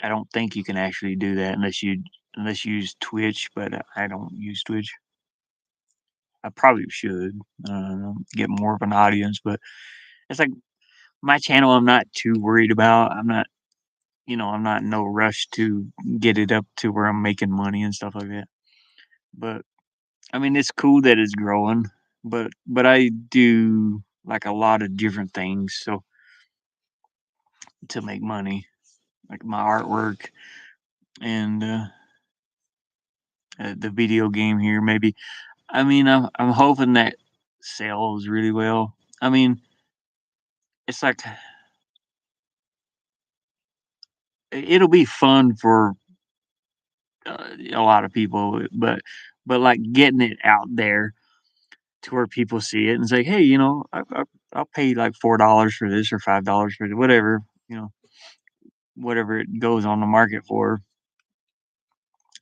I don't think you can actually do that unless you use Twitch, but I don't use Twitch. I probably should get more of an audience, but it's like my channel. I'm not too worried about. I'm not in no rush to get it up to where I'm making money and stuff like that. But I mean, it's cool that it's growing, but I do like a lot of different things so to make money, like my artwork and the video game here. Maybe I mean I'm hoping that sells really well. I mean, it's like it'll be fun for a lot of people, but like getting it out there to where people see it and say, hey, I'll pay like $4 for this or $5 for whatever, whatever it goes on the market for.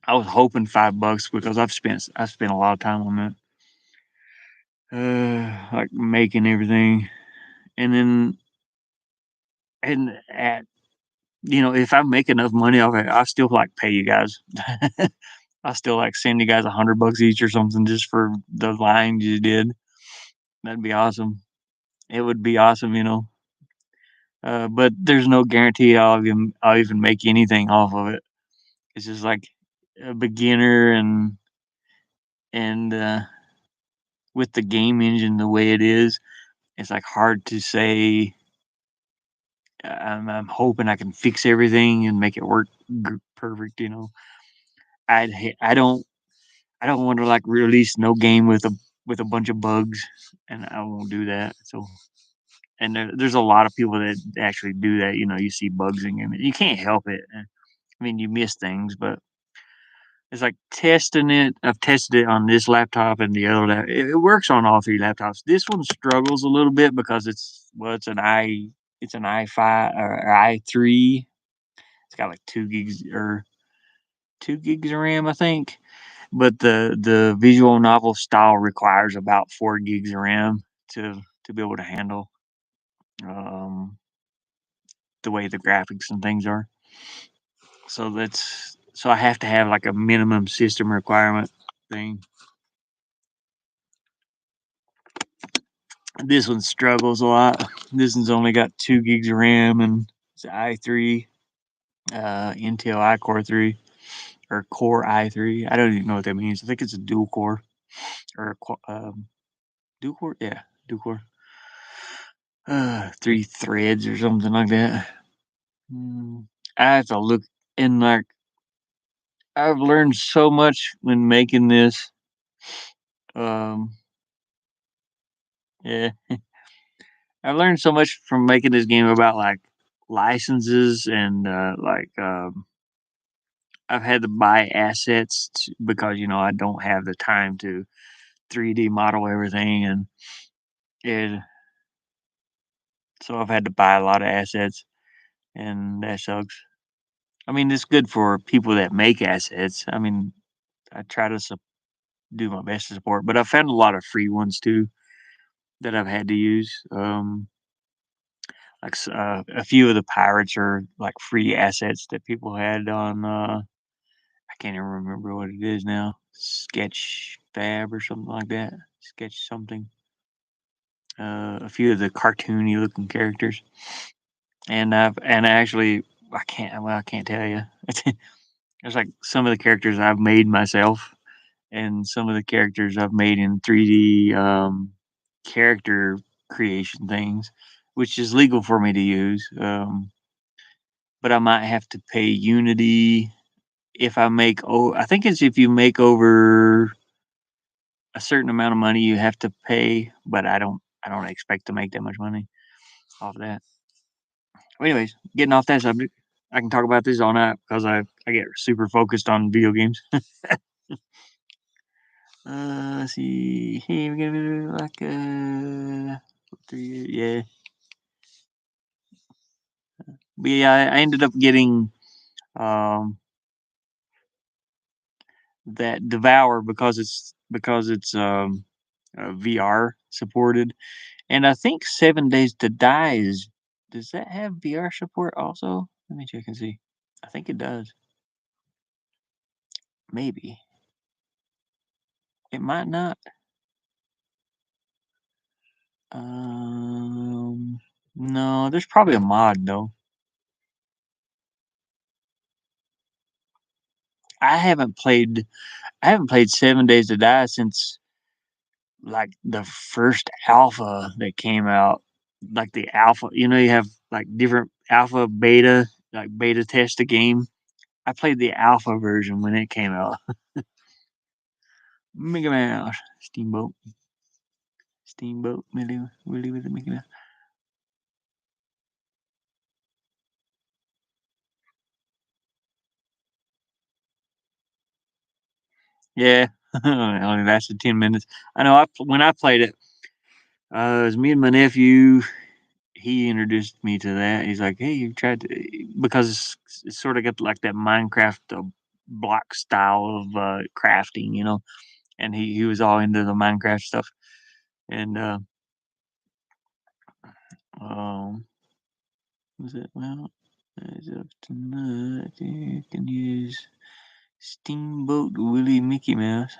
I was hoping $5 because I spent a lot of time on that, like making everything, and then and at if I make enough money off it, I still like pay you guys. I still like send you guys $100 each or something just for the lines you did. That'd be awesome. It would be awesome. But there's no guarantee I'll even make anything off of it. It's just like a beginner and with the game engine the way it is, it's like hard to say. I'm hoping I can fix everything and make it work perfect. I don't want to like release no game with a bunch of bugs, and I won't do that. So, and there's a lot of people that actually do that. You see bugs in game, you can't help it. I mean, you miss things, but it's like testing it. I've tested it on this laptop and the other laptop. It works on all three laptops. This one struggles a little bit because it's an i5 or i3. It's got like 2 gigs or 2 gigs of RAM, I think. But the visual novel style requires about 4 gigs of RAM to be able to handle um, the way the graphics and things are. So I have to have like a minimum system requirement thing. This one struggles a lot. This one's only got 2 gigs of RAM and it's i3, Intel iCore 3 or Core i3. I don't even know what that means. I think it's a dual core or dual core. Yeah, dual core. 3 threads or something like that. I have to look and like I've learned so much when making this. Um, yeah, I've learned so much from making this game about like licenses and I've had to buy assets because I don't have the time to 3D model everything, and so I've had to buy a lot of assets, and that sucks. I mean, it's good for people that make assets. I mean, I try to do my best to support, but I found a lot of free ones too that I've had to use. A few of the pirates are like free assets that people had on. I can't even remember what it is now. Sketch Fab or something like that. Sketch something. A few of the cartoony looking characters, and actually I can't tell you. There's like some of the characters I've made myself, and some of the characters I've made in 3D character creation things, which is legal for me to use. But I might have to pay Unity if I make. Oh, I think it's if you make over a certain amount of money, you have to pay. But I don't expect to make that much money off that. Well, anyways, getting off that subject, I can talk about this all night because I get super focused on video games. Let's see. Hey, we're gonna do like 3, yeah. But yeah, I ended up getting um that Devour because because it's VR supported, and I think 7 Days to Die is. Does that have VR support also? Let me check and see. I think it does. Maybe it might not. Um, no, there's probably a mod though. I haven't played. I haven't played 7 Days to Die since like the first alpha that came out. Like the alpha, you have like different alpha, beta, like beta test the game. I played the alpha version when it came out. Mega Mouse, Steamboat, Willie with the Mickey Mouse. Yeah, it only lasted 10 minutes. I know. When I played it, it was me and my nephew. He introduced me to that. He's like, "Hey, you tried to," because it's sort of got like that Minecraft block style of crafting. And he was all into the Minecraft stuff. And um, was it well? As of tonight, you can use Steamboat Willie Mickey Mouse.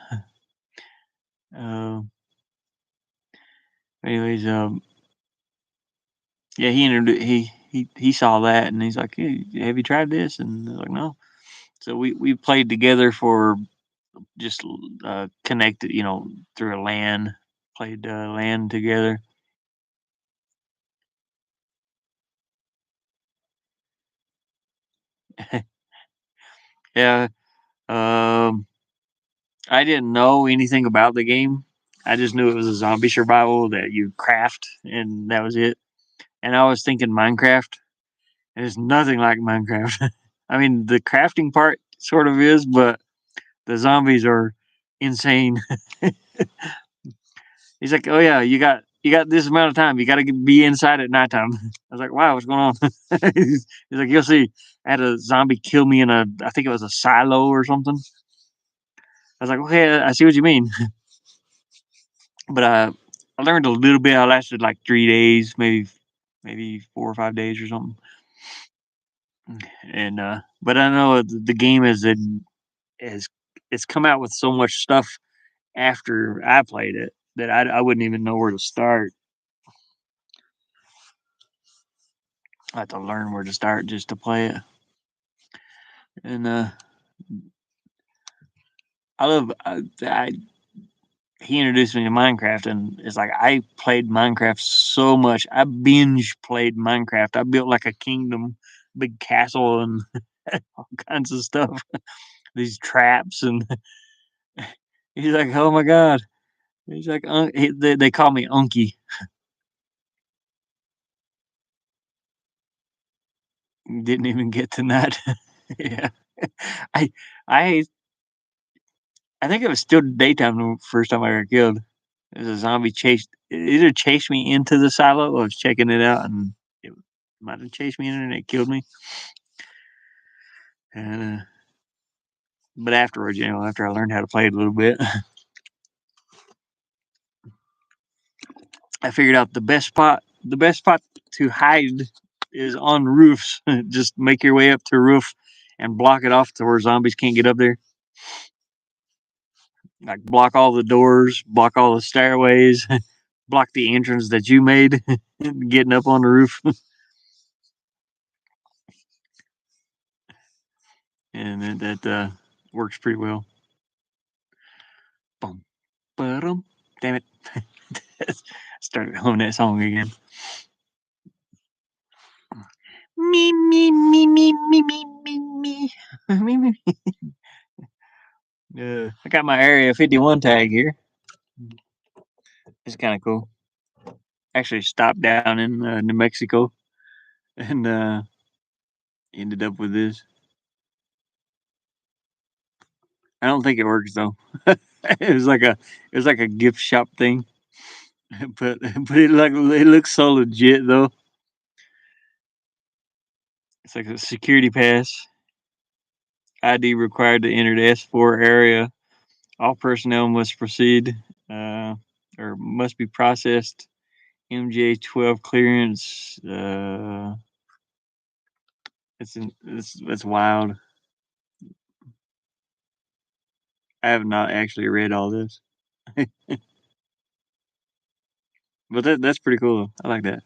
Uh, anyways, yeah, he saw that and he's like, "Hey, have you tried this?" And I was like, "No." So we played together for just connected, through a LAN. Played LAN together. Yeah. Um, I didn't know anything about the game. I just knew it was a zombie survival that you craft, and that was it. And I was thinking Minecraft, and it's nothing like Minecraft. I mean, the crafting part sort of is, but the zombies are insane. He's like, "Oh yeah, you got this amount of time. You got to be inside at nighttime." I was like, "Wow, what's going on?" He's like, "You'll see." I had a zombie kill me in I think it was a silo or something. I was like, "Okay, I see what you mean." But I learned a little bit. I lasted like 3 days, maybe 4 or 5 days or something. And but I know the game is it's come out with so much stuff after I played it that I wouldn't even know where to start. I have to learn where to start just to play it. And I love he introduced me to Minecraft, and it's like I played Minecraft so much. I binge played Minecraft. I built like a kingdom, big castle, and all kinds of stuff. These traps, and he's like, "Oh my god!" He's like, they call me Unky." Didn't even get to that. Yeah, I I I think it was still daytime the first time I got killed. There's a zombie it either chased me into the silo or I was checking it out, and it might have chased me in and it killed me. And but afterwards, after I learned how to play it a little bit, I figured out the best spot to hide is on roofs. Just make your way up to a roof and block it off to where zombies can't get up there. Like block all the doors, block all the stairways, block the entrance that you made getting up on the roof. And that works pretty well. Boom, ba-dum. Damn it. Started humming that song again. Me, me, me, me, me, me, me, me. Me, me. I got my Area 51 tag here. It's kind of cool. Actually, stopped down in New Mexico and ended up with this. I don't think it works though. it was like a gift shop thing, but it looks so legit though. It's like a security pass. ID required to enter the S4 area. All personnel must proceed, uh, or must be processed. MJ-12 clearance. It's wild. I have not actually read all this, but that's pretty cool. I like that.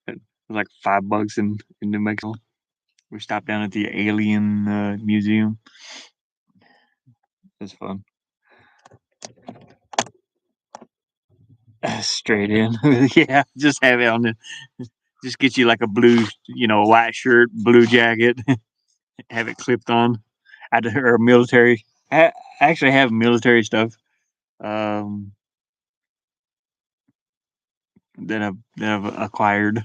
It was like $5 in New Mexico. We stopped down at the Alien Museum. It's fun. Straight in, yeah. Just have it on the. Just get you like a blue, white shirt, blue jacket. Have it clipped on. Or military. I actually have military stuff. Um, that I've acquired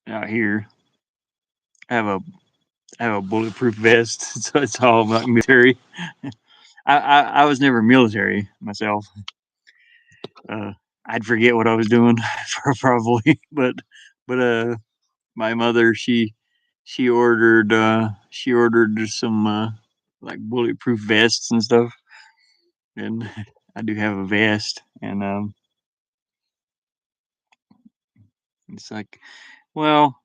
out here. I have a I have a bulletproof vest, so it's all like military. I was never military myself. Uh, I'd forget what I was doing probably, but my mother she ordered some like bulletproof vests and stuff, and I do have a vest, and it's like, well,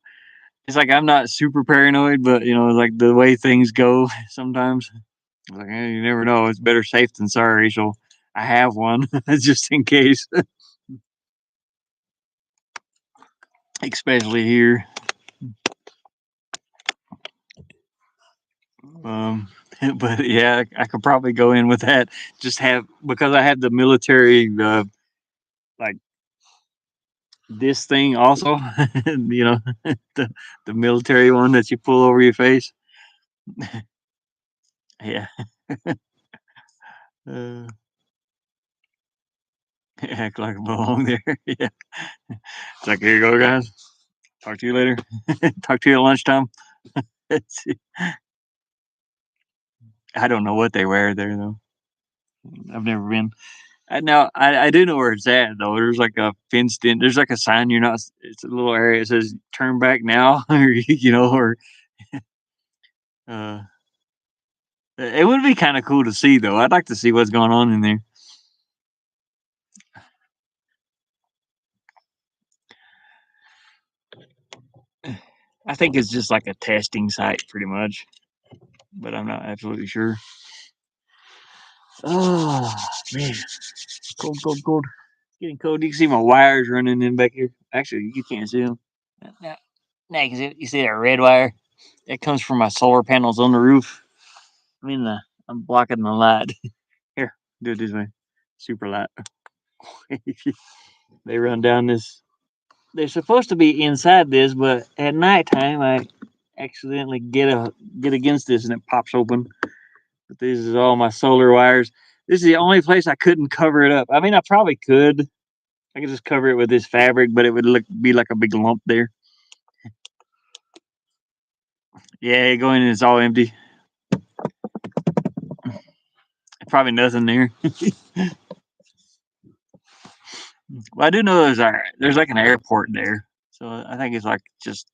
it's like I'm not super paranoid, but like the way things go sometimes. Like, you never know. It's better safe than sorry. So I have one just in case, especially here. Um, but yeah, I could probably go in with that. Just have because I have the military, like this thing also. The the military one that you pull over your face. Yeah, uh, act like I belong there. Yeah, it's like, here you go, guys. Talk to you later. Talk to you at lunchtime. I don't know what they wear there though. I've never been. Now I do know where it's at though. There's like a fenced in. There's like a sign. You're not. It's a little area. It says "Turn back now," or uh, it would be kind of cool to see though. I'd like to see what's going on in there. I think it's just like a testing site, pretty much, but I'm not absolutely sure. Oh man, cold, cold, cold. Getting cold. You can see my wires running in back here. Actually, you can't see them. Now, now you see that red wire? That comes from my solar panels on the roof. I mean, I'm blocking the light. Here, do it this way. Super light. They run down this. They're supposed to be inside this, but at nighttime I accidentally get against this and it pops open. But this is all my solar wires. This is the only place I couldn't cover it up. I mean, I probably could. I could just cover it with this fabric, but it would be like a big lump there. Yeah, you go in and it's all empty. Probably nothing there. Well, I do know there's like an airport there, so I think it's like just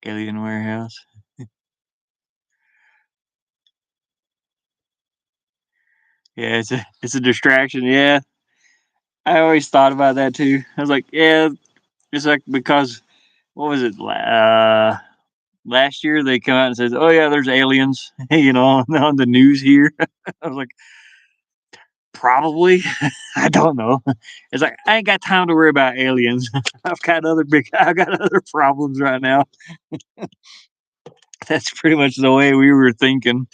alien warehouse. Yeah, it's a distraction. Yeah, I always thought about that too. I was like, yeah, it's like because what was it? Last year they come out and says, "Oh yeah, there's aliens," on the news here. I was like, probably. I don't know. It's like I ain't got time to worry about aliens. I've got other problems right now. That's pretty much the way we were thinking.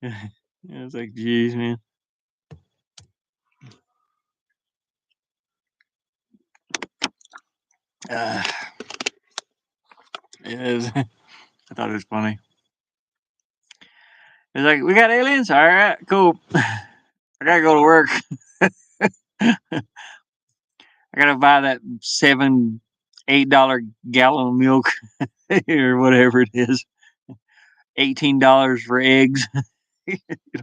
I was like, geez, man. Uh, it is. I thought it was funny. It's like, we got aliens? All right, cool. I gotta go to work. I gotta buy that $7, $8 gallon of milk or whatever it is. $18 for eggs. You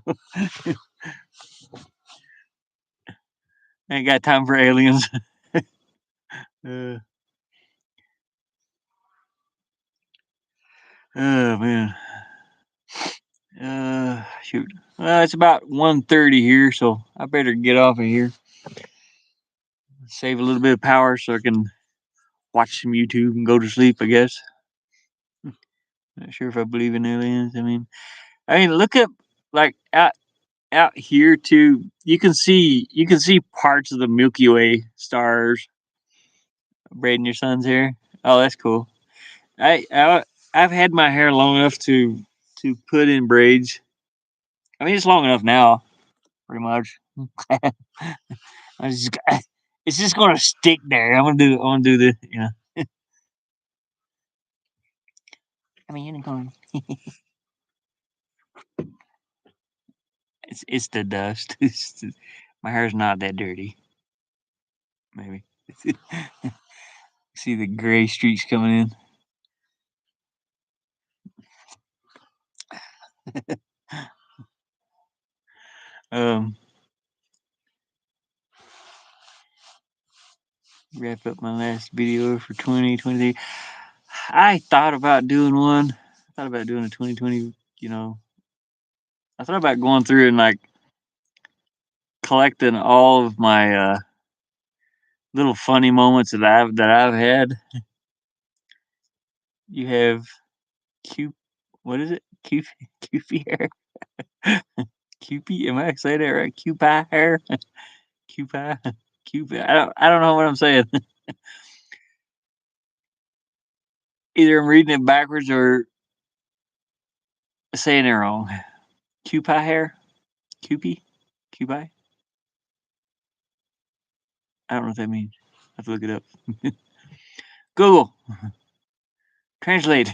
know? I ain't got time for aliens. uh, oh man. Shoot. Well, it's about 1:30 here, so I better get off of here. Save a little bit of power so I can watch some YouTube and go to sleep, I guess. Not sure if I believe in aliens. I mean, look up like out here too. You can see parts of the Milky Way stars. Braiding your son's hair. Oh, that's cool. I've had my hair long enough to put in braids. I mean, it's long enough now, pretty much. I just, it's just gonna stick there. I'm gonna do the, I mean, it's the dust. My hair's not that dirty. Maybe. See the gray streaks coming in. um, Wrap up my last video for 2023. I thought about doing one. I thought about doing a 2020. I thought about going through and like collecting all of my little funny moments that I've had. You have Q. What is it? Cupid hair. Cupid. Am I saying that right? Cupid hair. Cupid. Cupid. I don't know what I'm saying. Either I'm reading it backwards or saying it wrong. Cupid hair. Cupid. Cupid. I don't know what that means. I have to look it up. Google. Translate.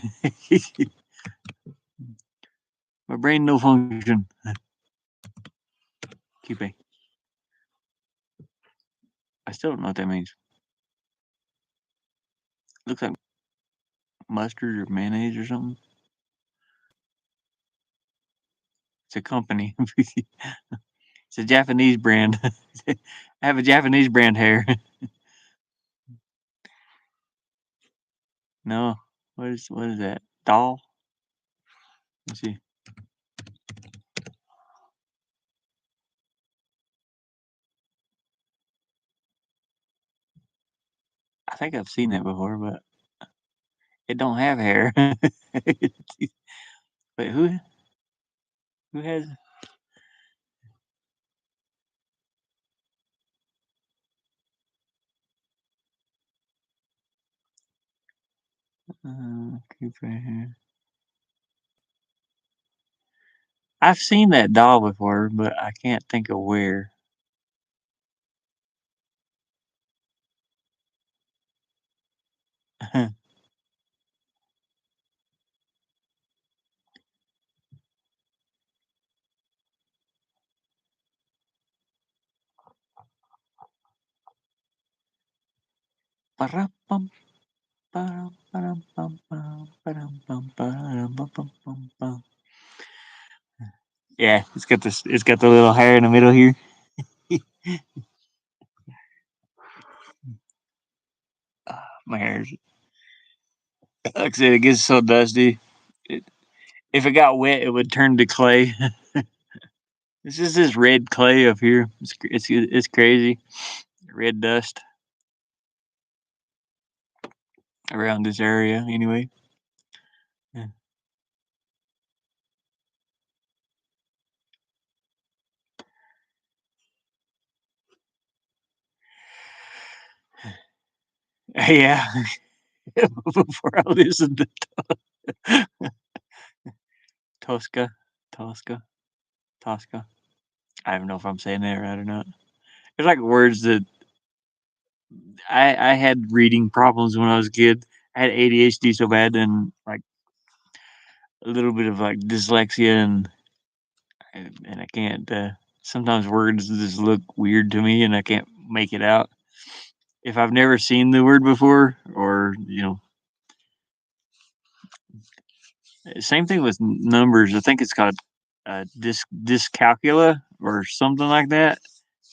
My brain no function. Cupid. I still don't know what that means. Looks like mustard or mayonnaise or something. It's a company. It's a Japanese brand. I have a Japanese brand hair. No. What is that? Doll? Let's see. I think I've seen that before, but it don't have hair. Wait, who has Cooper hair? I've seen that doll before, but I can't think of where. Ba-rum-bum, ba-rum, ba-rum, bum, bum, ba-dum, bum, ba-dum, bum, bum, bum, bum. Yeah, it's got this. It's got the little hair in the middle here. My hair's like I said, it gets so dusty. It, if it got wet, it would turn to clay. It's just this red clay up here. It's crazy. Red dust around this area, anyway. Yeah. Yeah. Before I listened to Tosca, Tosca, Tosca. I don't know if I'm saying that right or not. There's like words that I had reading problems when I was a kid. I had ADHD so bad and like a little bit of like dyslexia and I can't. Sometimes words just look weird to me and I can't make it out. If I've never seen the word before, or same thing with numbers. I think it's called dyscalculia or something like that.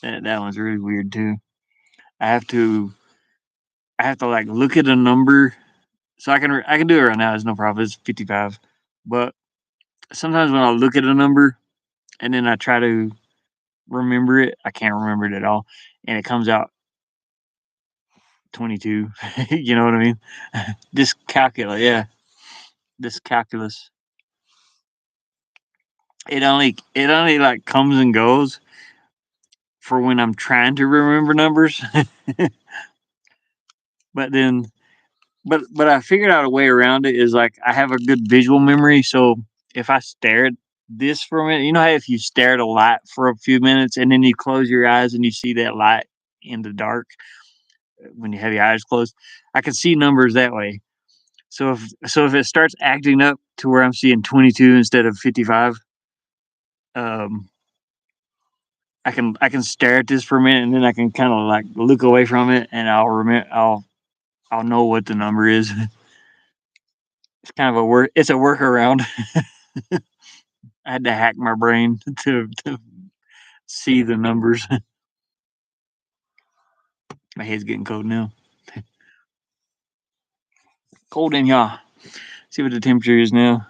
That one's really weird too. I have to I have to like look at a number, so I can do it right now. It's no problem. It's 55, but sometimes when I look at a number and then I try to remember it, I can't remember it at all, and it comes out 22. You know what I mean? Dyscalculia, yeah, dyscalculus. It only like comes and goes for when I'm trying to remember numbers. but then but I figured out a way around it is like I have a good visual memory. So if I stare at this for a minute, you know how if you stare at a light for a few minutes and then you close your eyes and you see that light in the dark when you have your eyes closed, I can see numbers that way. So if it starts acting up to where I'm seeing 22 instead of 55, um, I can stare at this for a minute and then I can kind of like look away from it and I'll know what the number is. It's kind of a work. It's a workaround. I had to hack my brain to see the numbers. My head's getting cold now. Cold in ya. See what the temperature is now.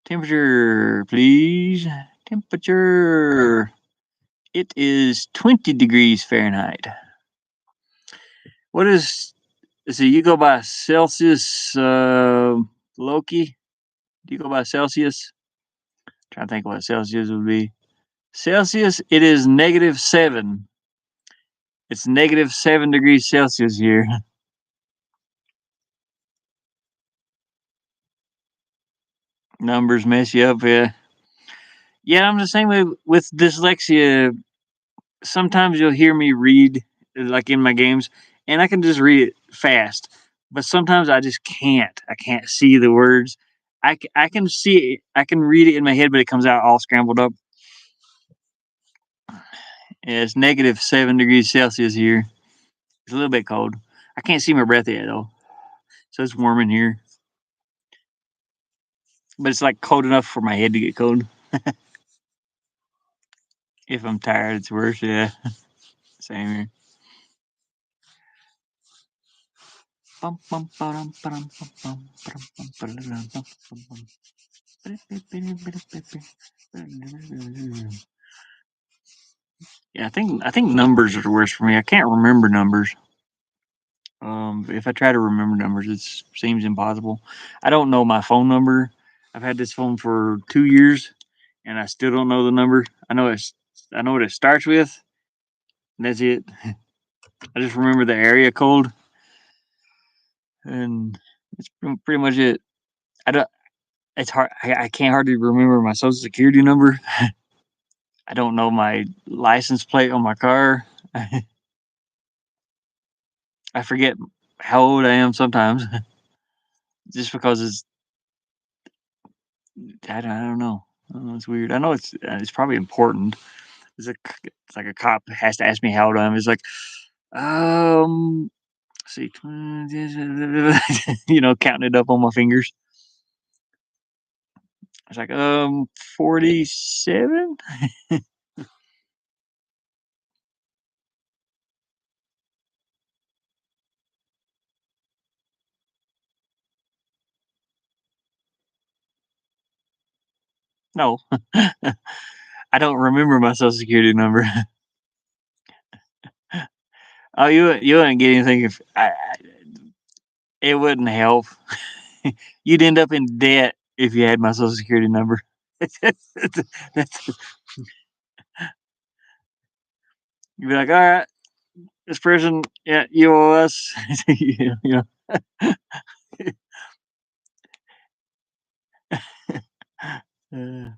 Temperature, please. Temperature. It is 20 degrees Fahrenheit. What is? So you go by Celsius, Loki? Do you go by Celsius? Trying to think what Celsius would be. Celsius, it is -7. It's -7 degrees Celsius here. Numbers mess you up, yeah. Yeah, I'm the same way with dyslexia. Sometimes you'll hear me read, like in my games, and I can just read it fast. But sometimes I just can't. I can't see the words. I can see it. I can read it in my head, but it comes out all scrambled up. Yeah, it's -7 degrees Celsius here. It's a little bit cold. I can't see my breath yet though, so it's warm in here. But it's like cold enough for my head to get cold. If I'm tired, it's worse. Yeah, same here. Yeah, I think numbers are the worst for me. I can't remember numbers. If I try to remember numbers, it seems impossible. I don't know my phone number. I've had this phone for 2 years, and I still don't know the number. I know what it starts with, and that's it. I just remember the area code, and it's pretty much it. I don't. It's hard. I can't hardly remember my social security number. I don't know my license plate on my car. I forget how old I am sometimes, just because I don't know. I don't know. It's weird. I know it's probably important. It's like a cop has to ask me how old I am. It's like, um, let's see, counting it up on my fingers. It's like 47. No, I don't remember my social security number. Oh, you wouldn't get anything if it wouldn't help. You'd end up in debt if you had my social security number. That's, you'd be like, all right, this person, yeah, you owe us. you know, uh,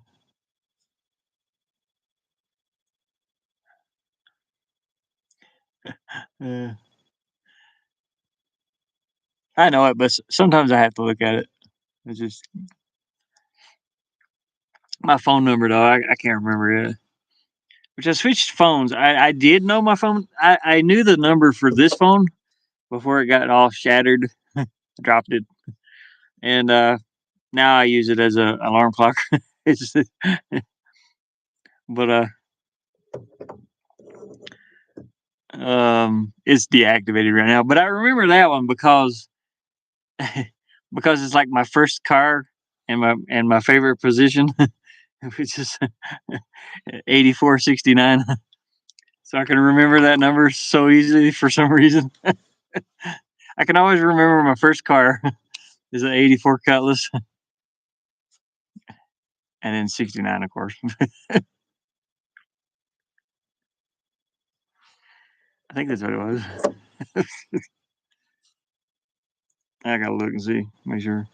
uh, I know it, but sometimes I have to look at it. It's just my phone number though. I can't remember it. Which I switched phones. I did know my phone. I knew the number for this phone before it got all shattered. I dropped it, and now I use it as a alarm clock. it's but it's deactivated right now. But I remember that one because because it's like my first car. and my favorite position, which is 8469. So I can remember that number so easily for some reason. I can always remember my first car is an 84 Cutlass, and then 69, of course. I think that's what it was. I gotta look and see, make sure.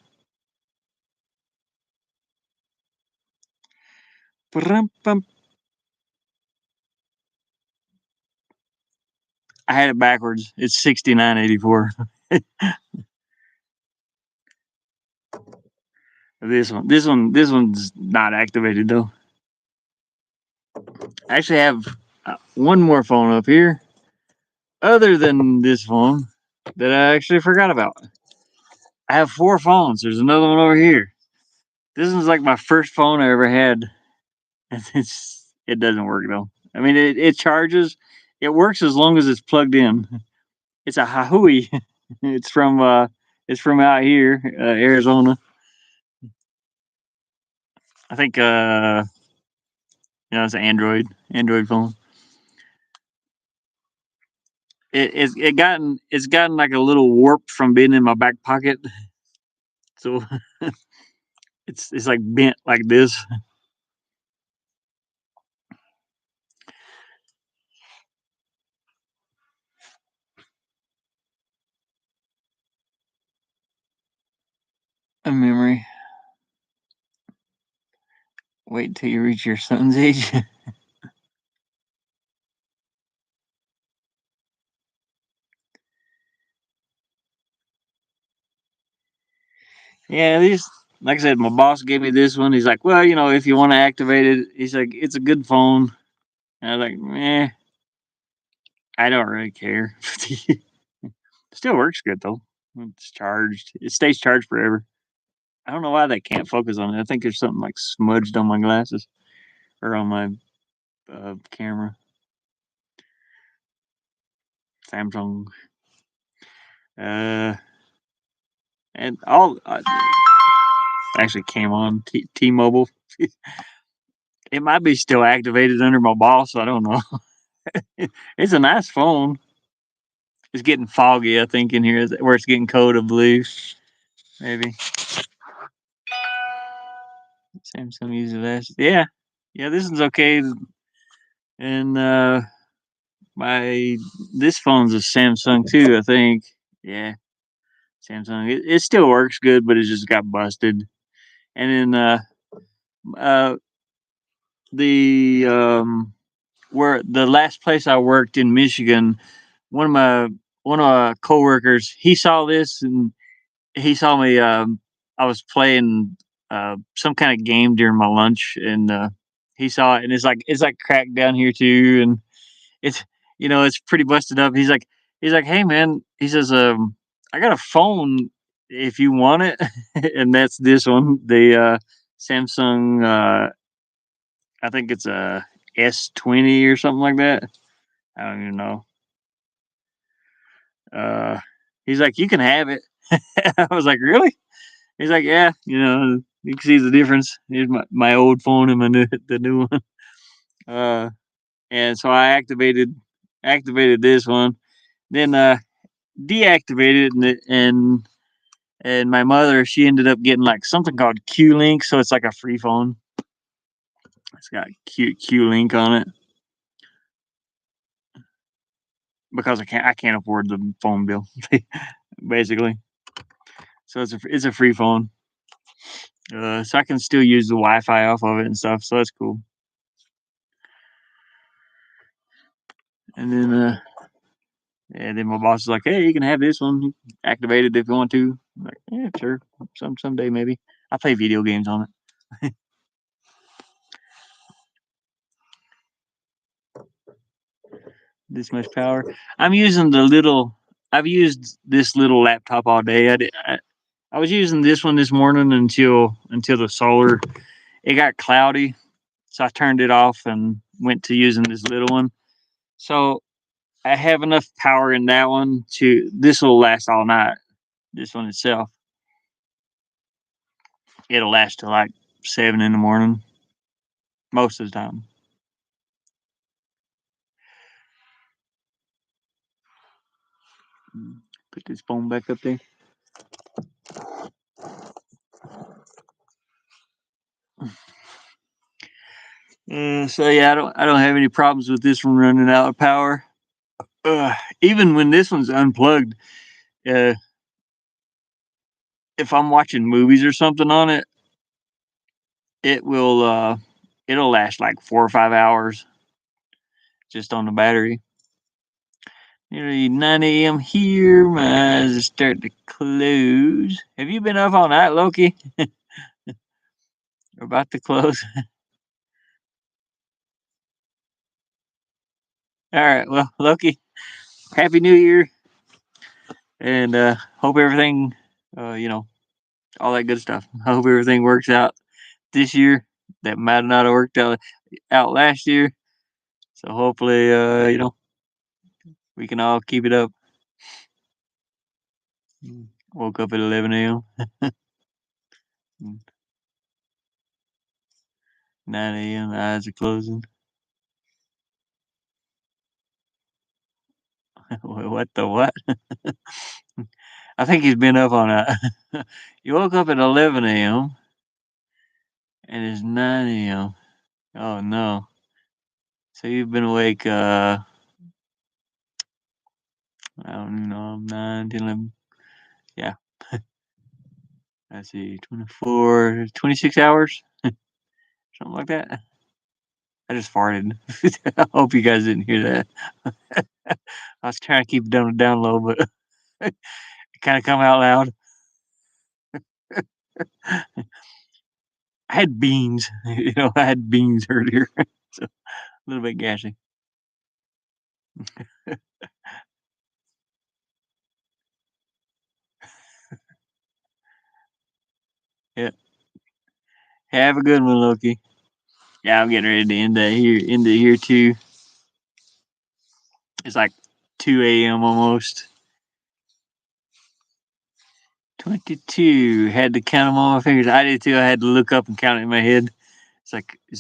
I had it backwards. It's 6984. This one's not activated though. I actually have one more phone up here, other than this phone, that I actually forgot about. I have 4 phones. There's another one over here. This one's like my first phone I ever had. It doesn't work though. I mean, it charges. It works as long as it's plugged in. It's a Huawei. It's from out here, Arizona. I think it's an Android phone. It's gotten like a little warped from being in my back pocket, so it's like bent like this. A memory. Wait till you reach your son's age. Yeah, these, like I said, my boss gave me this one. He's like, well, if you want to activate it, he's like, it's a good phone. And I was like, I don't really care. Still works good though. It's charged. It stays charged forever. I don't know why they can't focus on it. I think there's something like smudged on my glasses or on my camera. Samsung. Uh, and all actually came on T-Mobile. It might be still activated under my boss. I don't know. It's a nice phone. It's getting foggy, I think, in here where it's getting cold, I believe. Maybe. Samsung uses less. Yeah. Yeah, this one's okay. And my this phone's a Samsung too, I think. Yeah. Samsung. It still works good, but it just got busted. And then uh the where the last place I worked in Michigan, one of my coworkers, he saw this and he saw me. I was playing some kind of game during my lunch, and he saw it, and it's like cracked down here too, and it's it's pretty busted up. He's like, hey man, he says, I got a phone if you want it, and that's this one, the Samsung. I think it's a S20 or something like that. I don't even know. Uh, he's like, you can have it. I was like, really? He's like, yeah, you can see the difference. Here's my old phone and the new one. Uh, and so I activated this one, then deactivated it, and my mother, she ended up getting like something called Q Link, so it's like a free phone. It's got Q Link on it because I can't afford the phone bill, basically. So it's a free phone. So I can still use the Wi-Fi off of it and stuff. So that's cool. And then then my boss is like, "Hey, you can have this one activated if you want to." I'm like, yeah, sure. Someday maybe. I play video games on it. This much power. I'm using the little. I've used this little laptop all day. I was using this one this morning until the solar. It got cloudy, so I turned it off and went to using this little one. So I have enough power in that one to. This will last all night. This one itself. it'll last till like 7 in the morning most of the time. Put this phone back up there. So yeah, I don't have any problems with this one running out of power. Even when this one's unplugged, uh, if I'm watching movies or something on it, it will it'll last like 4 or 5 hours just on the battery. Nearly 9 a.m. here. My eyes are starting to close. Have you been up all night, Loki? We're about to close. All right. Well, Loki, Happy New Year, and hope everything, all that good stuff. I hope everything works out this year that might not have worked out last year. So hopefully, we can all keep it up. Woke up at 11 a.m. 9 a.m. The eyes are closing. What the what? I think he's been up on a. You woke up at 11 a.m. and it's 9 a.m. Oh no! So you've been awake. I don't know, 9, 10, 11. Yeah. I see, 24, 26 hours, something like that. I just farted. I hope you guys didn't hear that. I was trying to keep it down low, but it kind of come out loud. I had beans, I had beans earlier, so a little bit gassy. Yeah. Have a good one, Loki. Yeah, I'm getting ready to end it here too. It's like 2 a.m. almost. 22. Had to count them on my fingers. I did too. I had to look up and count it in my head. It's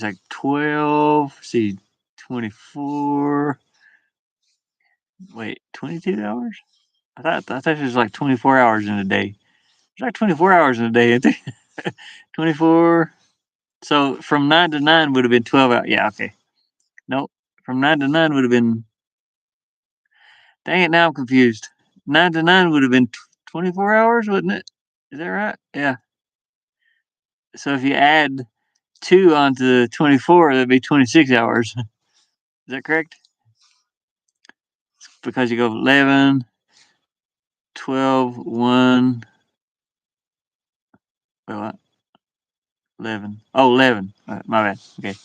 like 12. See, 24. Wait, 22 hours? I thought it was like 24 hours in a day. It's like 24 hours in a day, isn't it? 24. So from 9 to 9 would have been 12 hours. Yeah, okay. Nope. From 9 to 9 would have been. Dang it, now I'm confused. 9 to 9 would have been 24 hours, wouldn't it? Is that right? Yeah. So if you add 2 onto 24, that'd be 26 hours. Is that correct? Because you go 11, 12, 1. Wait, what? 11. Oh, 11. My bad. Okay.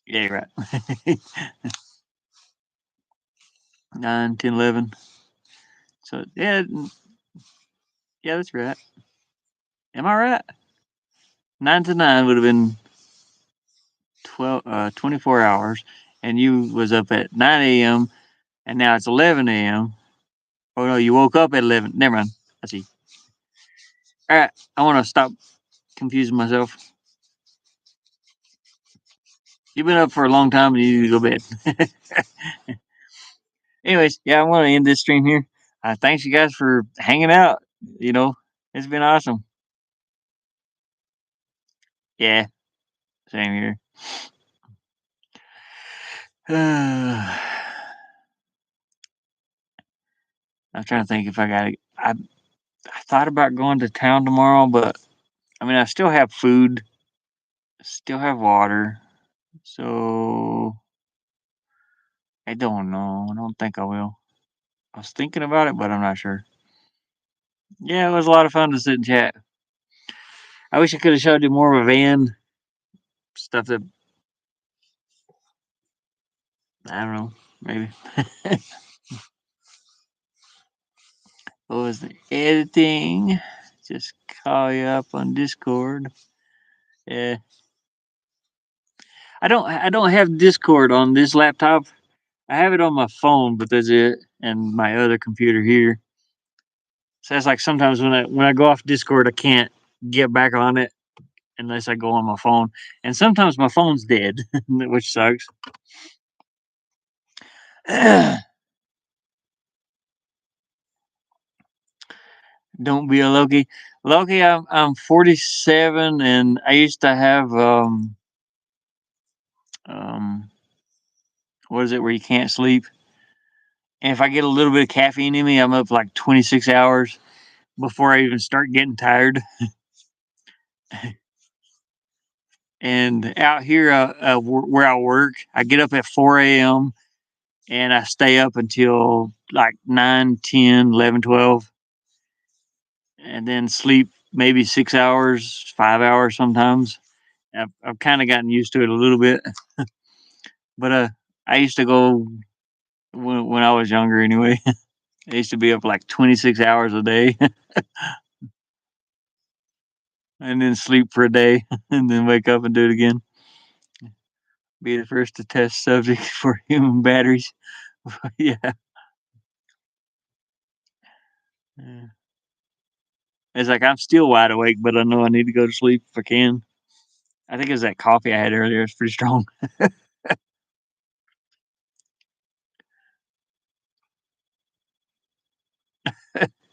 Yeah, you're right. 9, 10, 11. So, yeah, that's right. Am I right? 9 to 9 would have been 24 hours, and you was up at 9 a.m., and now it's 11 a.m. Oh, no, you woke up at 11. Never mind. I see. All right. I want to stop confusing myself. You've been up for a long time and you need to go to bed. Anyways, yeah, I want to end this stream here. Thanks, you guys, for hanging out. It's been awesome. Yeah, same here. I'm trying to think if I got it. I thought about going to town tomorrow, but I mean, I still have food, still have water, so I don't know. I don't think I will. I was thinking about it, but I'm not sure. Yeah, it was a lot of fun to sit and chat. I wish I could have showed you more of a van stuff that I don't know, maybe. What was the editing? Just call you up on Discord. Yeah. I don't have Discord on this laptop. I have it on my phone, but that's it. And my other computer here. So that's like sometimes when I go off Discord, I can't get back on it unless I go on my phone. And sometimes my phone's dead, which sucks. Don't be a Loki. Loki, I'm 47, and I used to have um what is it where you can't sleep? And if I get a little bit of caffeine in me, I'm up like 26 hours before I even start getting tired. And out here, where I work, I get up at 4 a.m. and I stay up until like 9, 10, 11, 12, and then sleep maybe 6 hours, 5 hours sometimes. I've kind of gotten used to it a little bit, but I used to go when I was younger anyway. I used to be up like 26 hours a day and then sleep for a day and then wake up and do it again. Be the first to test subject for human batteries. Yeah. Yeah. It's like I'm still wide awake, but I know I need to go to sleep if I can. I think it was that coffee I had earlier. It's pretty strong.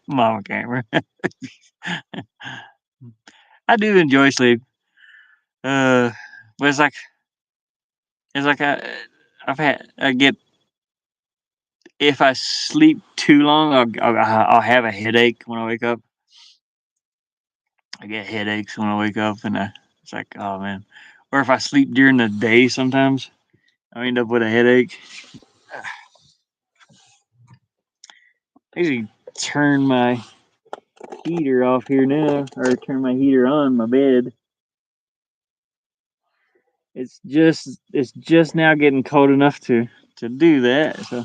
Mama camera. I do enjoy sleep. Uh, but it's like I get if I sleep too long, I'll have a headache when I wake up. I get headaches when I wake up, and it's like, oh man. Or if I sleep during the day, sometimes I end up with a headache. I usually turn my heater off here now, or turn my heater on my bed. It's just now getting cold enough to do that. So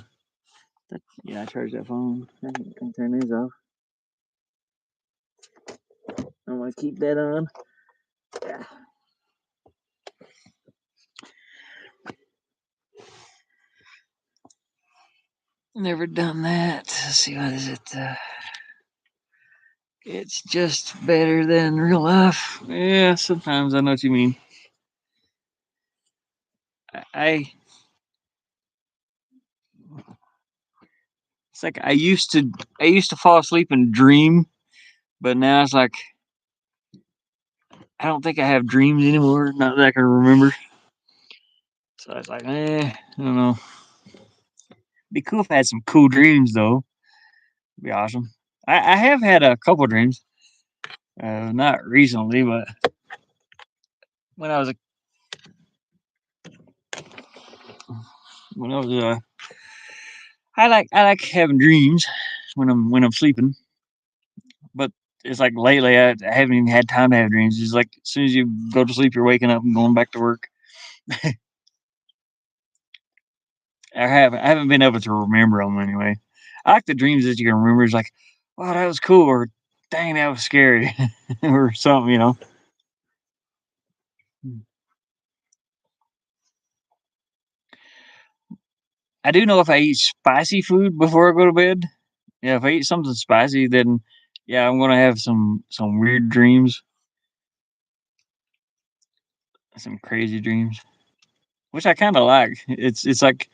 yeah, I charge that phone. I can turn these off. I want to keep that on. Yeah. Never done that. Let's see, what is it? It's just better than real life. Yeah, sometimes I know what you mean. I it's like I used to fall asleep and dream, but now it's like I don't think I have dreams anymore. Not that I can remember. So it's like, I don't know. Be cool if I had some cool dreams though. Be awesome. I have had a couple dreams. Not recently, but when I was a, when I was I like having dreams when I'm sleeping, but it's like lately I haven't even had time to have dreams. It's like as soon as you go to sleep, you're waking up and going back to work. I haven't been able to remember them anyway. I like the dreams that you can remember. It's like, wow, that was cool, or dang, that was scary, or something. I do know if I eat spicy food before I go to bed. Yeah, if I eat something spicy, then yeah, I'm gonna have some weird dreams, some crazy dreams, which I kind of like. It's like,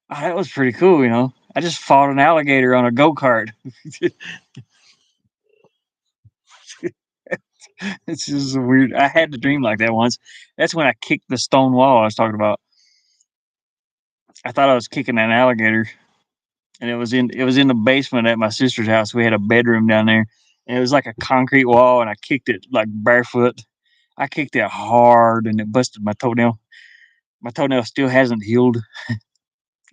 oh, that was pretty cool. I just fought an alligator on a go kart. It's just weird. I had to dream like that once. That's when I kicked the stone wall I was talking about. I thought I was kicking an alligator, and it was in the basement at my sister's house. We had a bedroom down there, and it was like a concrete wall, and I kicked it like barefoot. I kicked it hard, and it busted my toenail. My toenail still hasn't healed.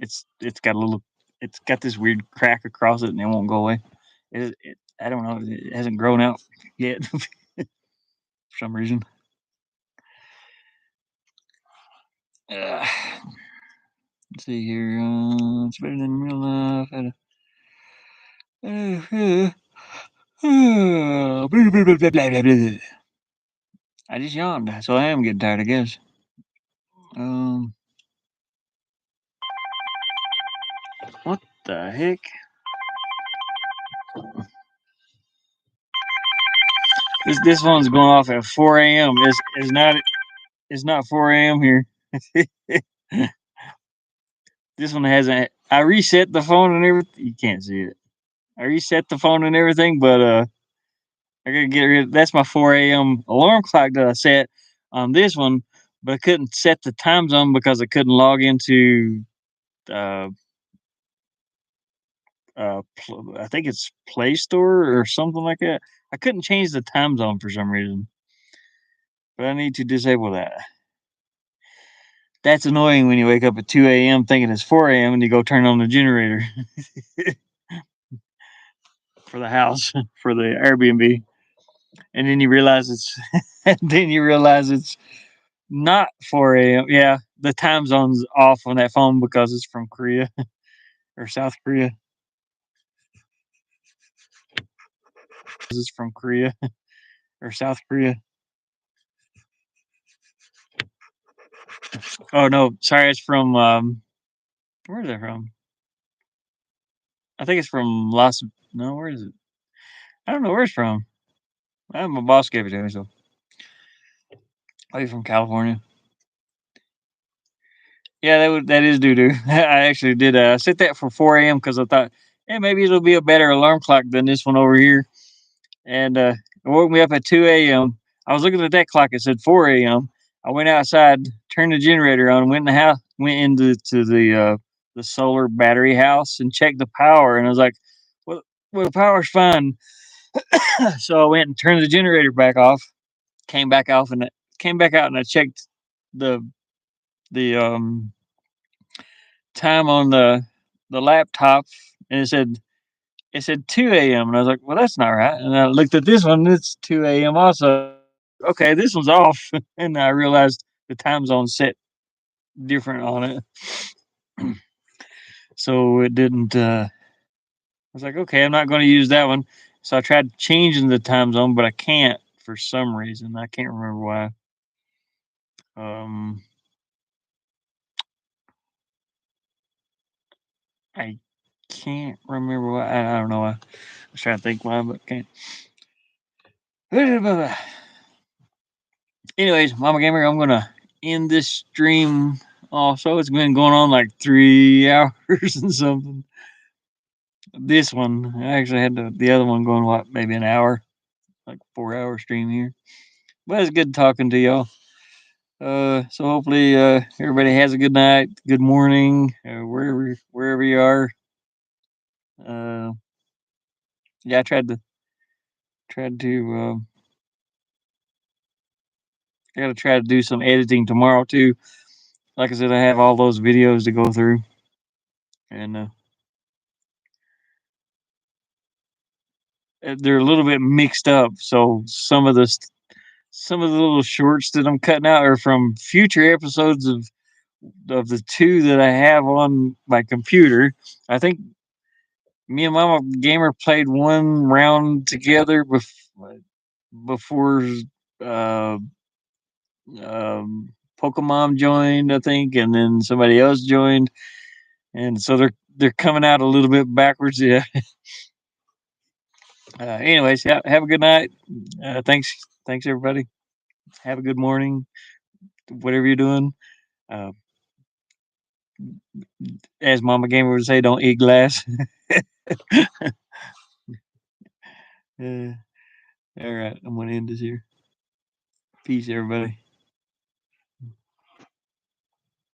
It's got a little. It's got this weird crack across it, and it won't go away. I don't know. It hasn't grown out yet for some reason. Uh, let's see here. It's better than real life. I just yawned, so I am getting tired, I guess. Um, what the heck? This one's going off at 4 a.m. It's not 4 a.m. here. This one hasn't. I reset the phone and everything. You can't see it. I reset the phone and everything, but I gotta get rid. That's my 4 a.m. alarm clock that I set on this one, but I couldn't set the time zone because I couldn't log into. Uh, I think it's Play Store or something like that. I couldn't change the time zone for some reason, but I need to disable that. That's annoying when you wake up at 2 a.m. thinking it's 4 a.m. and you go turn on the generator for the house for the Airbnb, and then you realize it's not 4 a.m. Yeah, the time zone's off on that phone because it's from Korea or South Korea. It's from Korea or South Korea. Oh no, sorry, it's from where is it from? I think it's from Las. No, where is it? I don't know where it's from. My boss gave it to me, so maybe from California. Yeah, that is doo doo. I actually did set that for 4 a.m. because I thought, hey, maybe it'll be a better alarm clock than this one over here. And it woke me up at 2 a.m. I was looking at that clock. It said 4 a.m. I went outside, turned the generator on, went in the house, went into the solar battery house, and checked the power. And I was like, well, the power's fine. So I went and turned the generator back off. Came back off and came back out, and I checked the the time on the laptop, and it said 2 a.m. and I was like, well, that's not right. And I looked at this one, it's 2 a.m. also. Okay, this one's off, and I realized the time zone set different on it, so it didn't. I was like, okay, I'm not going to use that one. So I tried changing the time zone, but I can't for some reason. I can't remember why. Um, I can't remember why. I don't know why. I was trying to think why, but can't. Anyways, Mama Gamer, I'm gonna end this stream. Also, it's been going on like 3 hours and something. This one, I actually had the other one going what, maybe an hour, like 4 hour stream here. But it's good talking to y'all. So hopefully everybody has a good night, good morning, wherever you are. Uh, yeah, I tried to I gotta try to do some editing tomorrow too. Like I said, I have all those videos to go through, and they're a little bit mixed up. So some of the little shorts that I'm cutting out are from future episodes of the two that I have on my computer. I think me and Mama Gamer played one round together before uh, Pokemon joined, I think, and then somebody else joined, and so they're coming out a little bit backwards. Yeah. Anyways, yeah. Have a good night. Thanks everybody. Have a good morning, whatever you're doing. Uh, as Mama Gamer would say, don't eat glass. All right, I'm gonna end this here. Peace, everybody.